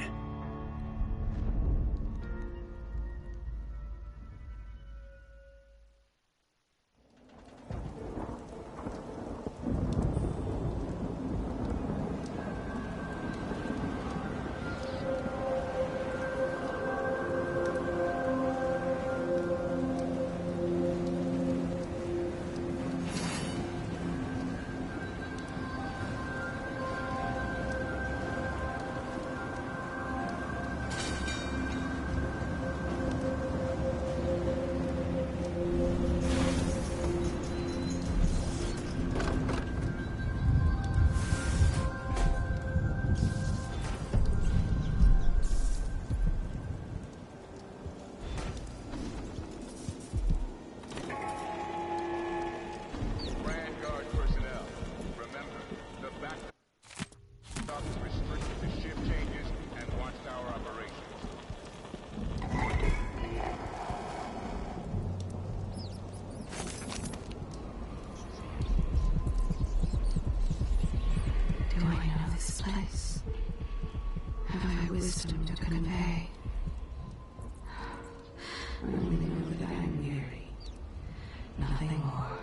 Wisdom to convey. Only know that I am weary. Nothing more.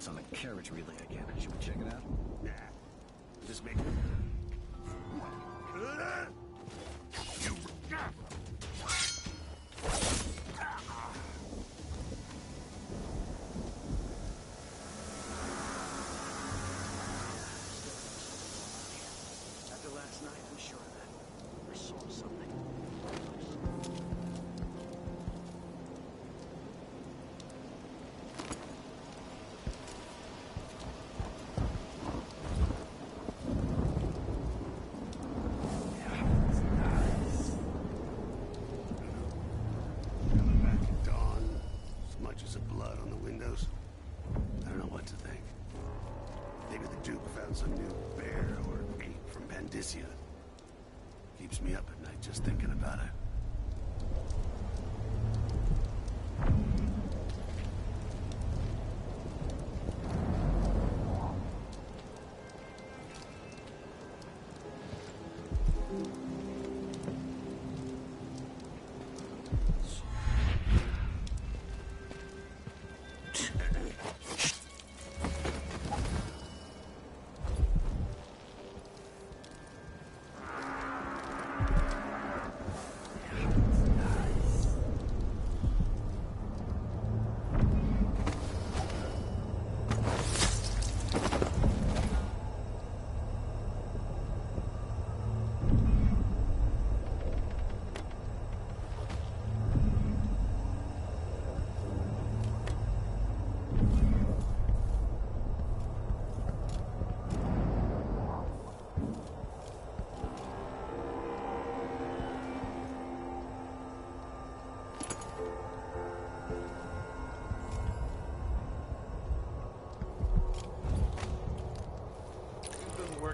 On the carriage relay again. Should we check it out? Nah. Just make After last night, I'm sure of that. I saw something. Some new bear or ape from Pandyssia. Keeps me up at night just thinking about it.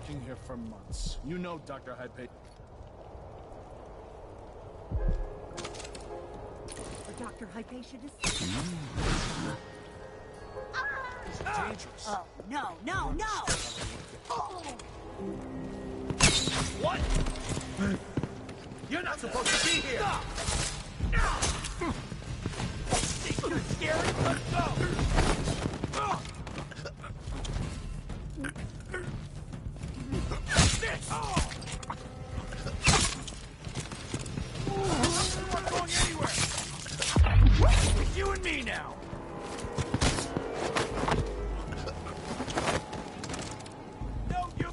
working here for months. You know Dr. Hypatia. Dr. Hypatia is... It's dangerous. Oh, no, no, no! Oh. What? You're not supposed to be here! Think you're scary? Let's go! This! I'm not going anywhere! It's you and me now! No, you...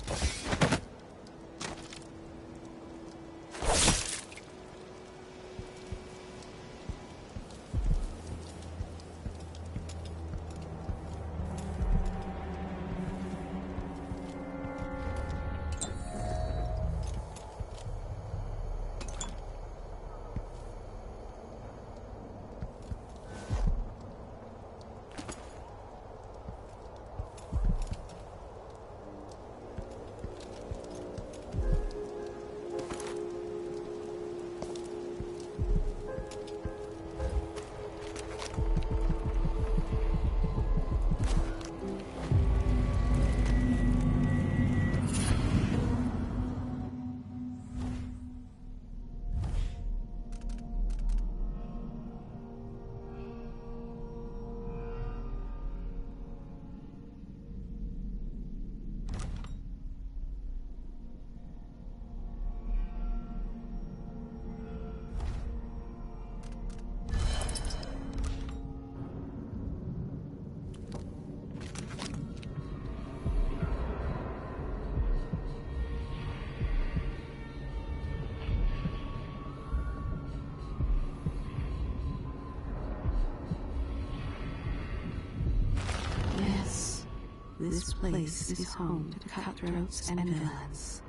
This place is home to cutthroats and villains.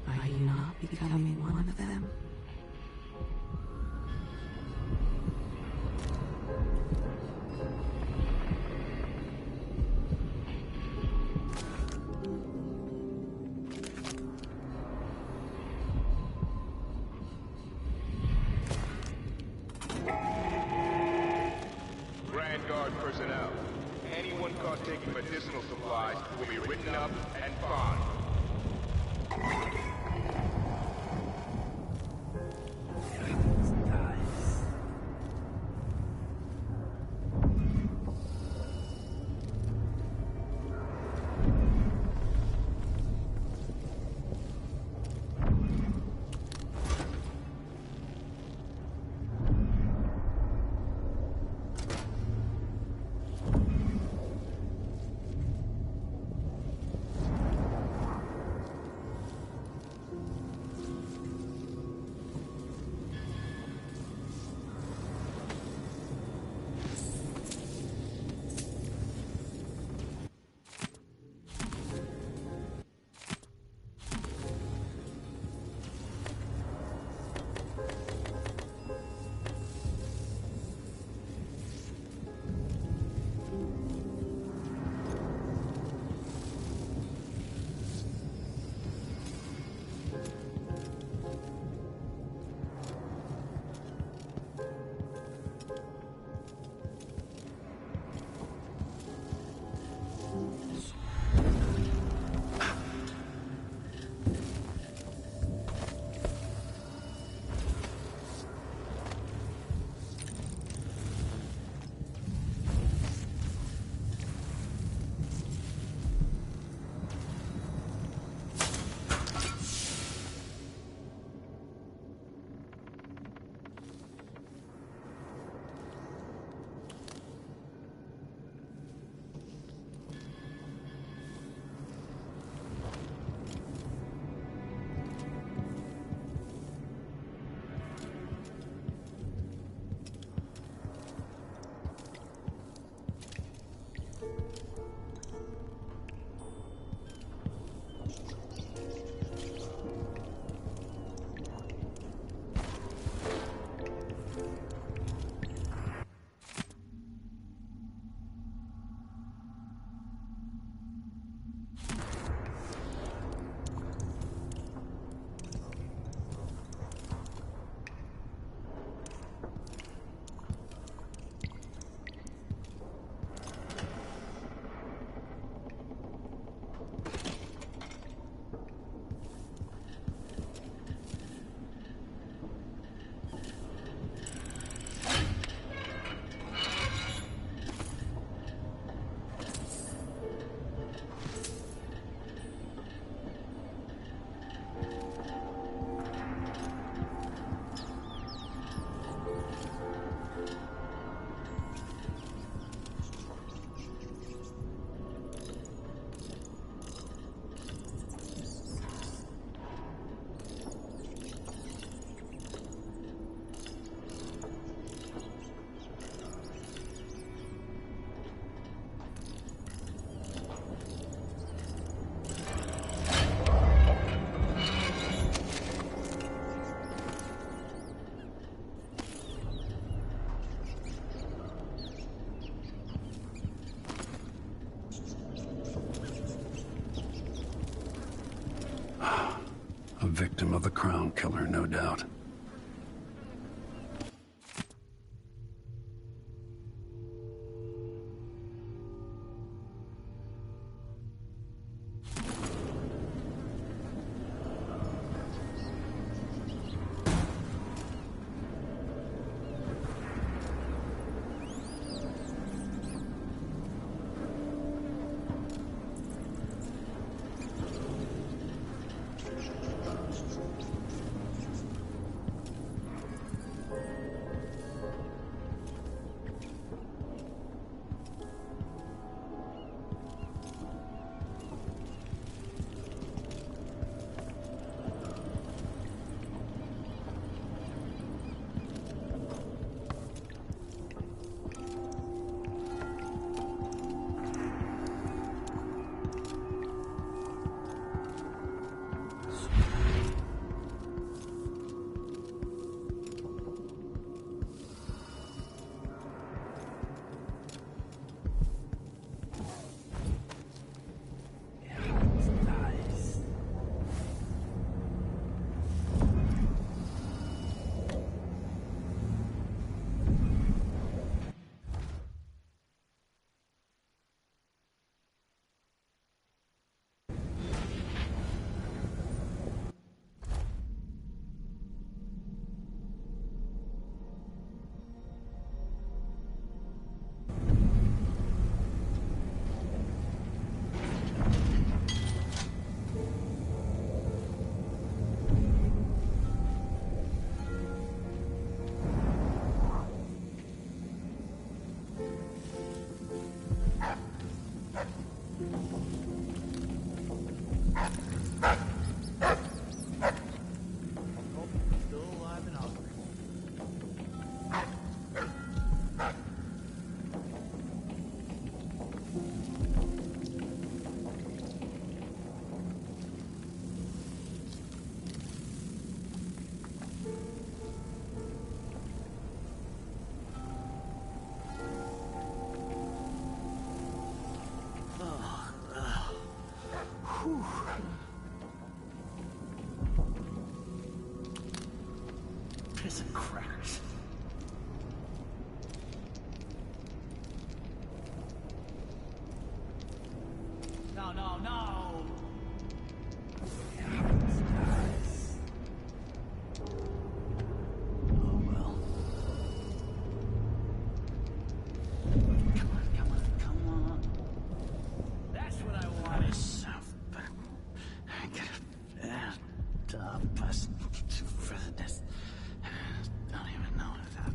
Are you not becoming one of them? Grand Guard personnel. Anyone caught taking medicinal supplies will be written up and fined. A victim of the Crown Killer, no doubt. Piss and crackers. No, no, no! Oh well. Come on. That's what I wanted. I get a bus for the nest. Don't even know if that.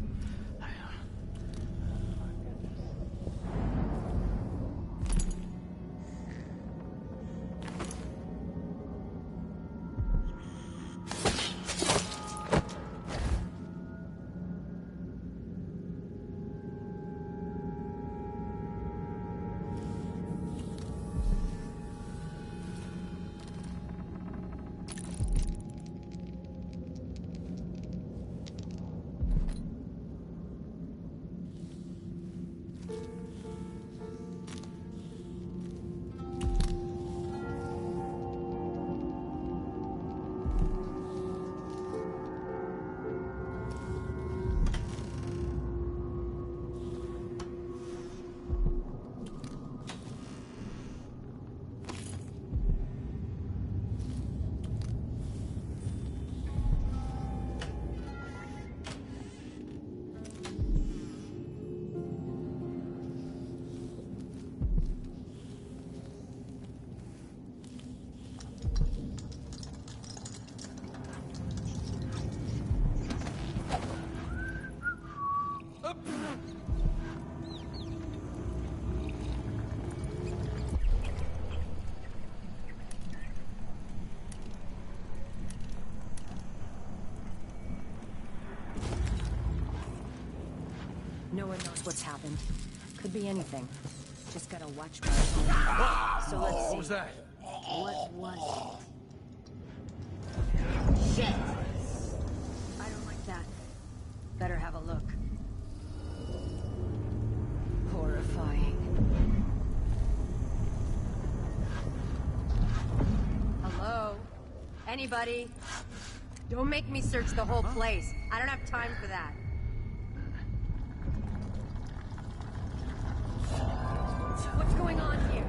No one knows what's happened. Could be anything. Just gotta watch my phone. So let's see. What was that? What was it? Shit! I don't like that. Better have a look. Horrifying. Hello? Anybody? Don't make me search the whole place. I don't have time for that. What's going on here?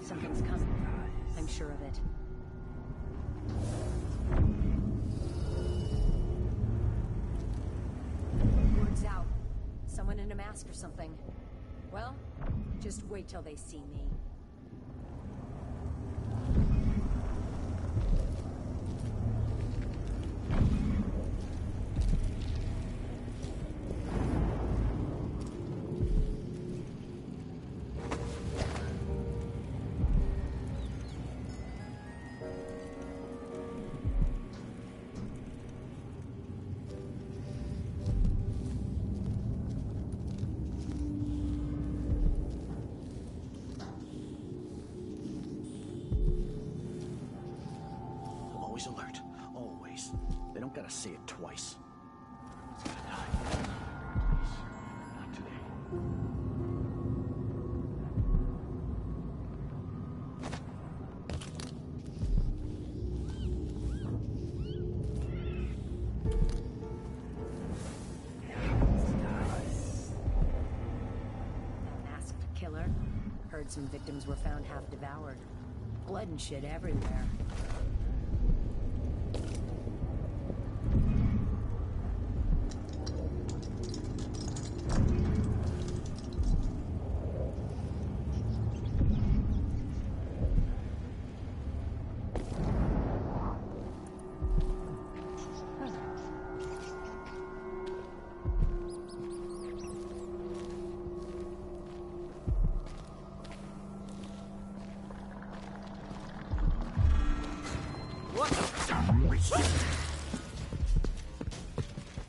Something's coming. I'm sure of it. Word's out. Someone in a mask or something. Well, just wait till they see me. Alert. Always. They don't gotta say it twice. Not today. Masked killer. Heard some victims were found half devoured. Blood and shit everywhere.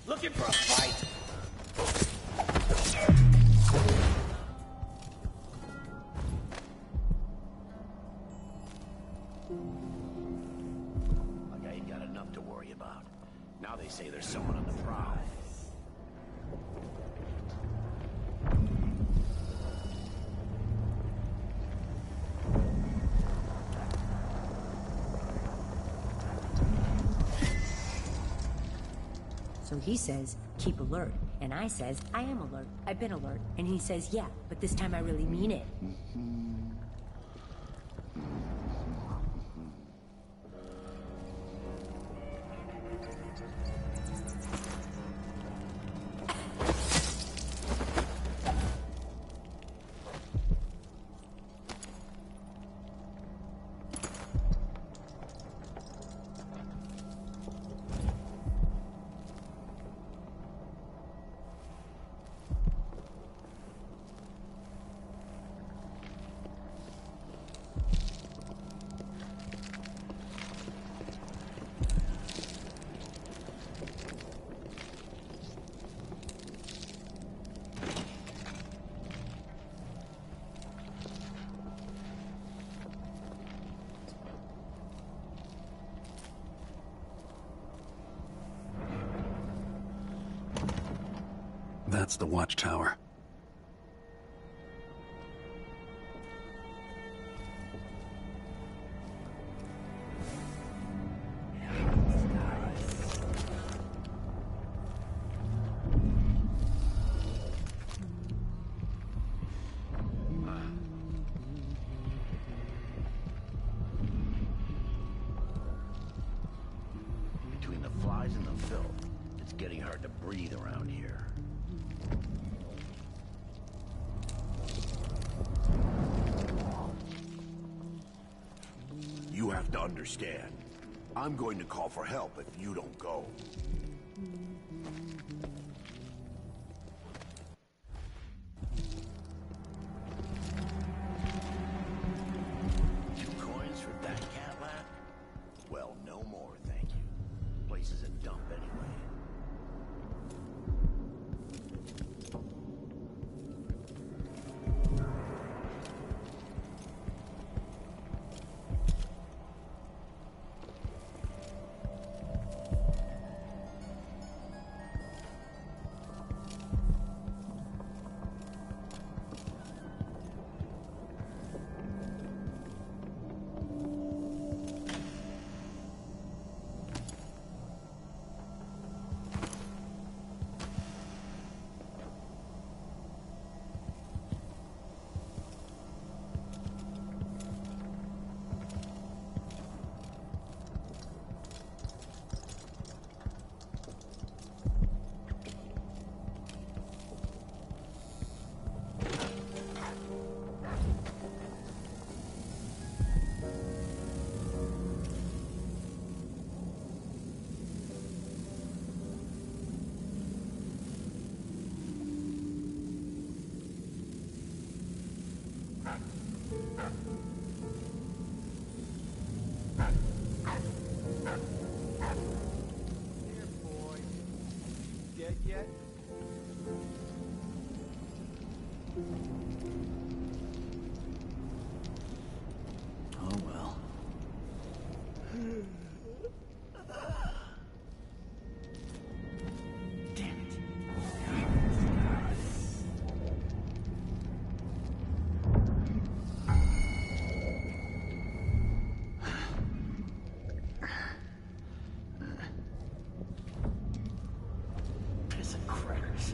Looking for a fight? Like I ain't got enough to worry about. Now they say there's someone on the prowl. So he says, keep alert. And I says, I am alert. I've been alert. And he says, yeah, but this time I really mean it. That's the watchtower. Between the flies and the filth, it's getting hard to breathe around here. You have to understand. I'm going to call for help if you don't go. Two coins for that cat lap? Well, no more, thank you. Place is a dump anyway. Dead yet? Oh well. Damn it. Piss and crackers.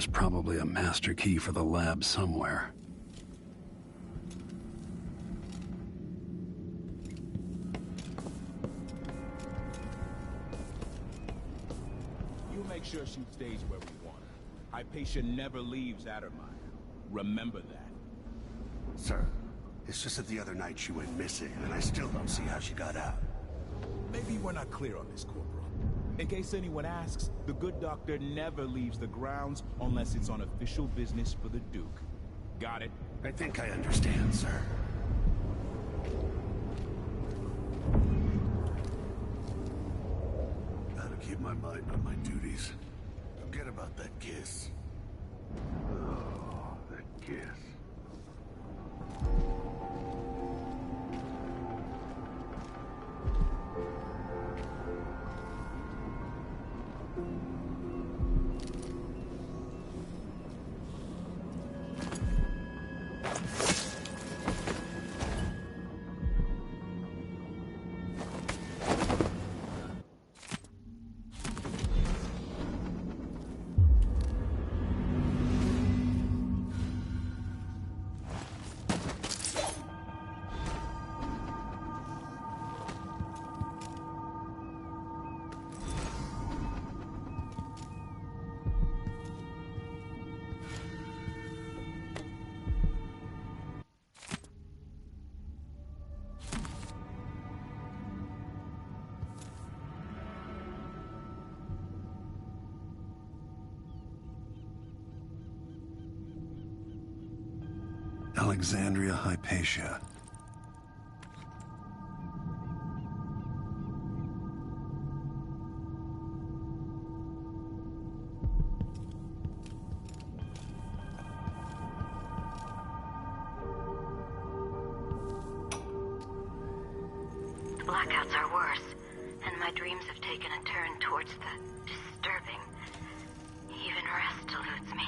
There's probably a master key for the lab somewhere. You make sure she stays where we want her. Hypatia never leaves Addermire. Remember that. Sir, it's just that the other night she went missing, and I still don't see how she got out. Maybe we're not clear on this, Corporal. In case anyone asks, the good doctor never leaves the grounds unless it's on official business for the Duke. Got it? I think I understand, sir. Gotta keep my mind on my duties. Forget about that kiss. Oh, that kiss. Alexandria Hypatia. The blackouts are worse, and my dreams have taken a turn towards the disturbing. Even rest eludes me.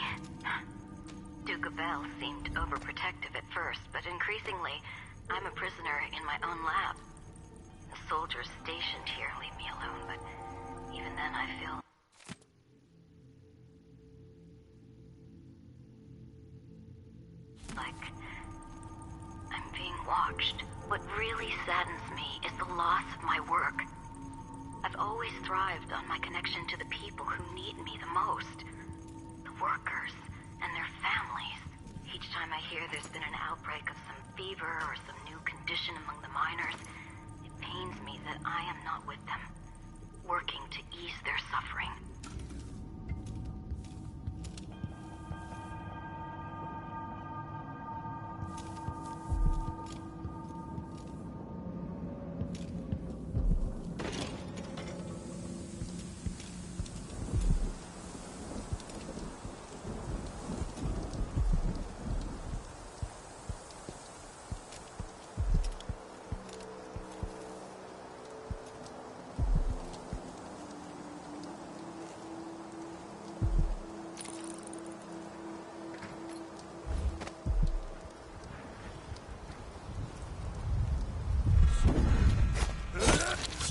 Duke of Bell seemed overprotective at first, but increasingly, I'm a prisoner in my own lab. The soldiers stationed here leave me alone, but even then I feel like I'm being watched. What really saddens me is the loss of my work. I've always thrived on my connection to the people who need me the most. The workers and their families. Each time I hear there's been an outbreak of some fever or some new condition among the miners, it pains me that I am not with them, working to ease their suffering.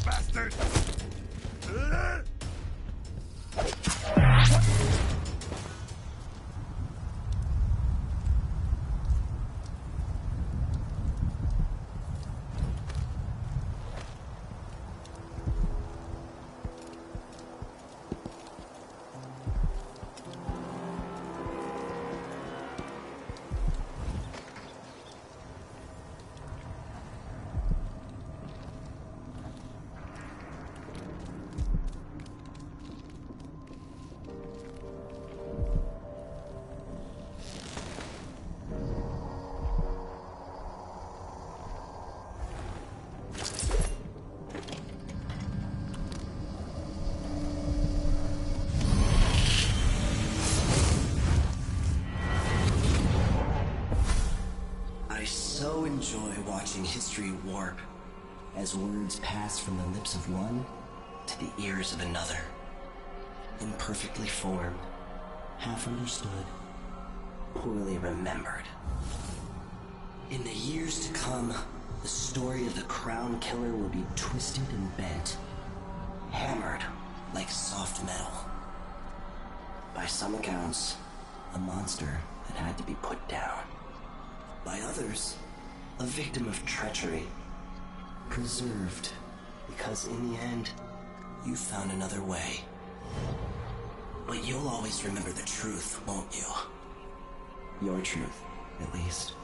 Bastard! So enjoy watching history warp as words pass from the lips of one to the ears of another. Imperfectly formed, half understood, poorly remembered. In the years to come, the story of the Crown Killer will be twisted and bent, hammered like soft metal. By some accounts, a monster that had to be put down. By others, a victim of treachery. Preserved, because in the end, you found another way. But you'll always remember the truth, won't you? Your truth, at least.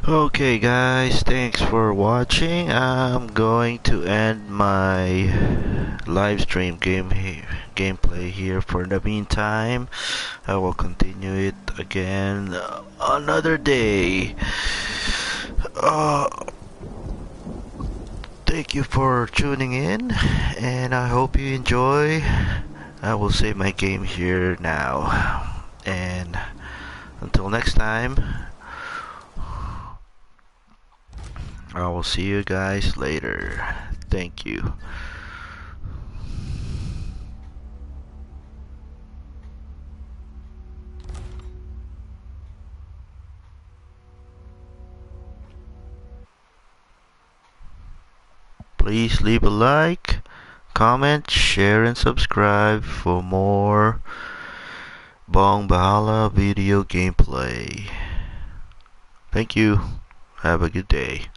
Okay guys, thanks for watching. I'm going to end my live stream gameplay here for the meantime. I will continue it again another day. Thank you for tuning in, and I hope you enjoy. I will save my game here now, and until next time, I will see you guys later. Thank you. Please leave a like, comment, share, and subscribe for more Bong Bahala video gameplay. Thank you. Have a good day.